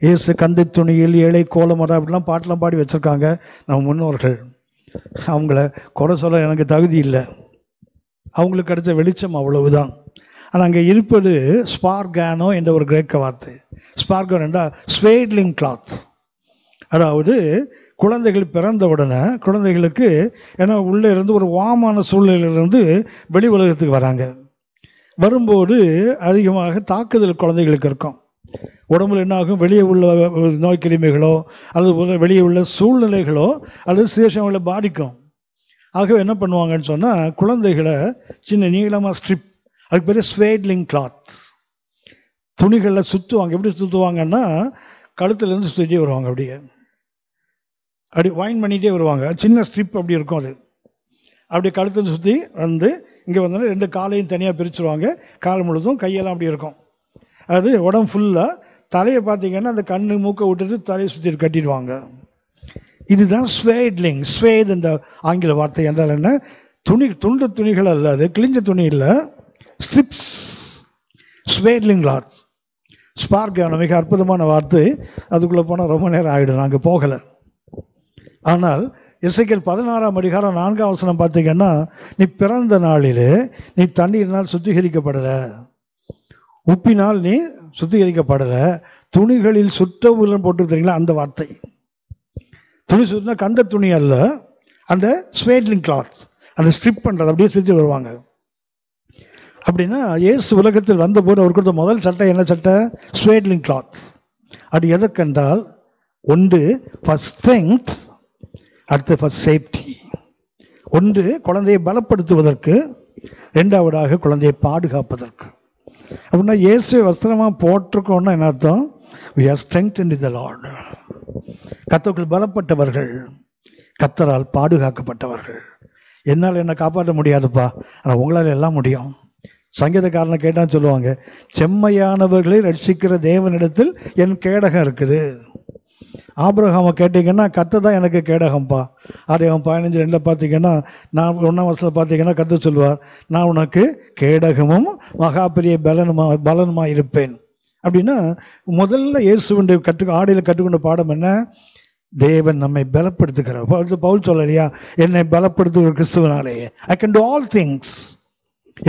இயேசு கந்தை துணியில் ஏழை கோலமரம் அப்படிலாம் பாட்டெலாம் பாடி வச்சுருக்காங்க நம்ம முன்னோர்கள். அவங்கள குறை சொல்ல எனக்கு தகுதி இல்லை, அவங்களுக்கு கிடைச்ச வெளிச்சம் அவ்வளவுதான். ஆனால் அங்கே இருப்பது ஸ்பார்கானோ என்ற ஒரு கிரேக்க வார்த்தை. ஸ்பார்கோ என்றால் ஸ்வேட்லிங் கிளாத். அதாவது குழந்தைகள் பிறந்த உடனே குழந்தைகளுக்கு ஏன்னா உள்ளே இருந்து ஒரு வாமான சூழ்நிலையிலிருந்து வெளி உலகத்துக்கு வராங்க. வரும்போது அதிகமாக தாக்குதல் குழந்தைகளுக்கு இருக்கும். உடம்புல என்ன ஆகும், வெளியே உள்ள நோய் கிருமிகளோ அல்லது வெளியே உள்ள சூழ்நிலைகளோ அல்லது சேஷங்களை பாதிக்கும். ஆகவே என்ன பண்ணுவாங்கன்னு சொன்னால், குழந்தைகளை சின்ன நீளமாக ஸ்ட்ரிப், அதுக்கு பேர் ஸ்வேட்லிங் கிளாத், துணிகளில் சுற்றுவாங்க. எப்படி சுற்றுவாங்கன்னா, கழுத்துலேருந்து சுற்றிட்டே வருவாங்க, அப்படி வைன் பண்ணிகிட்டே வருவாங்க. சின்ன ஸ்ட்ரிப் அப்படி இருக்கும். அது அப்படி கழுத்தில் சுற்றி வந்து இங்கே வந்தோன்னா 2 காலையும் தனியாக பிரிச்சுருவாங்க. கால் முழுதும் கையெல்லாம் அப்படி இருக்கும். அது உடம்பு ஃபுல்லாக. தலையை பார்த்தீங்கன்னா அந்த கண்ணு மூக்கை விட்டுட்டு தலையை சுற்றி கட்டிடுவாங்க. இதுதான் ஸ்வேட்லிங். ஸ்வேட் என்ற ஆங்கில வார்த்தை என்றால் என்ன, துண்டு துணிகள் அல்ல, அது கிழிஞ்ச துணி இல்லை, ஸ்ட்ரிப்ஸ், ஸ்வேட்லிங் கிளாத். ஸ்பார்கான மிக அற்புதமான வார்த்தை. அதுக்குள்ளே போனால் ரொம்ப நேரம் ஆகிடும், நாங்கள் போகலை. ஆனால் எசேக்கியேல் 16ஆம் அதிகாரம் 4ஆம் வசனம் பார்த்தீங்கன்னா, நீ பிறந்த நாளிலே நீ தண்ணீரினால் சுத்திகரிக்கப்படலை, உப்பினால் நீ சுத்திகரிக்கப்படலை, துணிகளில் சுற்றவுடன் போட்டுருக்கீங்களா, அந்த வார்த்தை. துணி சுற்றினா கந்த துணி அல்ல, அந்த ஸ்வேட்லிங் கிளாத், அந்த ஸ்ட்ரிப் பண்ணுறது அப்படியே செஞ்சு வருவாங்க. அப்படின்னா இயேசு உலகத்தில் வந்தபோது அவர் கொடுத்த முதல் சட்டை என்ன சட்டை? ஸ்வேட்லிங் கிளாத். அது எதற்கென்றால், ஒன்று ஃபார் ஸ்ட்ரெங்த், அடுத்து ஃபார் சேஃப்டி. ஒன்று குழந்தையை பலப்படுத்துவதற்கு, 2ஆவதாக குழந்தையை பாதுகாப்பதற்கு. அப்படின்னா இயேசு வஸ்திரமாக போட்டிருக்கோன்னா என்ன அர்த்தம்? we are strengthened in the Lord. கர்த்தருக்குள் பலப்பட்டவர்கள், கர்த்தரால் பாதுகாக்கப்பட்டவர்கள். என்னால் என்னை காப்பாற்ற முடியாதுப்பா, ஆனால் உங்களால் எல்லாம் முடியும். சங்கீதக்காரனை கேட்டான்னு சொல்லுவாங்க, செம்மையானவர்களை ரட்சிக்கிற தேவனிடத்தில் என் கேடகம் இருக்குது. ஆபிரகாமை கேட்டீங்கன்னா, கர்த்தர் தான் எனக்கு கேடகம்ப்பா. ஆதியாகமம் 15:2 பார்த்தீங்கன்னா, நான் 1ஆம் வசனத்தில் பார்த்தீங்கன்னா கர்த்தர் சொல்லுவார், நான் உனக்கு கேடகமும் மகா பெரிய பலனுமா இருப்பேன். அப்படின்னா முதல்ல இயேசுவின் ஆடையில் கற்றுக்கொண்ட பாடம் என்ன? தேவன் நம்மை பலப்படுத்துகிறார். பவுல் சொல்லலையா, என்னை பலப்படுத்துகிற கிறிஸ்துவனாலே I can do all things.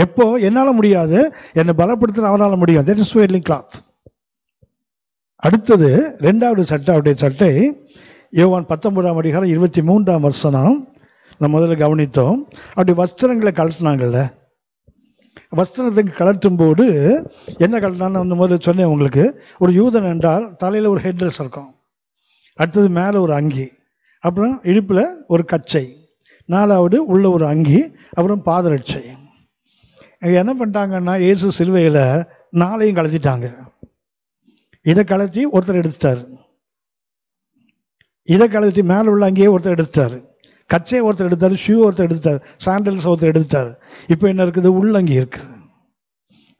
எப்போ என்னால் முடியாது, என்னை பலப்படுத்துகிற அவரால் முடியும். That is swaddling cloth. அடுத்தது 2வது சட்டை, அவருடைய சட்டை யோவான் 19ஆம் அதிகாரம் 23ஆம் வசனம். நம்ம முதல்ல கவனித்தோம். அப்படி வஸ்திரங்களை கழட்டினாங்கல்ல, வஸ்திரத்துக்கு கழட்டும் போது என்ன கழட்டினான்னு அந்த முதல்ல சொன்னேன் உங்களுக்கு. ஒரு யூதன் என்றால் தலையில் ஒரு ஹெட் ட்ரெஸ் இருக்கும், அடுத்தது மேலே ஒரு அங்கி, அப்புறம் இடுப்பில் ஒரு கச்சை, 4வது உள்ள ஒரு அங்கி, அப்புறம் பாதரட்சை. என்ன பண்ணிட்டாங்கன்னா இயேசு சிலுவையில் 4ஐயும் கழட்டிட்டாங்க. இதை கழட்டி ஒருத்தர் எடுத்துட்டார், இதை கழட்டி மேலே உள்ள அங்கேயே ஒருத்தர் எடுத்துட்டார், கச்சையை ஒருத்தர் எடுத்தார், ஷூ ஒருத்தர் எடுத்துட்டார், சாண்டல்ஸ் ஒருத்தர் எடுத்துட்டார். இப்போ என்ன இருக்குது? உள்ளங்கி இருக்குது.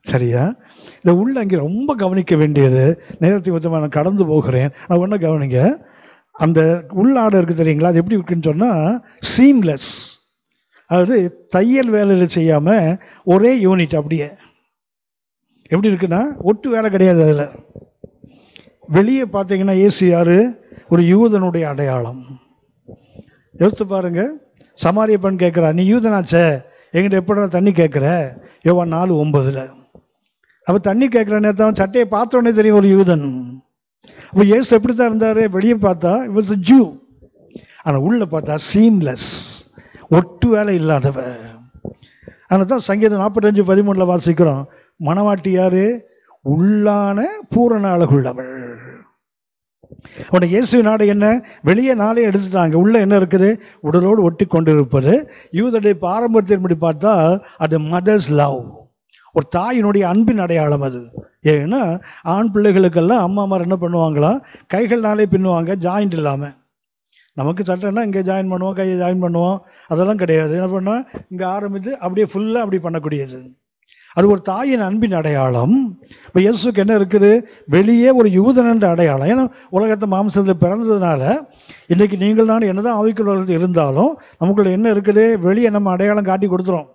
சரியா? இந்த உள்ளங்கி ரொம்ப கவனிக்க வேண்டியது. நேரத்தை கொஞ்சமாக நான் கடந்து போகிறேன், நான் ஒன்றும் கவனிங்க. அந்த உள்ளாடை இருக்குது தெரியுங்களா, அது எப்படி இருக்குன்னு சொன்னால் சீம்லெஸ், அதாவது தையல் வேலையில் செய்யாமல் ஒரே யூனிட். அப்படியே எப்படி இருக்குன்னா ஒட்டு வேலை கிடையாது. அதில் வெளியே பார்த்தீங்கன்னா இயேசு யாரு? ஒரு யூதனுடைய அடையாளம். யோசித்து பாருங்க. சமாரிய பெண் கேட்குறா, நீ யூதனாச்சே, எங்கிட்ட எப்படா தண்ணி கேட்குற? யோவான் 4:9. அப்போ தண்ணி கேட்குற நேரத்தான் சட்டையை பார்த்தோன்னே தெரியும் ஒரு யூதன். அப்போ இயேசு எப்படி தான் இருந்தார்? வெளியே பார்த்தா இவர் ஜூ, ஆனால் உள்ள பார்த்தா சீம்லெஸ், ஒட்டு வேலை இல்லாதவ. அதனால தான் சங்கீதம் 45:13 வாசிக்கிறோம், மணவாட்டி யாரு? உள்ளான பூரண அழகுள்ளவள். உடனே இயேசுவின் நாடு என்ன? வெளியே 4 எடுத்துட்டாங்க, உள்ள என்ன இருக்குது? உடலோடு ஒட்டி கொண்டிருப்பது. யூதருடைய பாரம்பரியத்தின்படி பார்த்தா அது மதர்ஸ் லவ், ஒரு தாயினுடைய அன்பின் அடையாளம் அது. ஏன்னா ஆண் பிள்ளைகளுக்கெல்லாம் அம்மாமார் என்ன பண்ணுவாங்களா, கைகள் 4 பின்னுவாங்க, ஜாயிண்ட் இல்லாமல். நமக்கு சட்டைன்னா இங்கே ஜாயின் பண்ணுவோம், கையை ஜாயின் பண்ணுவோம், அதெல்லாம் கிடையாது. என்ன பண்ணால் இங்கே ஆரம்பித்து அப்படியே ஃபுல்லாக அப்படி பண்ணக்கூடியது. அது ஒரு தாயின் அன்பின் அடையாளம். இப்போ இயேசுக்கு என்ன இருக்குது? வெளியே ஒரு யூதன் என்ற அடையாளம். ஏன்னா உலகத்தை மாம்சத்தில் பிறந்ததுனால இன்றைக்கி நீங்கள் நான் என்னதான் ஆவிக்குள்ள இருந்தாலும் நமக்குள்ள என்ன இருக்குது? வெளியே நம்ம அடையாளம் காட்டி கொடுத்துரும்.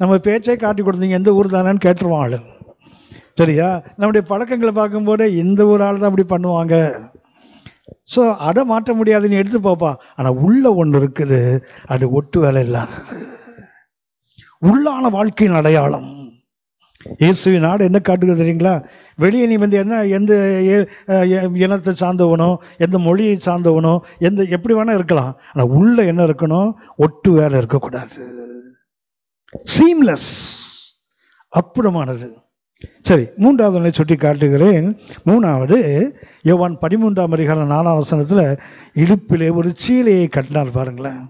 நம்ம பேச்சை காட்டி கொடுத்தீங்க, எந்த ஊர் தானேன்னு கேட்டுருவோம் ஆள். சரியா? நம்முடைய பழக்கங்களை பார்க்கும்போது இந்த ஒரு ஆள் தான் அப்படி பண்ணுவாங்க. ஸோ அதை மாற்ற முடியாது, நீ எடுத்து பார்ப்பா. ஆனால் உள்ள ஒன்று இருக்குது, அது ஒட்டு வேலை இல்லாதது, உள்ளான வாழ்க்கையின் அடையாளம். இயேசுவின் நாடு என்ன காட்டுகிறது தெரியுங்களா? வெளியே நீ வந்து என்ன, எந்த இனத்தை சார்ந்தவனோ, எந்த மொழியை சார்ந்தவனோ, எப்படி வேணா இருக்கலாம், ஆனால் உள்ள என்ன இருக்கணும்? ஒட்டு வேலை இருக்கக்கூடாது, சீம்லெஸ், அற்புதமானது. சரி, 3வது சுட்டி காட்டுகிறேன். 3வது யோவான் 13ஆம் அதிகாரம் 4ஆம் வசனத்தில் இடுப்பிலே ஒரு சீலையை கட்டினார் பாருங்களேன்.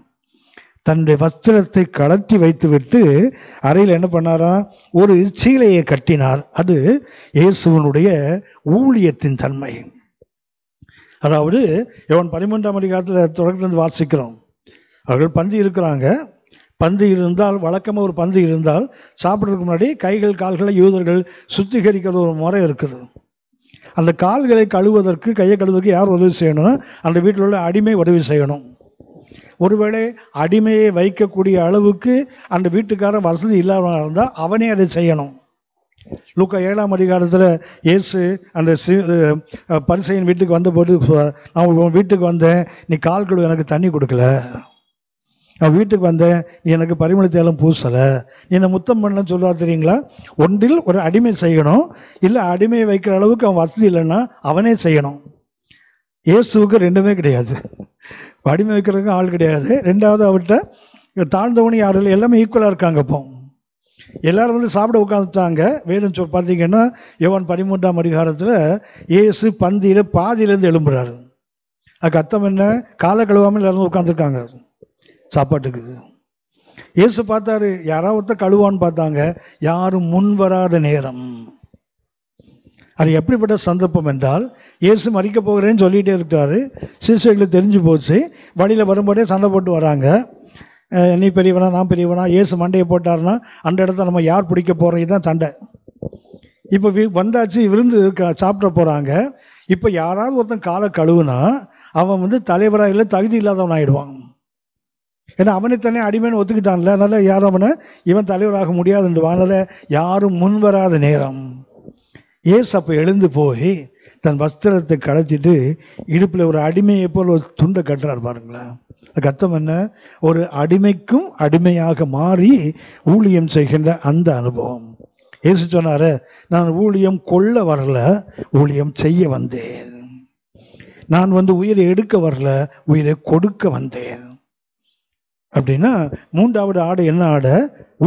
தன்னுடைய வஸ்திரத்தை கழற்றி வைத்துவிட்டு அறையில் என்ன பண்ணாரா? ஒரு சீலையை கட்டினார். அது இயேசுவனுடைய ஊழியத்தின் தன்மை. அதாவது யோவான் 13ஆம் அதிகாரத்தில் தொடர்ந்து வாசிக்கிறோம். அவர்கள் பந்தி இருக்கிறாங்க. பந்து இருந்தால், வழக்கமாக ஒரு பந்து இருந்தால் சாப்பிட்றதுக்கு முன்னாடி கைகள் கால்களை யூதர்கள் சுத்திகரிக்கிற ஒரு முறை இருக்குது. அந்த கால்களை கழுவதற்கு, கையை கழுவுவதற்கு யார் உதவி செய்யணும்னா அந்த வீட்டில் உள்ள அடிமை உதவி செய்யணும். ஒருவேளை அடிமையை வைக்கக்கூடிய அளவுக்கு அந்த வீட்டுக்காரன் வசதி இல்லாமல் இருந்தால் அவனே அதை செய்யணும். லூக்கா 7ஆம் அதிகாரத்தில் இயேசு அந்த பரிசேயன் வீட்டுக்கு வந்தபோது, நான் உன் வீட்டுக்கு வந்தேன், நீ கால் கழுவ எனக்கு தண்ணி கொடுக்கல, நான் வீட்டுக்கு வந்தேன், நீ எனக்கு பரிமளத்தையெல்லாம் பூசலை, நீ என்னை முத்தம் பண்ணலன்னு சொல்லுவார் தெரியுங்களா? ஒன்றில் ஒரு அடிமை செய்யணும், இல்லை அடிமையை வைக்கிற அளவுக்கு அவன் வசதி இல்லைன்னா அவனே செய்யணும். இயேசுவுக்கு 2மே கிடையாது. அடிமை வைக்கிறதுக்கு ஆள் கிடையாது, 2வது அவர்கிட்ட தாழ்ந்தவனு யாரும் இல்லை, எல்லாமே ஈக்குவலாக இருக்காங்க. இப்போ எல்லாரும் வந்து சாப்பிட உட்காந்துட்டாங்க. வேதம் பார்த்தீங்கன்னா யோவான் 13ஆம் அதிகாரத்தில் இயேசு பந்தியில் பாதியிலேருந்து எழும்புறாரு. அதுக்கு அர்த்தம் என்ன? காலை கழுவாமல் எல்லாரும் உட்காந்துருக்காங்க சாப்பாட்டுக்கு. இயேசு பார்த்தாரு, யாராவது கழுவான்னு பார்த்தாங்க, யாரும் முன் வராத நேரம். அது எப்படிப்பட்ட சந்தர்ப்பம் என்றால், இயேசு மறிக்க போகிறேன்னு சொல்லிகிட்டே இருக்காரு. சீஷர்களுக்கு தெரிஞ்சு போச்சு. வழியில் வரும்போதே சண்டை போட்டு வராங்க. நீ பெரியவனா, நான் பெரியவனா, இயேசு மண்டையை போட்டாருன்னா அந்த இடத்த நம்ம யார் பிடிக்க போகிறோம், இதுதான் சண்டை. இப்போ வந்தாச்சு, விருந்து சாப்பிட போகிறாங்க. இப்போ யாராவது ஒருத்தன் காலை கழுவுனா அவன் வந்து தலைவராக இல்லை, தகுதி இல்லாதவன் ஆகிடுவான். ஏன்னா அவனை தானே அடிமைன்னு ஒத்துக்கிட்டான்ல, அதனால யாரும் அவனை இவன் தலைவராக முடியாதுன்றான். அதனால் யாரும் முன் வராத நேரம். இயேசு அப்போ எழுந்து போய் தன் வஸ்திரத்தை கழட்டிட்டு இடுப்பில் ஒரு அடிமையை போல் ஒரு துண்டை கட்டுறார் பாருங்களேன். அதுக்கு அர்த்தம் என்ன? ஒரு அடிமைக்கும் அடிமையாக மாறி ஊழியம் செய்கின்ற அந்த அனுபவம். இயேசு சொன்னாரு, நான் ஊழியம் கொள்ள வரல, ஊழியம் செய்ய வந்தேன். நான் உயிரை எடுக்க வரல, உயிரை கொடுக்க வந்தேன். அப்படின்னா மூன்றாவது ஆடை என்ன ஆடை?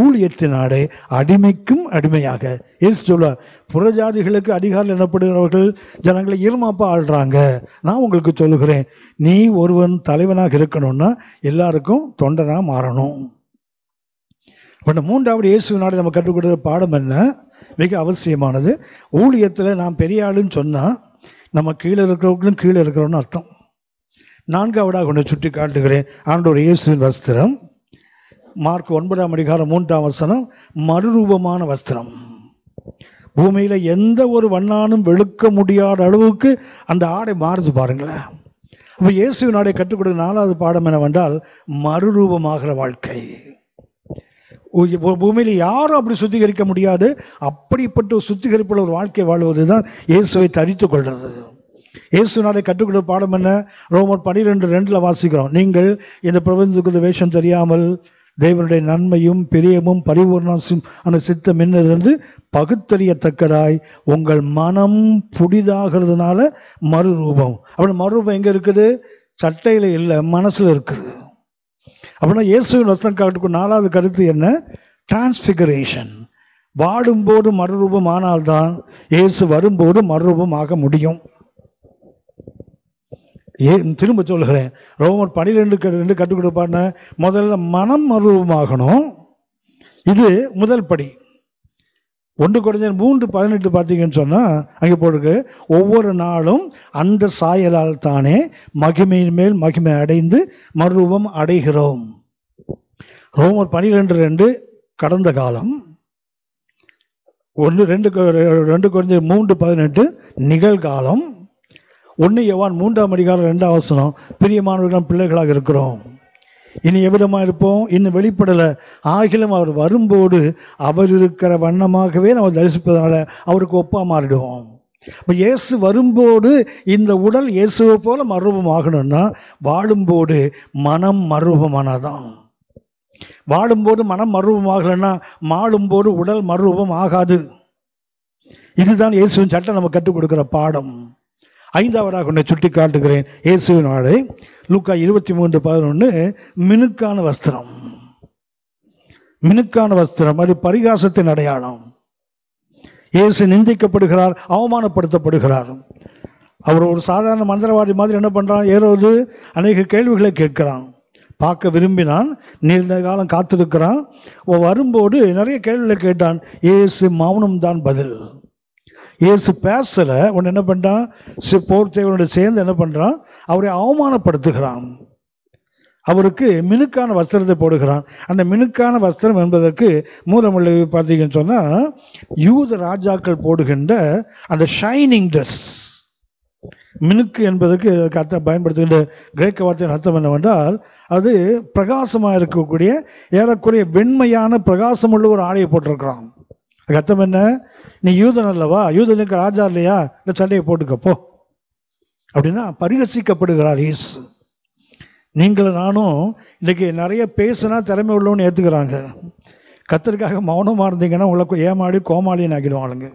ஊழியத்தின் ஆடை, அடிமைக்கும் அடிமையாக. இயேசு சொல்வார், புறஜாதிகளுக்கு அதிகாரம் எனப்படுகிறவர்கள் ஜனங்களை இருமாப்பா ஆள்றாங்க. நான் உங்களுக்கு சொல்லுகிறேன், நீ ஒருவன் தலைவனாக இருக்கணும்னா எல்லாருக்கும் தொண்டனா மாறணும். இப்போ மூன்றாவது இயேசுவினாலே நம்ம கற்றுக் கொடுக்குற பாடம் என்ன? மிக அவசியமானது. ஊழியத்தில் நான் பெரிய ஆளுன்னு சொன்னால் நம்ம கீழே இருக்கிறவங்களும் கீழே இருக்கிறோன்னு அர்த்தம். நான்காவதாக ஒன்று சுட்டி காட்டுகிறேன். ஆண்டவர் இயேசுவின் வஸ்திரம், மார்க் 9:3 மறுரூபமான வஸ்திரம். பூமியில எந்த ஒரு வண்ணானும் வெளுக்க முடியாத அளவுக்கு அந்த ஆடை மாறுது பாருங்களேன். அப்போ இயேசுவின் ஆடை கற்றுக் கொடுக்க 4வது பாடம் என்னவென்றால் மறுரூபமாகிற வாழ்க்கை. பூமியில யாரும் அப்படி சுத்திகரிக்க முடியாது. அப்படிப்பட்ட சுத்திகரிப்புள்ள ஒரு வாழ்க்கை வாழ்வது தான் இயேசுவை தரித்து கொள்றது. இயேசுனாலே கற்றுக்கொள்ள பாடம் என்ன? ரோமர் 12:2 வாசிக்கிறோம். நீங்கள் இந்த பிரபஞ்சத்துக்கு வேஷம் தெரியாமல் தேவனுடைய நன்மையும் பிரியமும் பரிபூர்ண சித்தம் என்னது பகுத்தறியத்தக்கதாய் உங்கள் மனம் புதிதாகிறதுனால மறுரூபம். அப்படி மறுரூபம் எங்க இருக்குது? சட்டையில இல்லை, மனசுல இருக்குது. அப்படின்னா இயேசுவின் வஸ்திரம் காட்டுக்கும் 4வது கருத்து என்ன? டிரான்ஸ்பிகரேஷன். வாடும்போது மறுரூபம் ஆனால்தான் இயேசு வரும்போது மறுரூபம் ஆக முடியும். திரும்ப சொல்லுகிறேன், ரோமர் 12:2 கற்றுக் கொடுப்பான முதல்ல மனம் மறுரூபமாகணும். இது முதல் படி. 1 கொரிந்தியர் 3:18 பார்த்தீங்கன்னு சொன்னா அங்கே போடுக்கு, ஒவ்வொரு நாளும் அந்த சாயலால் தானே மகிமையின் மேல் மகிமை அடைந்து மறுரூபம் அடைகிறோம். ரோமர் 12:2 கடந்த காலம், 2 கொரிந்தியர் 3:18 நிகழ்காலம், 1 யோவான் 3:2 பிரியமானவர்கள் பிள்ளைகளாக இருக்கிறோம். இனி எவ்விதமா இருப்போம்? இன்னும் வெளிப்படலை. ஆகிலும் அவர் வரும்போது அவர் இருக்கிற வண்ணமாகவே நம்ம தரிசிப்பதனால அவருக்கு ஒப்பா மாறிடுவோம். இப்போ இயேசு வரும்போது இந்த உடல் இயேசுவை போல மறுரூபம் ஆகணும்னா வாழும்போது மனம் மறுரூபமானாதான். வாழும்போது மனம் மறுரூபம் ஆகலைன்னா மாளும்போது உடல் மறுரூபம் ஆகாது. இதுதான் இயேசுவின் சட்டம் நம்ம கற்றுக் கொடுக்கிற பாடம். 5வதாக ஒன்றை சுட்டி காட்டுகிறேன். இயேசுவின் ஆடை லூக்கா 23:11 மினுக்கான வஸ்திரம். மினுக்கான வஸ்திரம் அது பரிகாசத்தின் அடையாளம். இயேசு நிந்திக்கப்படுகிறார், அவமானப்படுத்தப்படுகிறார். அவர் ஒரு சாதாரண மந்திரவாதி மாதிரி என்ன பண்றான்? ஏரோது அநேக கேள்விகளை கேட்கிறான். பார்க்க விரும்பினான், நீண்ட காலம் காத்திருக்கிறான். வரும்போது நிறைய கேள்விகளை கேட்டான். இயேசு மௌனம் தான் பதில். இயேசு பேசல. ஒன்று என்ன பண்றான்? போர்த்தேவனோட சேர்ந்து என்ன பண்றான்? அவரை அவமானப்படுத்துகிறான். அவருக்கு மினுக்கான வஸ்திரத்தை போடுகிறான். அந்த மினுக்கான வஸ்திரம் என்பதற்கு மூலமொழி பார்த்தீங்கன்னு சொன்னா யூத ராஜாக்கள் போடுகின்ற அந்த ஷைனிங் ட்ரெஸ். மினுக்கு என்பதற்கு அர்த்தம் பயன்படுத்துகின்ற கிரேக்க வார்த்தையின் அர்த்தம் என்னவென்றால் அது பிரகாசமாக இருக்கக்கூடிய ஏறக்குறைய வெண்மையான பிரகாசம் உள்ள ஒரு ஆடையை போட்டிருக்கிறான். அதுக்கு அர்த்தம் என்ன? நீ யூதன் அல்லவா, யூதனுக்கு ராஜா இல்லையா, இந்த சண்டையை போட்டுக்கப்போ அப்படின்னா பரிகசிக்கப்படுகிறார் இயேசு. நீங்களும் நானும் இன்னைக்கு நிறைய பேசுனா திறமை உள்ளவன்னு ஏற்றுக்கிறாங்க. கர்த்தருக்காக மௌனமாக இருந்தீங்கன்னா உங்களுக்கு ஏமாடி கோமாளின்னு ஆக்கிடுவாளுங்க.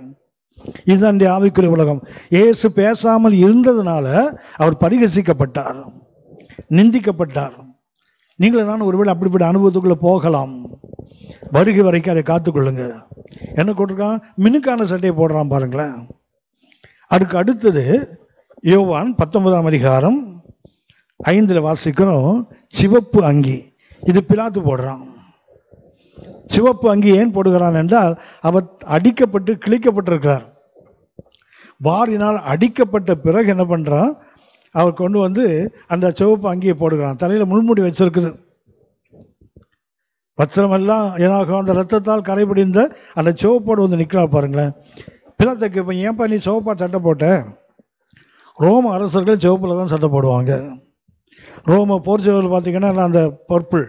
இதுதான் இந்த ஆவிக்குரிய உலகம். இயேசு பேசாமல் இருந்ததுனால அவர் பரிகசிக்கப்பட்டார், நிந்திக்கப்பட்டார். நீங்களும் நானும் ஒருவேளை அப்படிப்பட்ட அனுபவத்துக்குள்ள போகலாம். வருகை வரைக்கும் அதை காத்துக்கொள்ளுங்க. என்ன போட்டிருக்கான்? மினுக்கான சட்டையை போடுறான் பாருங்களேன். அதுக்கு அடுத்தது யோவான் 19:5 வாசிக்கிறோம். சிவப்பு அங்கி. இது பிலாத்து போடுறான். சிவப்பு அங்கி ஏன் போடுகிறான் என்றால் அவர் அடிக்கப்பட்டு கிழிக்கப்பட்டிருக்கிறார். வாரினால் அடிக்கப்பட்ட பிறகு என்ன பண்றான்? அவர் கொண்டு அந்த சிவப்பு அங்கியை போடுகிறான். தலையில முள்முடி வச்சிருக்குது. வஸ்திரமெல்லாம் ஏனாகும் அந்த ரத்தத்தால் கரைபிடிந்த அந்த சிவப்போடு நிற்கிறார் பாருங்களேன். பிலாத்துக்கு இப்போ ஏன்பா நீ சிவப்பா சட்டை போட்ட? ரோம அரசர்கள் சிவப்புல தான் சட்டை போடுவாங்க. ரோம போர் சேவல் பார்த்தீங்கன்னா அந்த பர்பிள்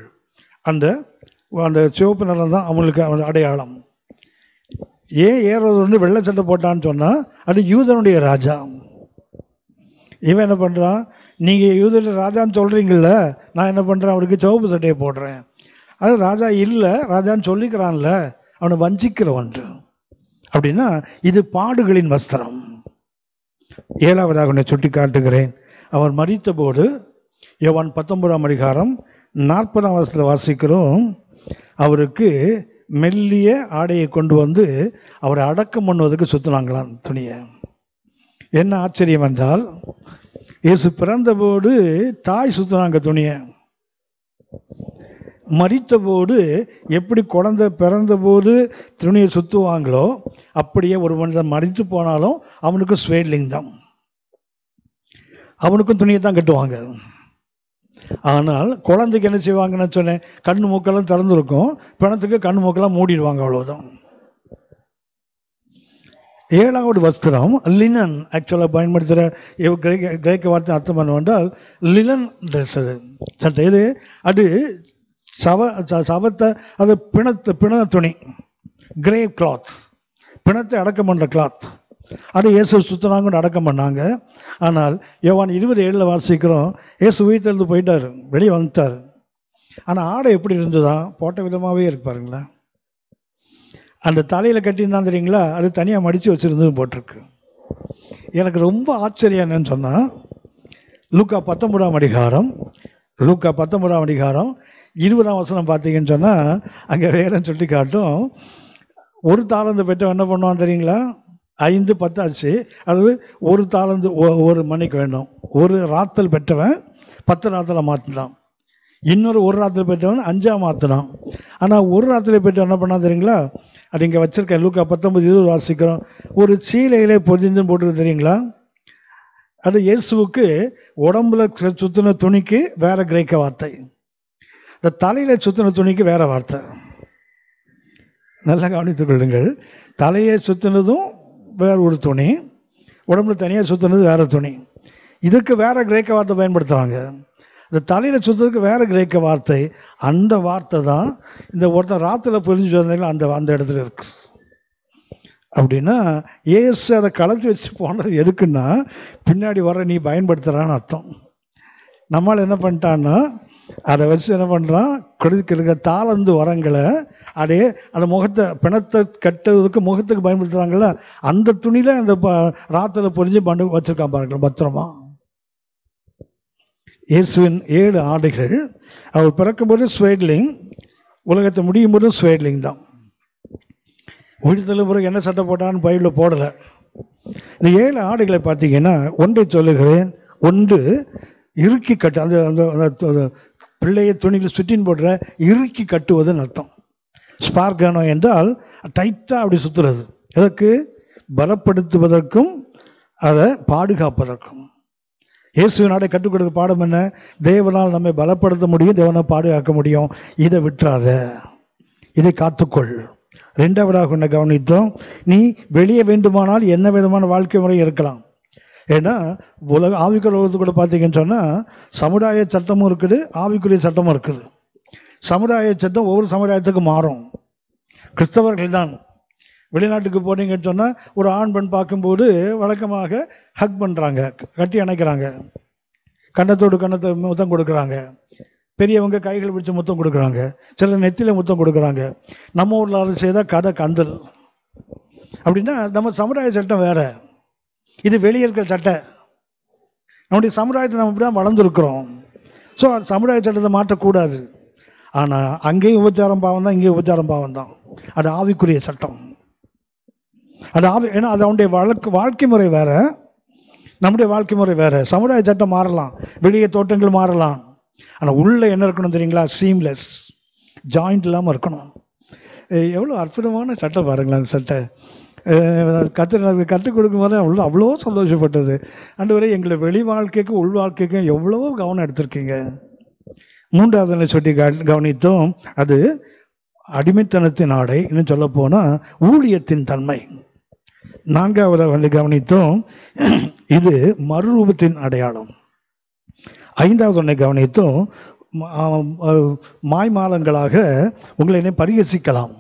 அந்த அந்த சிவப்பு நிறம் தான் அவங்களுக்கு அடையாளம். ஏன் ஏறது வெள்ளை சட்டை போட்டான்னு சொன்னா அது யூதனுடைய ராஜா. இவன் என்ன பண்றான்? நீங்க யூதனுடைய ராஜான்னு சொல்றீங்கல்ல, நான் என்ன பண்றேன்? அவருக்கு சிவப்பு சட்டையை போடுறேன். அது ராஜா இல்லை, ராஜான்னு சொல்லிக்கிறான்ல, அவனை வஞ்சிக்கிறவன். அப்படின்னா இது பாடுகளின் வஸ்திரம். 7வதாக ஒன்றை சுட்டி காட்டுகிறேன். அவர் மரித்த போது யோவான் 19ஆம் அதிகாரம் 40ஆம் வசனத்தில் வாசிக்கிறோம், அவருக்கு மெல்லிய ஆடையை கொண்டு வந்து அவரை அடக்கம் பண்ணுவதற்கு சுத்தினாங்களாம் துணியை. என்ன ஆச்சரியம் என்றால், இயேசு பிறந்தபோது தாய் சுத்தினாங்க துணியை. மரித்த போது எப்படி குழந்தை பிறந்த போது துணியை சுத்துவாங்களோ அப்படியே ஒரு மனிதன் மரித்து போனாலும் அவனுக்கு ஸ்வேட்லிங்கம், அவனுக்கும் துணியை தான் கட்டுவாங்க. ஆனால் குழந்தைக்கு என்ன செய்வாங்கன்னு சொன்னேன், கண்ணு மூக்கெல்லாம் திறந்துருக்கும், பிணத்துக்கு கண்ணு மூக்கெல்லாம் மூடிடுவாங்க, அவ்வளவுதான். 7வது வஸ்திரம் லினன். ஆக்சுவலாக பயன்படுத்துகிற கிரேக்க வார்த்தை அர்த்தம் பண்ணுவென்றால் லினன் ட்ரெஸ். அது சட்டை. இது அது சவத்தை, அது பிண துணி, கிரேவ் கிளாத், பிணத்தை அடக்கம் பண்ணுற கிளாத். அது இயேசு சுத்தனாங்க அடக்கம் பண்ணாங்க. ஆனால் யோவான் 20:7 வாசிக்கிறோம், இயேசு உயிர்த்தெழுந்து போயிட்டார், வெளியே வந்துட்டார். ஆனால் ஆடை எப்படி இருந்ததா? போட்ட விதமாகவே இருப்பாருங்களா. அந்த தலையில் கட்டியிருந்தான் தெரியுங்களா, அது தனியாக மடித்து வச்சுருந்து போட்டிருக்கு. எனக்கு ரொம்ப ஆச்சரியம் என்னன்னு சொன்னால், லூக்கா 19ஆம் அதிகாரம் 20ஆம் வசனம் பார்த்தீங்கன்னு சொன்னால், அங்கே வேறன்னு சொல்லி காட்டும், ஒரு தாளந்து பெற்றவன் என்ன பண்ணுவான் தெரியுங்களா, 5 10 ஆச்சு, அது ஒரு தாளந்து ஒரு மணிக்கு வேண்டும். ஒரு ராத்தல் பெற்றவன் 10 ராத்தலை மாற்றினான், இன்னொரு ஒரு ராத்திரி பெற்றவன் 5ஆ மாற்றினான். ஆனால் ஒரு ராத்திரி பெற்றவன் என்ன பண்ணா தெரியுங்களா, அது இங்கே வச்சிருக்கேன், லூக்கா 19:20 வாசிக்கிறோம், ஒரு சீலையிலே பொதிந்து போட்டு தெரியுங்களா. அது இயேசுவுக்கு உடம்புல சுத்தின துணிக்கு வேற கிரேக்க வார்த்தை, இந்த தலையில சுத்தின துணிக்கு வேற வார்த்தை. நல்லா கவனித்துக் கொள்ளுங்கள். தலையை சுத்தினதும் வேற ஒரு துணி, உடம்புல தனியாக சுத்தினது வேற துணி. இதுக்கு வேற கிரேக்க வார்த்தை பயன்படுத்துறாங்க. இந்த தலையில சுத்ததுக்கு வேற கிரேக்க வார்த்தை. அந்த வார்த்தை தான் இந்த ஒருத்தர் ராத்திர புரிஞ்சு வந்தீங்களா அந்த அந்த இடத்துல இருக்கு. அப்படின்னா ஏசு அதை கலத்தி வச்சு போனது எதுக்குன்னா, பின்னாடி வர நீ பயன்படுத்துறான்னு அர்த்தம். நம்மளால் என்ன பண்ணிட்டான்னா, அதை வச்சு என்ன பண்ணுறான், கொடுக்கிற தாளந்து வரங்களை அப்படியே அந்த முகத்தை பிணத்தை கட்டுறதுக்கு முகத்துக்கு பயன்படுத்துகிறாங்கள, அந்த துணியில் அந்த ராத்திர பொறிஞ்சு பண்ணு வச்சுருக்கான் பாருங்க பத்திரமா. இயேசுவின் 7 ஆடைகள். அவர் பிறக்கும்போது ஸ்வேட்லிங், உலகத்தை முடியும் போது ஸ்வேட்லிங் தான். உயிர்த்தெழுந்த பிறகு என்ன சட்டை போட்டான்னு பைபிளில் போடலை. இந்த 7 ஆடைகளை பார்த்தீங்கன்னா, ஒன்றை சொல்லுகிறேன், ஒன்று இறுக்கி கட்டு, அந்த அந்த பிள்ளையை துணியில் சுற்றின் போடுற இறுக்கி கட்டுவதுன்னு அர்த்தம். ஸ்பார்கானோ என்றால் டைட்டாக அப்படி சுற்றுறது. எதற்கு? பலப்படுத்துவதற்கும் அதை பாதுகாப்பதற்கும். இயேசுவின் ஆடை கற்றுக் கொடுக்க பாடம் என்ன? தேவனால் நம்மை பலப்படுத்த முடியும், தேவனை பாதுகாக்க முடியும். இதை விட்டுறாத, இதை காத்துக்கொள். 2வதாக ஒன்றை கவனித்தோம், நீ வெளியே வேண்டுமானால் என்ன விதமான வாழ்க்கை முறை இருக்கலாம். ஏன்னா ஆவிக்குரிய உலகத்து கூட பார்த்தீங்கன்னு சொன்னால் சமுதாய சட்டமும் இருக்குது, ஆவிக்குரிய சட்டமும் இருக்குது. சமுதாய சட்டம் ஒவ்வொரு சமுதாயத்துக்கும் மாறும். கிறிஸ்தவர்கள் தான் வெளிநாட்டுக்கு போனீங்கன்னு சொன்னால் ஒரு ஆண் பெண் பார்க்கும்போது வழக்கமாக ஹக் பண்ணுறாங்க, கட்டி அணைக்கிறாங்க, கன்னத்தோடு கன்னத்தை முத்தம் கொடுக்குறாங்க, பெரியவங்க கைகள் பிடிச்சி முத்தம் கொடுக்குறாங்க, சில நெத்தியில் முத்தம் கொடுக்குறாங்க. நம்ம ஊரில் அதை செய்தால் கதை கந்தல். அப்படின்னா நம்ம சமுதாய சட்டம் வேற, இது வெளியே இருக்கிற சட்டை. நம்முடைய சமுதாயத்தை நம்ம இப்படி தான் வளர்ந்துருக்கிறோம். ஸோ சமுதாய சட்டத்தை மாற்றக்கூடாது. ஆனால் அங்கேயும் உபச்சாரம் பாவம் தான், இங்கேயும் உபச்சாரம் பாவம் தான். அது ஆவிக்குரிய சட்டம். அது ஏன்னா அது அவனுடைய வாழ்க்கை முறை வேற, நம்முடைய வாழ்க்கை முறை வேற. சமுதாய சட்டம் மாறலாம், வெளியே தோட்டங்கள் மாறலாம், ஆனால் உள்ள என்ன இருக்கணும் தெரியுங்களா? சீம்லெஸ், ஜாயிண்ட் இல்லாமல் இருக்கணும். எவ்வளோ அற்புதமான சட்டை பாருங்களா. அந்த சட்டை கற்றுக் கொடுக்கும் போது அவ்வளோ சந்தோஷப்பட்டது. ஆண்டவரே, எங்களை வெளி வாழ்க்கைக்கும் உள் வாழ்க்கைக்கும் எவ்வளவோ கவனம் எடுத்திருக்கீங்க. 3வது சொல்லி கவனித்தோம், அது அடிமைத்தனத்தின் ஆடை. இன்னும் சொல்ல போனால் ஊழியத்தின் தன்மை. 4வது கவனித்தோம், இது மறுரூபத்தின் அடையாளம். 5வது கவனித்தோம், மாய்மாலங்களாக உங்களை பரிகசிக்கலாம்,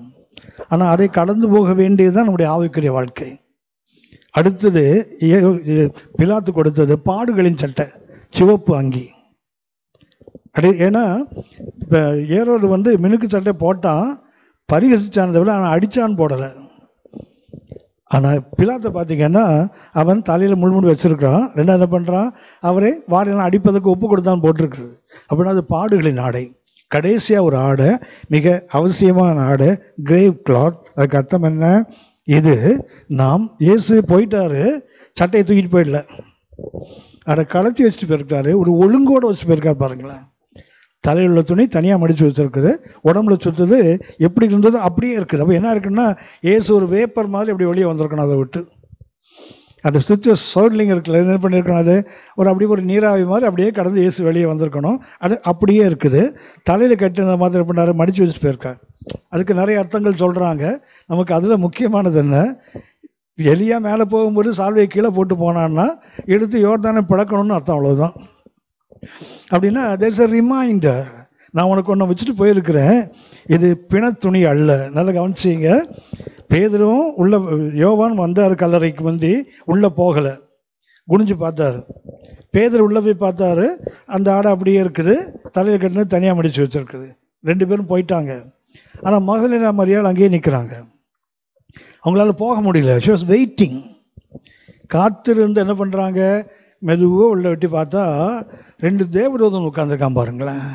ஆனால் அதை கடந்து போக வேண்டியதுதான் நம்முடைய ஆவிக்குரிய வாழ்க்கை. அடுத்தது பிலாத்து கொடுத்தது பாடுகளின் சட்டை, சிவப்பு அங்கி. ஏன்னா இப்போ ஏரோடு மினுக்கு சட்டை போட்டான், பரிகசிச்சானதை விட அவன் அடிச்சான்னு போடலை. ஆனால் பிலாத்தை பார்த்தீங்கன்னா அவன் தலையில் முள்முடி வச்சிருக்கிறான். ரெண்டாவது என்ன பண்ணுறான், அவரே வாரியெல்லாம் அடிப்பதற்கு ஒப்பு கொடுத்தான்னு போட்டிருக்குது. அப்படின்னா அது பாடுகளின் ஆடை. கடைசியாக ஒரு ஆடை, மிக அவசியமான ஆடை, கிரேவ் கிளாத். அதுக்கு அர்த்தம் என்ன, இது நாம் இயேசு போயிட்டாரு, சட்டையை தூக்கிட்டு போயிடல, அதை கலத்தி வச்சுட்டு போயிருக்காரு, ஒரு ஒழுங்கோடு வச்சுட்டு போயிருக்காரு. பாருங்களேன், தலையில் உள்ள துணி தனியாக மடித்து வச்சுருக்குது, உடம்புல சுற்றுது எப்படி இருந்தது அப்படியே இருக்குது. அப்போ என்ன இருக்குன்னா, இயேசு ஒரு வேப்பர் மாதிரி அப்படி வெளியே வந்திருக்கணும். அதை விட்டு அந்த ஸ்டிச்சஸ் சோர்லிங் இருக்குல்ல, என்ன பண்ணியிருக்கணும், அது அப்படியே ஒரு நீராவி மாதிரி அப்படியே கடந்து இயேசு வெளியே வந்திருக்கணும். அது அப்படியே இருக்குது. தலையில் கட்டின மாதிரி என்ன பண்ணாரு, மடித்து வச்சுட்டு போயிருக்கார். அதுக்கு நிறைய அர்த்தங்கள் சொல்கிறாங்க. நமக்கு அதில் முக்கியமானது என்ன, எலியா மேலே போகும்போது சால்வையை கீழே போட்டு போனான்னா எடுத்து யோர்தானை பிளக்கணும்னு அர்த்தம், அவ்வளோதான். அப்படின்னா தேர்ஸ் எ ரிமைண்டர், நான் உனக்கு ஒன்று வச்சுட்டு போயிருக்கிறேன், இது பிணத்துணி அல்ல. நல்லா கவனிச்சிங்க. பேதுரும் உள்ள, யோவான் வந்தார் கல்லறைக்கு வந்து உள்ளே போகலை, குனிஞ்சு பார்த்தாரு. பேதுரு உள்ளே போய் பார்த்தாரு, அந்த ஆடை அப்படியே இருக்குது, தலையில் கட்டினது தனியாக மடித்து வச்சுருக்குது. 2 பேரும் போயிட்டாங்க. ஆனால் மகதலேனா மரியாள் அங்கேயே நிற்கிறாங்க. அவங்களால போக முடியல. She was waiting. காத்திருந்து என்ன பண்ணுறாங்க, மெதுவாக உள்ள வெட்டி பார்த்தா 2 தேவதூதன் உட்காந்துருக்கான். பாருங்களேன்,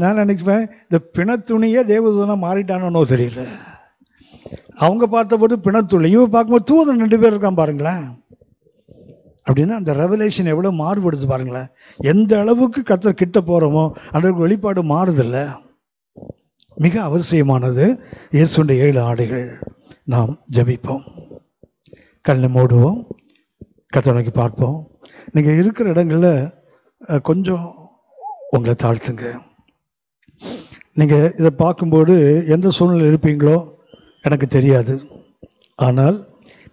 நான் நினைச்சுப்பேன், இந்த பிணத்துணியே தேவதூதனாக மாறிட்டானோ தெரியல. அவங்க பார்த்தபோது பிணத்துணி, இவன் பார்க்கும்போது தூதன் 2 பேர் இருக்கான். பாருங்களேன், அப்படின்னா அந்த ரெவலேஷன் எவ்வளோ மாறுபடுது பாருங்களேன். எந்த அளவுக்கு கர்த்தர் கிட்ட போகிறோமோ அந்த வெளிப்பாடு மாறுதில்லை. மிக அவசியமானது இயேசுடைய 7 ஆடைகள். நாம் ஜெபிப்போம், கண்ணை மூடுவோம், கர்த்தரை நோக்கி பார்ப்போம். நீங்கள் இருக்கிற இடங்களில் கொஞ்சம் உங்களை தாழ்த்துங்க. நீங்கள் இதை பார்க்கும்போது எந்த சூழ்நிலை இருப்பீங்களோ எனக்கு தெரியாது. ஆனால்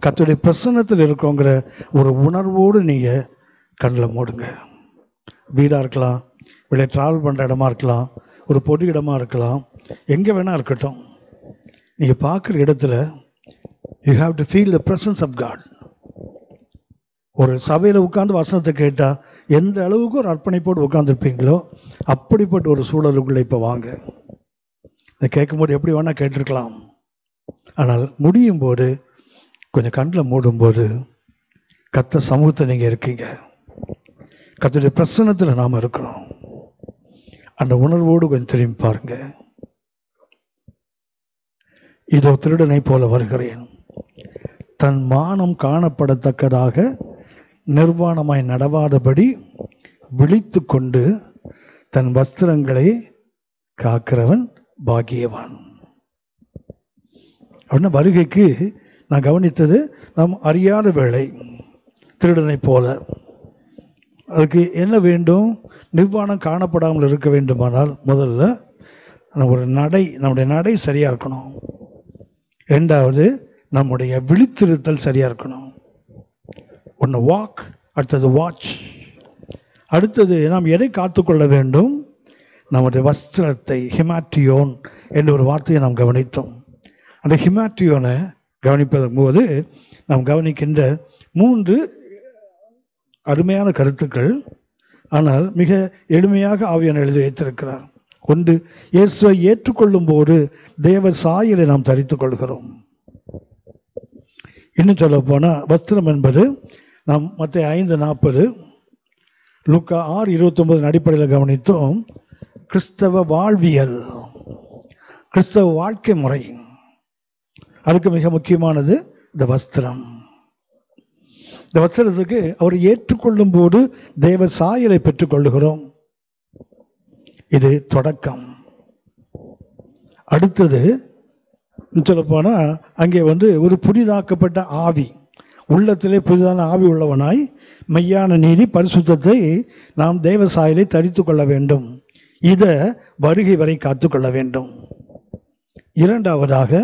கர்த்தருடைய பிரசன்னத்தில் இருக்கோங்கிற ஒரு உணர்வோடு நீங்கள் கண்ணில் மூடுங்க. வீடாக இருக்கலாம், வெளியே ட்ராவல் பண்ணுற இடமா இருக்கலாம், ஒரு பொது இடமா இருக்கலாம், எங்கே வேணால் இருக்கட்டும். நீங்கள் பார்க்குற இடத்துல you have to feel the presence of God. ஒரு சபையில் உட்காந்து வசனத்தை கேட்டால் எந்த அளவுக்கு ஒரு அர்ப்பணிப்போடு உட்காந்துருப்பீங்களோ அப்படிப்பட்ட ஒரு சூழலுக்குள்ளே இப்போ வாங்க. இதை கேட்கும்போது எப்படி வேணால் கேட்டிருக்கலாம். ஆனால் முடியும் போது கொஞ்சம் கண்ணில் மூடும்போது கர்த்தர் சமூகத்தை நீங்கள் இருக்கீங்க, கர்த்தருடைய பிரசன்னத்தில் நாம் இருக்கிறோம். அந்த உணர்வோடு கொஞ்சம் திரும்பி பாருங்க. இதோ திருடனை போல வருகிறேன், தன் மானம் காணப்படத்தக்கதாக நிர்வாணமாய் நடவாதபடி விழித்து கொண்டு தன் வஸ்திரங்களை காக்கிறவன் பாக்கியவான். அப்படின்னா வருகைக்கு நான் கவனித்தது, நாம் அறியாத வேளை, திருடனை போல. அதுக்கு என்ன வேண்டும், நிர்வாணம் காணப்படாமல் இருக்க வேண்டுமானால் முதல்ல ஒரு நம்முடைய நடை சரியாக இருக்கணும். 2வது நம்முடைய விழித்திருத்தல் சரியாக இருக்கணும். ஒன்று வாக், அடுத்தது வாட்ச். அடுத்தது நாம் எதை காத்துக்கொள்ள வேண்டும், நம்முடைய வஸ்திரத்தை. ஹிமாட்டியோன் என்ற ஒரு வார்த்தையை நாம் கவனித்தோம். அந்த ஹிமாட்டியோனை கவனிப்பதன் போது நாம் கவனிக்கின்ற 3 அருமையான கருத்துக்கள். ஆனால் மிக எளிமையாக ஆவியானவர் எழுதி வைத்திருக்கிறார். ஒன்று, இயேசுவை ஏற்றுக்கொள்ளும் போது தேவ சாயலை நாம் தரித்துக் கொள்கிறோம். இன்னும் சொல்ல போனால் வஸ்திரம் என்பது நாம் மத்திய 5:40, லூக்கா 6:29 அடிப்படையில் கவனித்தோம். கிறிஸ்தவ வாழ்வியல், கிறிஸ்தவ வாழ்க்கை முறை, அதுக்கு மிக முக்கியமானது இந்த வஸ்திரம். இந்த வஸ்திரத்துக்கு அவர் ஏற்றுக்கொள்ளும் போது தேவ சாயலை பெற்றுக் கொள்ளுகிறோம். இது தொடக்கம். அடுத்தது சொல்ல போனா அங்கே ஒரு புதிதாக்கப்பட்ட ஆவி, உள்ளத்திலே புதிதான ஆவி உள்ளவனாய் மெய்யான நீதி பரிசுத்தத்தை நாம் தேவ சாயலை தரித்து கொள்ள வேண்டும். இதை வருகை வரை காத்துக்கொள்ள வேண்டும். 2வதாக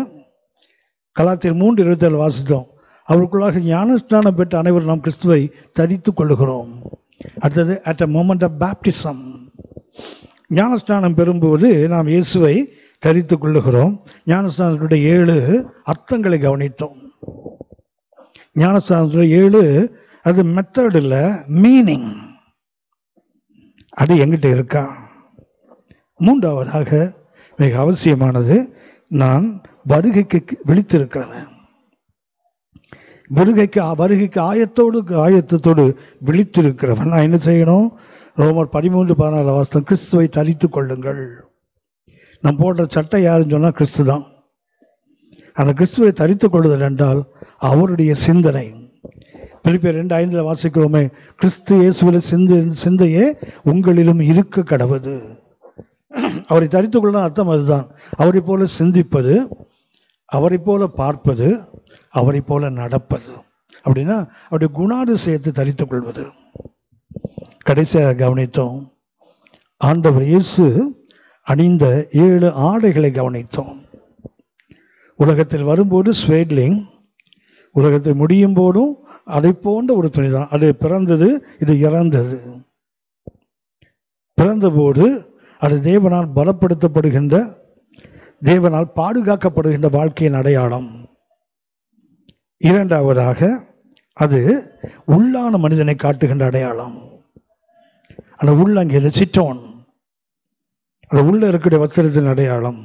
கலாத்தியர் 3:27 வாசித்தோம். அவருக்குள்ளாக ஞானஸ்நானம் பெற்ற அனைவரும் நாம் கிறிஸ்துவை தரித்து கொள்ளுகிறோம். அடுத்தது at a moment of baptism, ஞானஸ்நானம் பெறும்போது நாம் இயேசுவை தரித்து கொள்ளுகிறோம். ஞானஸ்நானத்துடைய 7 அர்த்தங்களை கவனித்தோம். ஞானஸ்நானத்துடைய 7 அது மெத்தட் இல்லை, மீனிங். அது எங்கிட்ட இருக்கா? 3வதாக மிக அவசியமானது, நான் வருகைக்கு விழித்திருக்கிறேன். வருகைக்கு ஆயத்தத்தோடு விழித்திருக்கிறவன் நான் என்ன செய்யணும்? ரோமர் 13:16 கிறிஸ்துவை தரித்துக் கொள்ளுங்கள். நம் போடுற சட்டை யாருன்னு சொன்னா கிறிஸ்து தான். அந்த கிறிஸ்துவை தரித்துக் கொள்ளுதல் என்றால் அவருடைய சிந்தனை. பிலிப்பியர் 2:5 வாசிக்கிறோமே, கிறிஸ்து இயேசுவின் சிந்தையே உங்களிலும் இருக்க கடவுது. அவரை தரித்துக் கொள்ள அர்த்தம் அதுதான். அவரை போல சிந்திப்பது, அவரை போல பார்ப்பது, அவரை போல நடப்பது. அப்படின்னா அவருடைய குணாதிசயத்தை தரித்துக் கொள்வது. கடைசியாக கவனித்தோம், ஆண்டவர் இயேசு அணிந்த 7 ஆடைகளை கவனித்தோம். உலகத்தில் வரும்போது ஸ்வேட்லிங், உலகத்தை முடியும் போதும் அதை போன்ற ஒரு துணிதான். அது பிறந்தது, இது இறந்தது. பிறந்தபோது அது தேவனால் பலப்படுத்தப்படுகின்ற, தேவனால் பாதுகாக்கப்படுகின்ற வாழ்க்கையின் அடையாளம். இரண்டாவதாக அது உள்ளான மனிதனை காட்டுகின்ற அடையாளம். அந்த உள்ளங்கே சிட்டோன், அது உள்ள இருக்கக்கூடிய வஸ்திரத்தின் அடையாளம்.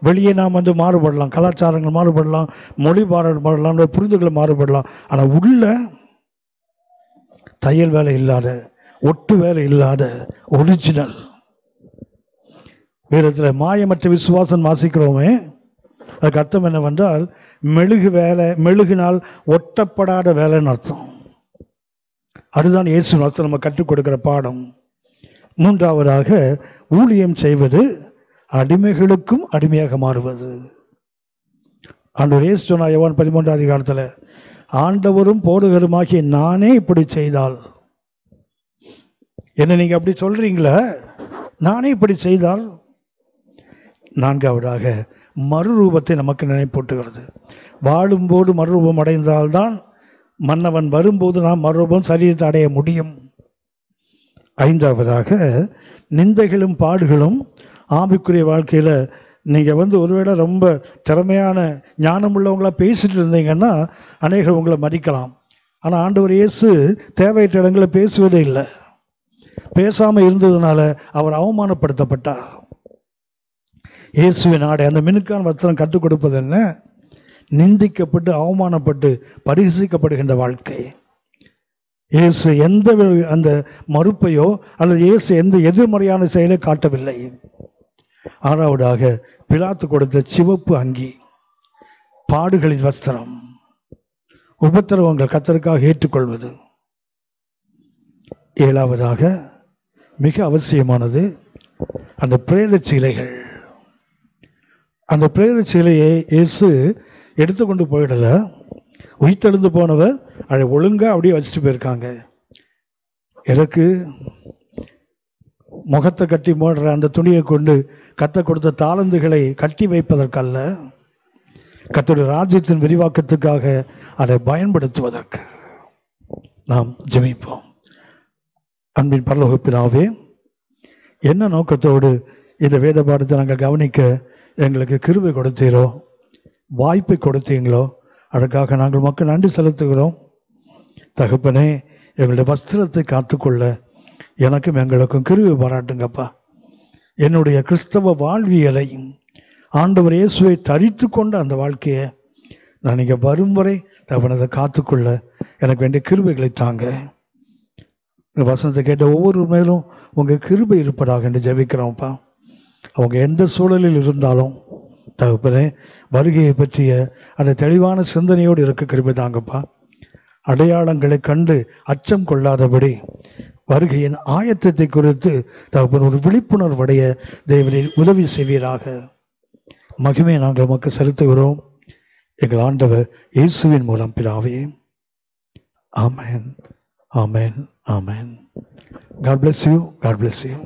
வெளியே நாம் மாறுபடலாம், கலாச்சாரங்கள் மாறுபடலாம், மொழி மாறுபடலாம், புரிந்துகள் மாறுபடலாம். ஆனால் உள்ள தையல் வேலை இல்லாத, ஒட்டு வேலை இல்லாத ஒரிஜினல். வேதத்தில் மாயமற்ற விசுவாசம் வாசிக்கிறோமே, அதுக்கு அர்த்தம் என்னவென்றால் மெழுகு வேலை, மெழுகினால் ஒட்டப்படாத வேலைன்னு அர்த்தம். அதுதான் இயேசு நம்ம கற்றுக் கொடுக்கிற பாடம். மூன்றாவதாக ஊழியம் செய்வது, அடிமைகளுக்கும் அடிமையாக மாறுவது. ஆண்டவர் இயேசு சொன்னார் யோவான் 13 ஆண்டவரும் போடுகருமாகிய நானே இப்படி செய்தால், என்ன நீங்க அப்படி சொல்றீங்களா? நானே இப்படி செய்தால். நான்காவதாக மறுரூபத்தை நமக்கு நினைப்பூட்டுகிறது. வாழும்போது மறுரூபம் அடைந்தால்தான் மன்னவன் வரும்போது நாம் மறுரூபம் சரீரத்தை அடைய முடியும். ஐந்தாவதாக நிந்தைகளும் பாடுகளும் ஆவிக்குரிய வாழ்க்கையில் நீங்கள் ஒருவேளை ரொம்ப திறமையான ஞானம் உள்ளவங்களா பேசிட்டு இருந்தீங்கன்னா அநேகர் உங்களை மதிக்கலாம். ஆனால் ஆண்டவர் இயேசு தேவையற்ற இடங்களில் பேசுவதே இல்லை. பேசாமல் இருந்ததுனால அவர் அவமானப்படுத்தப்பட்டார். இயேசுவின் ஆடை, அந்த மினுக்கான வஸ்திரம் கற்றுக் கொடுப்பது என்ன? நிந்திக்கப்பட்டு அவமானப்பட்டு பரிகசிக்கப்படுகின்ற வாழ்க்கை. இயேசு எந்த அந்த மறுப்பையோ அல்லது இயேசு எந்த எதிர்மறையான செயலை காட்டவில்லை. ஆறாவதாக பிலாத்து கொடுத்த சிவப்பு அங்கி, பாடுகளின் வஸ்திரம், உபத்திரவங்கள் கர்த்தருக்காக ஏற்றுக்கொள்வது. ஏழாவதாக மிக அவசியமானது அந்த பிரேத சிலைகள். அந்த பிரேத சிலையை இயேசு எடுத்துக்கொண்டு போயிடல, உயிர்த்தெழுந்து போனவர் அதை ஒழுங்கா அப்படியே வச்சுட்டு போயிருக்காங்க. எனக்கு முகத்தை கட்டி மூடுற அந்த துணியை கொண்டு கர்த்தர் கொடுத்த தாளந்துகளை கட்டி வைப்பதற்கல்ல, கர்த்தருடைய ராஜ்யத்தின் விரிவாக்கத்துக்காக அதை பயன்படுத்துவதற்கு. நாம் ஜெபிப்போம். அன்பின் பரலோக பிதாவே, என்ன நோக்கத்தோடு இந்த வேத பாடத்தை நாங்கள் கவனிக்க எங்களுக்கு கிருபை கொடுத்தீரோ, வாய்ப்பை கொடுத்தீங்களோ, அதற்காக நாங்கள் மக்கள் நன்றி செலுத்துகிறோம். தகப்பனே, எங்களுடைய வஸ்திரத்தை காத்துக்கொள்ள எனக்கும் எங்களுக்கும் கிருபை பாராட்டுங்கப்பா. என்னுடைய கிறிஸ்தவ வாழ்வியலை, ஆண்டவர் இயேசுவை தரித்து கொண்ட அந்த வாழ்க்கையை நான் இங்கே வரும் வரை தகப்பனதை காத்துக்கொள்ள எனக்கு வேண்டிய கிருபைகளை தாங்க. இந்த வசனத்தை கேட்ட ஒவ்வொரு மேலும் உங்கள் கிருபை இருப்பதாக என்று ஜெபிக்கிறோம்ப்பா. அவங்க எந்த சூழலில் இருந்தாலும் தகப்பனே, வருகையை பற்றிய அந்த தெளிவான சிந்தனையோடு இருக்க கிருபை தாங்கப்பா. அடையாளங்களை கண்டு அச்சம் கொள்ளாதபடி வருகையின் ஆயத்தத்தை குறித்து தகப்பன் ஒரு விழிப்புணர்வடைய தேவனில் உதவி செய்வீராக. மகிமையை நாங்கள் நமக்கு செலுத்துகிறோம் எங்கள் ஆண்டவர் இயேசுவின் மூலம் பிதாவே. ஆமென், ஆமென், ஆமென். God bless you. God bless you.